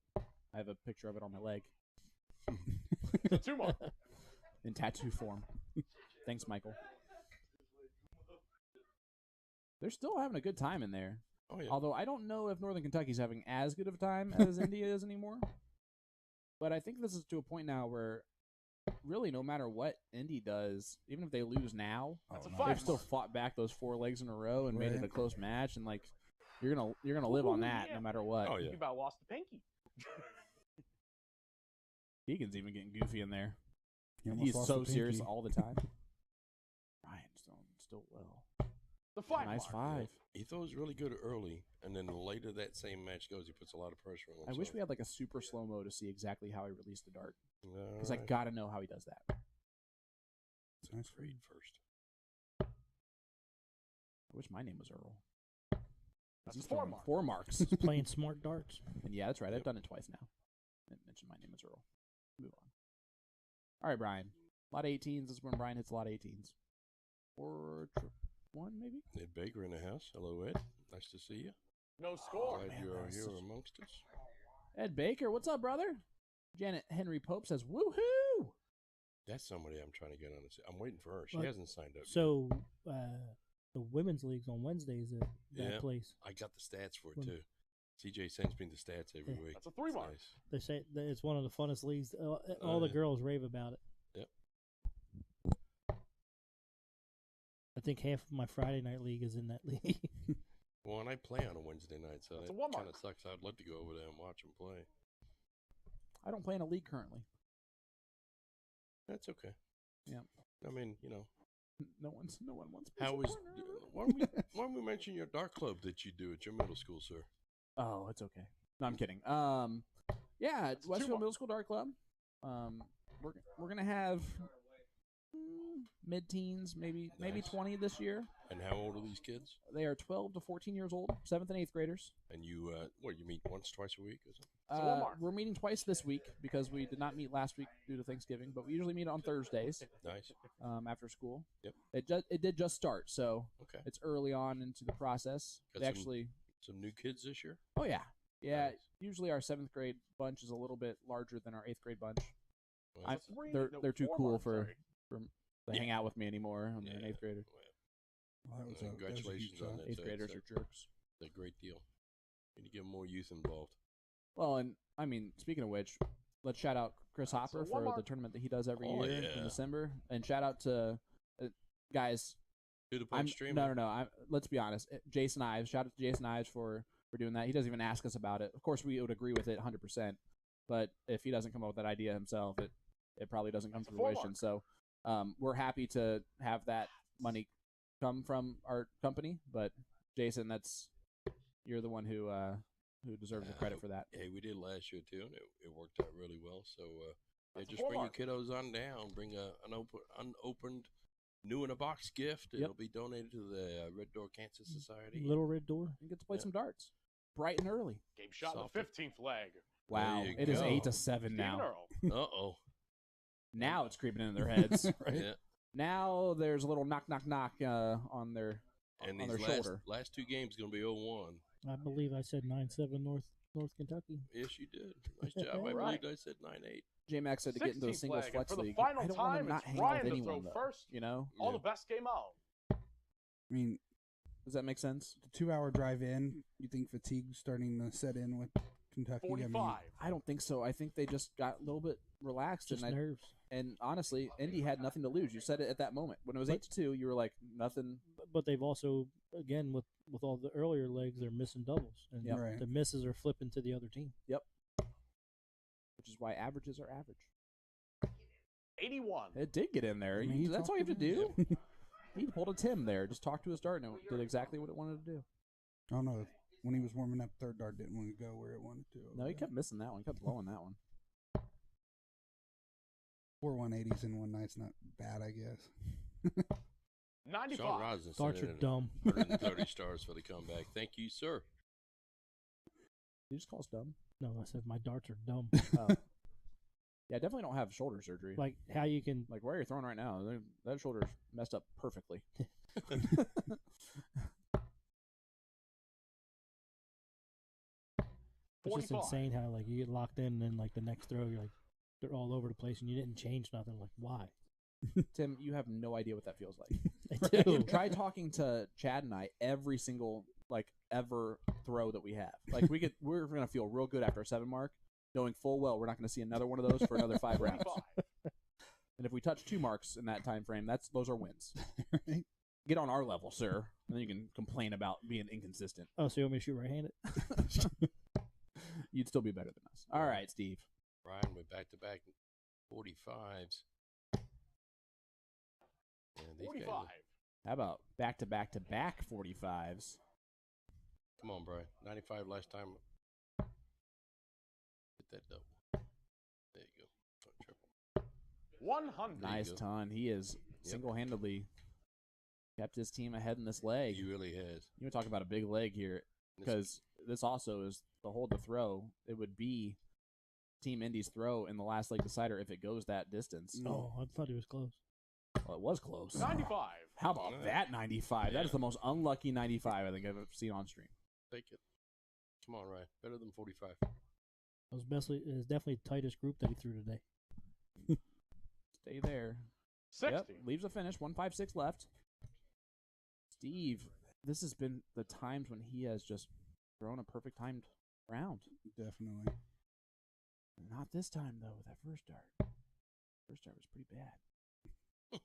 I have a picture of it on my leg It's a 2 mark. in tattoo form. Thanks, Michael. They're still having a good time in there. Oh, yeah. Although I don't know if Northern Kentucky's having as good of a time as India is anymore. But I think this is to a point now where really no matter what Indy does, even if they lose now, That's a no. 5 they've still mark. fought back those 4 legs in a row and made it a Right. close match, and like you're gonna live on that Yeah. no matter what. Oh, yeah. You about lost the pinky. Keegan's even getting goofy in there. You almost He's lost so the serious pinky. all the time. Ryan's doing still well. The 5 Nice mark. 5. He throws really good early, and then the later that same match goes, he puts a lot of pressure on I himself. wish we had like a super slow mo to see exactly how he released the dart, because I Alright. gotta know how he does that. It's nice. Read first. I wish my name was Earl. That's He's a 4 throwing mark. 4 marks. Playing smart darts. And yeah, that's right. I've Yep. done it twice now. I mentioned my name is Earl. Move on. All right, Brian. A lot of 18s. This is when Brian hits a lot of 18s. 4-1 maybe? Ed Baker in the house. Hello, Ed. Nice to see you. No score. Glad man, you are that's here such- amongst us. Ed Baker, what's up, brother? Janet Henry Pope says, woohoo! That's somebody I'm trying to get on. I'm waiting for her. She What? hasn't signed up. So, the women's league's on Wednesdays at that Yeah. place. yet. I got the stats for it When- too. CJ sends me the stats every Yeah. week. That's a 3 It's mark. nice. They say that it's one of the funnest leagues. All the yeah. girls rave about it. Yep. I think half of my Friday night league is in that league. Well, and I play on a Wednesday night, so That's a that 1 kind mark. of sucks. I'd love to go over there and watch them play. I don't play in a league currently. That's okay. Yeah. I mean, No one wants me. how is? Why don't we mention your dart club that you do at your middle school, sir? Oh, it's okay. No, I'm kidding. Yeah, That's 2 Westfield marks. Middle School Dart Club. We're gonna have mid-teens, maybe Nice. 20 this year. And how old are these kids? They are 12 to 14 years old, 7th and 8th graders. And you, you meet once, twice a week? Or something? So Walmart. We're meeting twice this week because we did not meet last week due to Thanksgiving, but we usually meet on Thursdays Nice. after school. Yep. It did just start, so Okay. it's early on into the process. Got They some- actually, Some new kids this year? oh yeah, Nice. Usually our 7th grade bunch is a little bit larger than our 8th grade bunch. Well, I- That's a 3, they're- no, they're too 4 cool mark, for- sorry. To hang out with me anymore when they're an Yeah. 8th grader. Well, that was a huge Congratulations on shot. that. 8th That's graders a- are jerks. It's a great deal. Need to get more youth involved. Well, and I mean, speaking of which, let's shout out Chris That's Hopper a for the Walmart. tournament that he does every Oh, year yeah. in December, and shout out to guys. Do the I'm punch stream? no. Let's be honest. Jason Ives. Shout out to Jason Ives for doing that. He doesn't even ask us about it. Of course, we would agree with it 100%. But if he doesn't come up with that idea himself, it probably doesn't come to That's a 4 fruition. mark. So we're happy to have that money come from our company. But Jason, you're the one who deserves the credit for that. Hey, we did last year too, and it worked out really well. So That's a just 4 bring your mark. kiddos on down. Bring an unopened new in a box gift. It'll be donated to the Red Door Cancer Society. Little Red Door. You get to play some darts, bright and early. Game shot in the 15th leg. Wow, it is 8-7 now. Uh-oh. Now it's creeping into their heads. Right? Yeah. Now there's a little knock on their and on these their shoulder. last two games going to be 0-1. I believe I said 9-7 North Kentucky. Yes, you did. Nice job. I believe I said 9-8. J-Max said to get into a singles flex league. I don't want to not hang out with anyone, though. First, you know? All the best game out. I mean, does that make sense? The 2-hour drive in, you think fatigue's starting to set in with Kentucky? 45. I don't think so. I think they just got a little bit relaxed. Just nerves. And honestly, Indy had nothing to lose. You said it at that moment. When it was 8-2, you were like, nothing. But they've also, again, with all the earlier legs, they're missing doubles. And the misses are flipping to the other team. Yep. Which is why averages are average. 81. It did get in there. That's all you have to do. He pulled a Tim there. Just talked to his dart and it did exactly what it wanted to do. I don't know. When he was warming up, third dart didn't want to go where it wanted to. No, he kept missing that one. He kept blowing that one. 4 180s in one night's not bad, I guess. 95. Sean Rosen Darts are dumb. 130 stars for the comeback. Thank you, sir. You just call us dumb? No, I said my darts are dumb. Oh. Yeah, I definitely don't have shoulder surgery. Like how you can... Like where you're throwing right now, that shoulder's messed up perfectly. It's just insane how like you get locked in and then like the next throw you're like they're all over the place and you didn't change nothing. Like why? Tim, you have no idea what that feels like. I do. Try talking to Chad and I every single ever throw that we have. Like we're gonna feel real good after a 7 mark, knowing full well we're not gonna see another one of those for another 5 rounds. And if we touch 2 marks in that time frame, those are wins. Right? Get on our level, sir. And then you can complain about being inconsistent. Oh, so you want me to shoot right-handed? You'd still be better than us. All right, Steve. Ryan with back-to-back 45s. 45. How about back-to-back 45s? Come on, Brian. 95 last time. Hit that double. There you go. Triple. 100. Nice ton. He is single-handedly kept his team ahead in this leg. He really has. You want to talk about a big leg here, because this also is the hold to throw. It would be Team Indy's throw in the last leg decider if it goes that distance. Oh, I thought he was close. Well, it was close. 95. How about that 95? Yeah. That is the most unlucky 95 I think I've ever seen on stream. Take it. Come on, Ryan. Better than 45. It was definitely the tightest group that he threw today. Stay there. 60. Yep, leaves the finish. 156 left. Steve, this has been the times when he has just thrown a perfect timed round. Definitely. Not this time, though, with that first dart. First dart was pretty bad.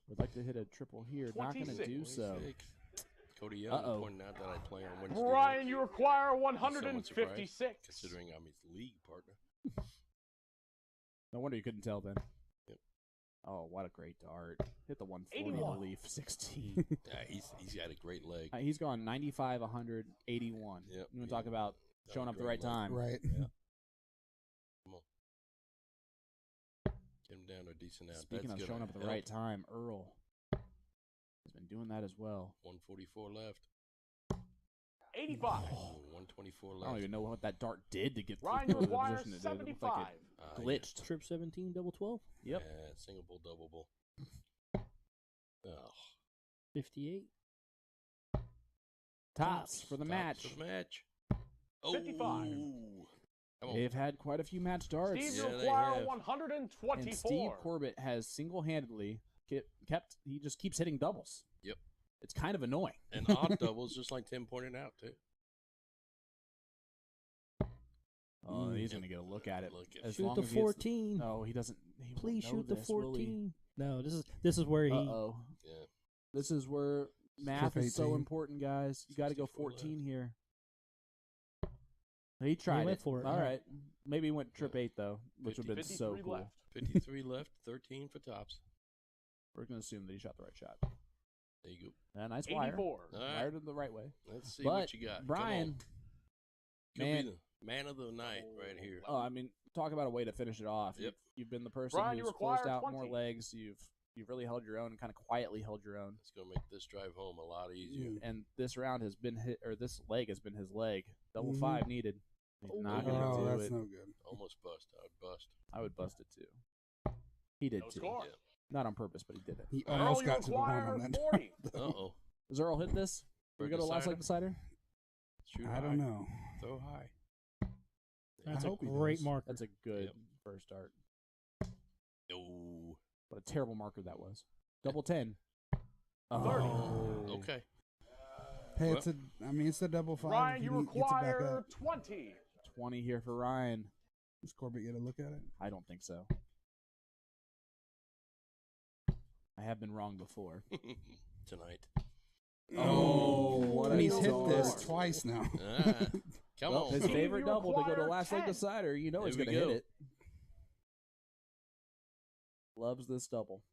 Would like to hit a triple here. 26. Not going to do so. Cody Young pointing out that I play on Wednesday. Ryan, you require 156. Considering I'm his league partner. No wonder you couldn't tell then. Yep. Oh, what a great dart. Hit the 140 to leaf 16. Yeah, he's got a great leg. He's gone 95, 100, 81. Yep. You want to talk about showing up at the right time. Right. Yeah. Come on. Get him down to a decent out. Speaking of showing up at the right time, Earl has been doing that as well. 144 left. 85. Oh, 124 left. I don't even know what that dart did to get Ryan, to you the require position it did. It looked 75. like it glitched. Trip 17, double 12. Yep. Yeah, single bull, double bull. Oh. 58. Tops for the match. For the match. Oh. 55. They've had quite a few match darts. Steve, you require 124. And Steve Corbett has single-handedly kept. He just keeps hitting doubles. Yep. It's kind of annoying. And odd doubles, just like Tim pointed out, too. Oh, he's going to get a look at it. Shoot the 14. No, he doesn't. Please shoot the 14. No, this is where he. Uh-oh. Yeah. This is where math is so important, guys. You got to go 14 here. He tried went for it. All right. Maybe he went trip 8, though, which would have been so cool. Left. 53 left, 13 for tops. We're going to assume that he shot the right shot. There you go. Nice wire. 84. Wired it the right way. Let's see what you got. Brian, could be the man of the night right here. Oh, I mean, talk about a way to finish it off. Yep. You've been the person Brian, who's closed out more legs. You've really held your own, kind of quietly held your own. It's gonna make this drive home a lot easier. And this round has been this leg has been his leg. Double 5 needed. He's not gonna do that's it. no good. Almost bust. I'd bust. I would bust it too. He did too. Score. Yeah. Not on purpose, but he did it. He almost got to the one on that. 40. Uh-oh. Does Earl hit this? Do we go to last leg decider? Shoot I high. don't know. Throw high. That's I a hope he great does. marker. That's a good first start. No. What a terrible marker that was. Double 10. 30. Okay. Hey, Well, it's a double 5. Ryan, He you gets it back require up. 20. 20 here for Ryan. Does Corbett get a look at it? I don't think so. I have been wrong before. Tonight. Oh, what and a he's hit dog. this twice now. Come Well, on. his Steve, favorite you double to go to require last leg 10. decider. You know he's There going we to hit go. it. Loves this double.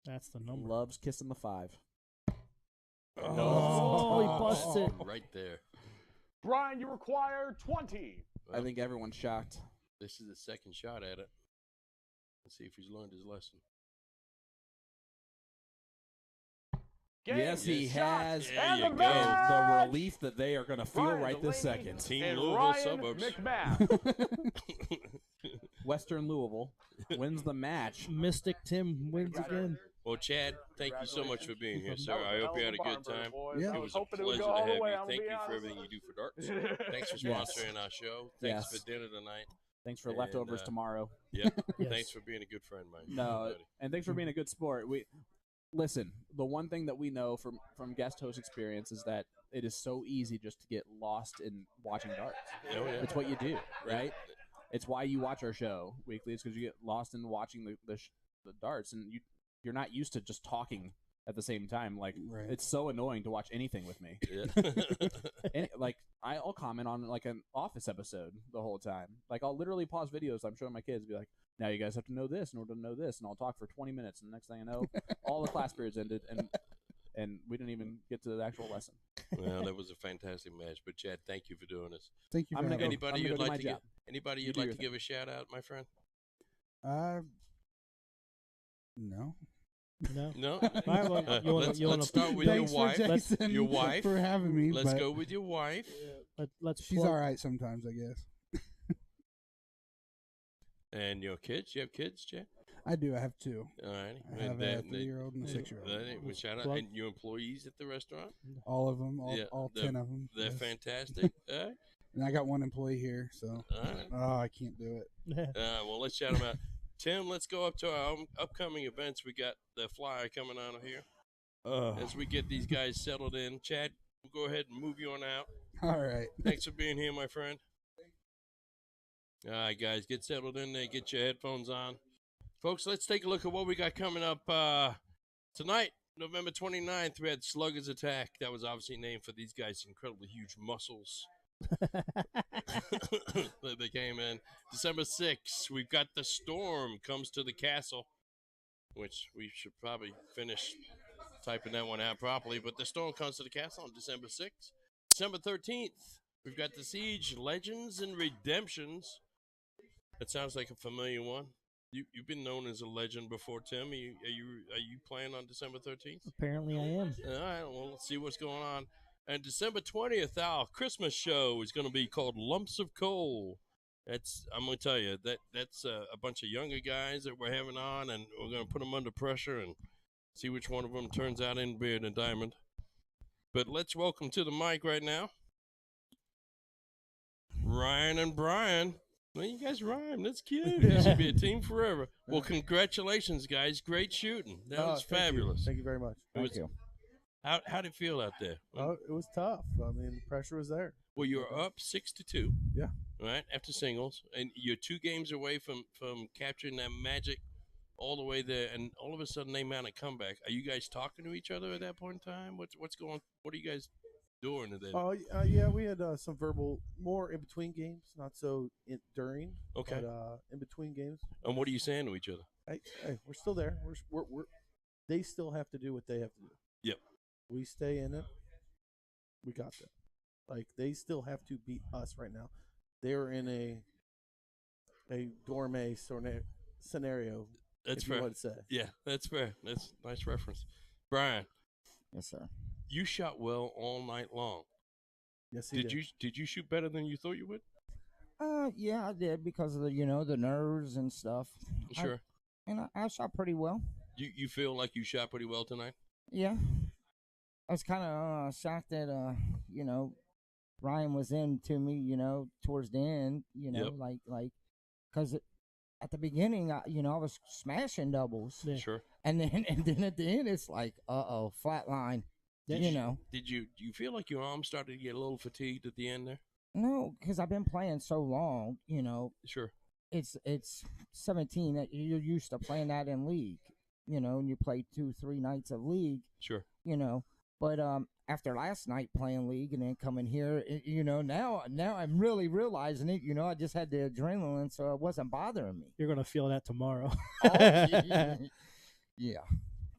That's the number. Loves kissing the 5. Oh, he busts it. Right there. Brian, you require 20. I think everyone's shocked. This is the second shot at it. Let's see if he's learned his lesson. Game, Yes, he shot, has. There and you the go. match. The relief that they are going to feel Ryan right this Delaney second. Team and Louisville Ryan suburbs. McMath. Western Louisville wins the match. Mystic Tim wins again. Well, Chad, thank you so much for being here, sir. I hope you had a good time. Yeah. It was a pleasure to have you. Thank you for everything you do for darts. Thanks for Yes. sponsoring our show. Thanks Yes. for dinner tonight. Thanks for And, leftovers tomorrow. Yep. Yes. Thanks for being a good friend, man. No, and thanks for being a good sport. Listen. The one thing that we know from guest host experience is that it is so easy just to get lost in watching darts. Oh, yeah. It's what you do, right? It's why you watch our show weekly. It's because you get lost in watching the darts, and you're not used to just talking at the same time. Like it's so annoying to watch anything with me. Yeah. Like I'll comment on like an Office episode the whole time. Like I'll literally pause videos I'm showing my kids, and be like, "Now you guys have to know this in order to know this," and I'll talk for 20 minutes, and the next thing I know, all the class periods ended, and we didn't even get to the actual lesson. Well, that was a fantastic match. But Chad, thank you for doing this. Thank you. I'm gonna go- Anybody I'm you'd gonna go do like my to give? job. Anybody You you'd do like your to give a shout out, my friend? No. No. No. All right, well, Let's start with your Thanks wife. for Jason Your wife. for having me. Let's but go with your wife. Let's She's plug- all right sometimes, I guess. And your kids? You have kids, Chad? I do. I have 2. All right. I have a 3-year-old and a 6-year-old. Shout out. Plug. And your employees at the restaurant? All of them, Yeah, all they're- 10 of them. They're yes. fantastic. All right. And I got one employee here, so All right. I can't do it. Well, let's shout them out. Tim, let's go up to our upcoming events. We got the flyer coming out of here. As we get these guys settled in. Chad, we'll go ahead and move you on out. All right. Thanks for being here, my friend. All right, guys, get settled in there. Get your headphones on. Folks, let's take a look at what we got coming up tonight, November 29th. We had Sluggers Attack. That was obviously named for these guys' incredibly huge muscles. They came in. December 6th, we've got The Storm Comes to the Castle, which we should probably finish typing that one out properly. But The Storm Comes to the Castle on December 6th. December 13th, we've got The Siege Legends and Redemptions. That sounds like a familiar one. You've been known as a legend before, Tim. Are you playing on December 13th? Apparently, I am. All right. Well, let's see what's going on. And December 20th, our Christmas show is going to be called Lumps of Coal. I'm going to tell you that's a bunch of younger guys that we're having on, and we're going to put them under pressure and see which one of them turns out in beard and diamond. But let's welcome to the mic right now, Ryan and Brian. Well, you guys rhyme. That's cute. This should be a team forever. Well, congratulations, guys. Great shooting. That was fabulous. Thank you very much. Thank you. How did it feel out there? Oh, it was tough. I mean, the pressure was there. Well, you were up 6-2. Yeah. Right after singles, and you're 2 games away from capturing that magic all the way there, and all of a sudden they mount a comeback. Are you guys talking to each other at that point in time? What's going? What are you guys doing then? Oh, yeah, we had some verbal, more in between games, not so during. Okay. But in between games. And what are you saying to each other? Hey, we're still there. We're they still have to do what they have to do. Yep. We stay in it. We got that. Like, they still have to beat us right now. They're in a gourmet scenario That's if you fair. want to say. Yeah, that's fair. That's a nice reference. Brian. Yes, sir. You shot well all night long. Yes, he did. Did you shoot better than you thought you would? Yeah, I did because of the nerves and stuff. Sure. I shot pretty well. You feel like you shot pretty well tonight? Yeah. I was kind of shocked that Ryan was into me, towards the end, Yep. like because at the beginning, I was smashing doubles. Yeah. Sure. And then at the end, it's like, flat line. Did you feel like your arm started to get a little fatigued at the end there? No, because I've been playing so long, Sure. It's 17 that you're used to playing that in league, and you play 2-3 nights of league, Sure. But after last night playing league and then coming here, now I'm really realizing it. I just had the adrenaline, so it wasn't bothering me. You're gonna feel that tomorrow. Yeah,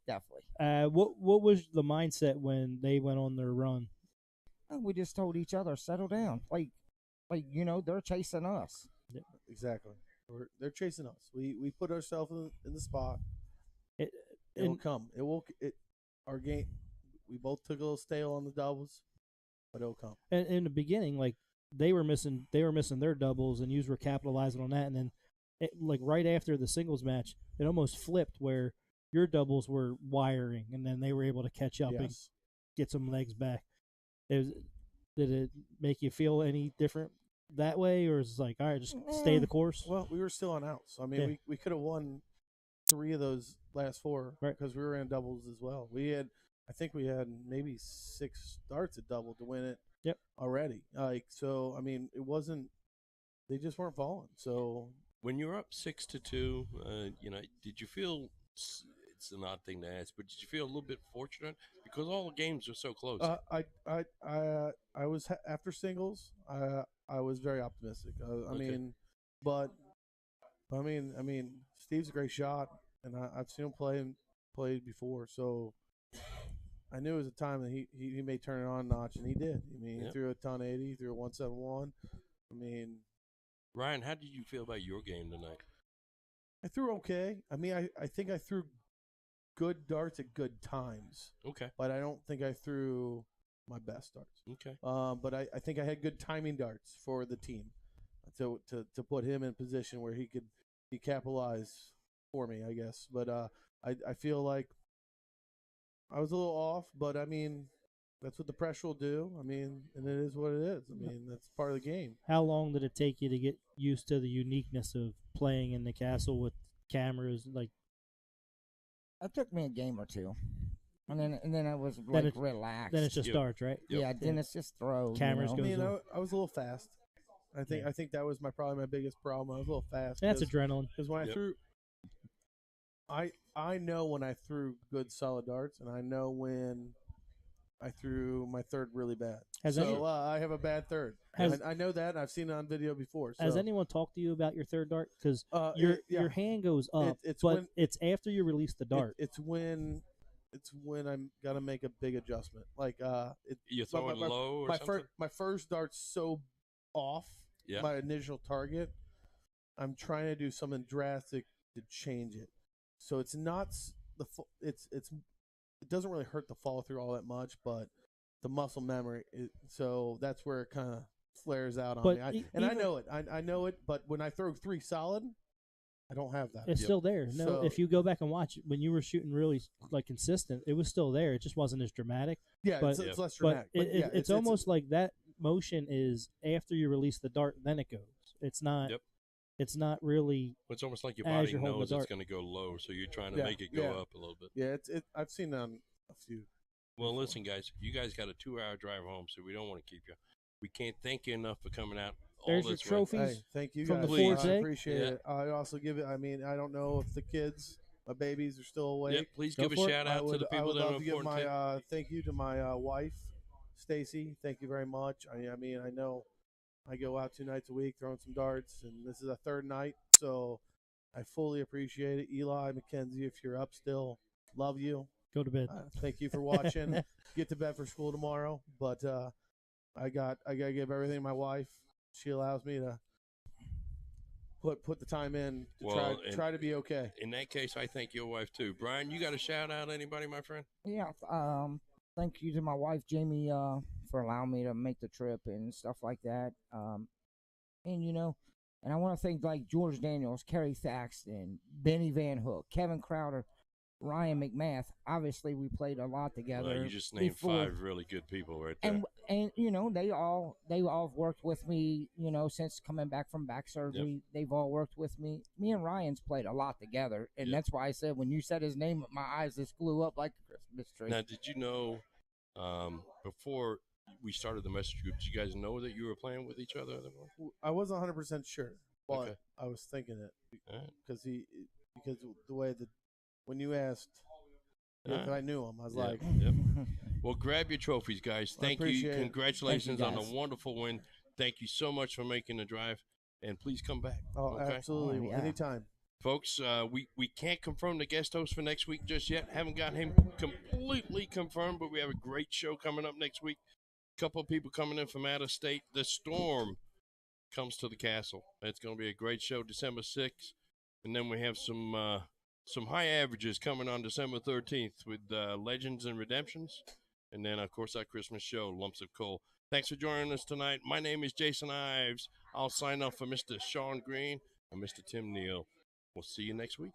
definitely. What was the mindset when they went on their run? We just told each other, settle down. Like they're chasing us. Exactly. They're chasing us. We put ourselves in the spot. It'll come. It will. Our game. We both took a little stale on the doubles, but it'll come. And in the beginning, like they were missing their doubles, and you were capitalizing on that. And then, right after the singles match, it almost flipped where your doubles were wiring, and then they were able to catch up and get some legs back. Did it make you feel any different that way, or is it like, all right, just stay the course? Well, we were still on outs. I mean, we could have won 3 of those last 4 because we were in doubles as well. I think we had maybe 6 darts at double to win it. Yep. Already. So I mean, it wasn't. They just weren't falling. So when you're up 6-2, did you feel? It's an odd thing to ask, but did you feel a little bit fortunate because all the games are so close? I was after singles. I was very optimistic. I mean, Steve's a great shot, and I've seen him play before, so I knew it was a time that he may turn it on a notch, and he did. I mean, he threw a ton 80, he threw a 171. I mean, Ryan, how did you feel about your game tonight? I threw okay. I mean, I think I threw good darts at good times. Okay. But I don't think I threw my best darts. Okay. But I think I had good timing darts for the team to put him in position where he capitalize for me, I guess. But I feel like I was a little off, but I mean, that's what the pressure will do. I mean, and it is what it is. I mean, that's part of the game. How long did it take you to get used to the uniqueness of playing in the castle with cameras? Like, it took me a game or two, and then I was relaxed. Then it's just darts, right? Yeah. Then it's just throw. Cameras goes. I was a little fast. I think that was probably my biggest problem. I was a little fast. That's adrenaline. Because when I threw, I know when I threw good solid darts, and I know when I threw my third really bad. I have a bad third. I know that. And I've seen it on video before. So. Has anyone talked to you about your third dart? Because your hand goes up, it's after you release the dart. It's when I'm gotta make a big adjustment. Like you're throwing low or something. My first dart's so off my initial target. I'm trying to do something drastic to change it. So it's not it doesn't really hurt the follow through all that much, but the muscle memory. So that's where it kind of flares out on me. I know it. I know it. But when I throw 3 solid, I don't have that. It's still there. No, if you go back and watch it, when you were shooting really consistent, it was still there. It just wasn't as dramatic. Yeah, but, it's less dramatic. But it's almost like that motion is after you release the dart, then it goes. It's not. Yep. It's not really. It's almost like your body knows it's going to go low, so you're trying to make it go up a little bit. Yeah, I've seen a few. Well, listen, guys, you guys got a 2-hour drive home, so we don't want to keep you. We can't thank you enough for coming out. There's your trophies. Hey, thank you from guys. The Forge I appreciate it. I also give it. I mean, I don't know if the kids, my babies, are still awake. Yeah, please give a shout out to the people that are important. I would love to give thank you to my wife, Stacy. Thank you very much. I mean, I know I go out 2 nights a week throwing some darts, and this is a 3rd night, so I fully appreciate it. Eli, Mackenzie, if you're up still, love you. Go to bed. Thank you for watching. Get to bed for school tomorrow, but I gotta give everything to my wife. She allows me to put the time in to try to be okay. In that case, I thank your wife too. Brian, you got a shout out anybody, my friend? Yeah. Thank you to my wife Jamie for allowing me to make the trip and stuff like that. And and I want to thank like George Daniels, Kerry Thaxton, Benny Van Hook, Kevin Crowder, Ryan McMath. Obviously, we played a lot together. Well, you just named 5 really good people right there. And they all have worked with me. Since coming back from back surgery, Yep. they've all worked with me. Me and Ryan's played a lot together, and Yep. that's why I said when you said his name, my eyes just blew up like a Christmas tree. Now, did you know before we started the message group? Did you guys know that you were playing with each other? I wasn't 100% sure, but Okay. I was thinking it All right. because the way that when you asked if I knew him, I was like, Yep. Well, grab your trophies, guys. Thank you. appreciate it. Congratulations Thank you, on a guys. wonderful win. Thank you so much for making the drive, and please come back. oh, okay? absolutely, Oh, yeah. anytime. Folks, we can't confirm the guest host for next week just yet. Haven't got him completely confirmed, but we have a great show coming up next week. A couple of people coming in from out of state. The Storm comes to the castle. It's going to be a great show, December 6th. And then we have some high averages coming on December 13th with Legends and Redemptions. And then, of course, our Christmas show, Lumps of Coal. Thanks for joining us tonight. My name is Jason Ives. I'll sign off for Mr. Sean Green and Mr. Tim Neal. We'll see you next week.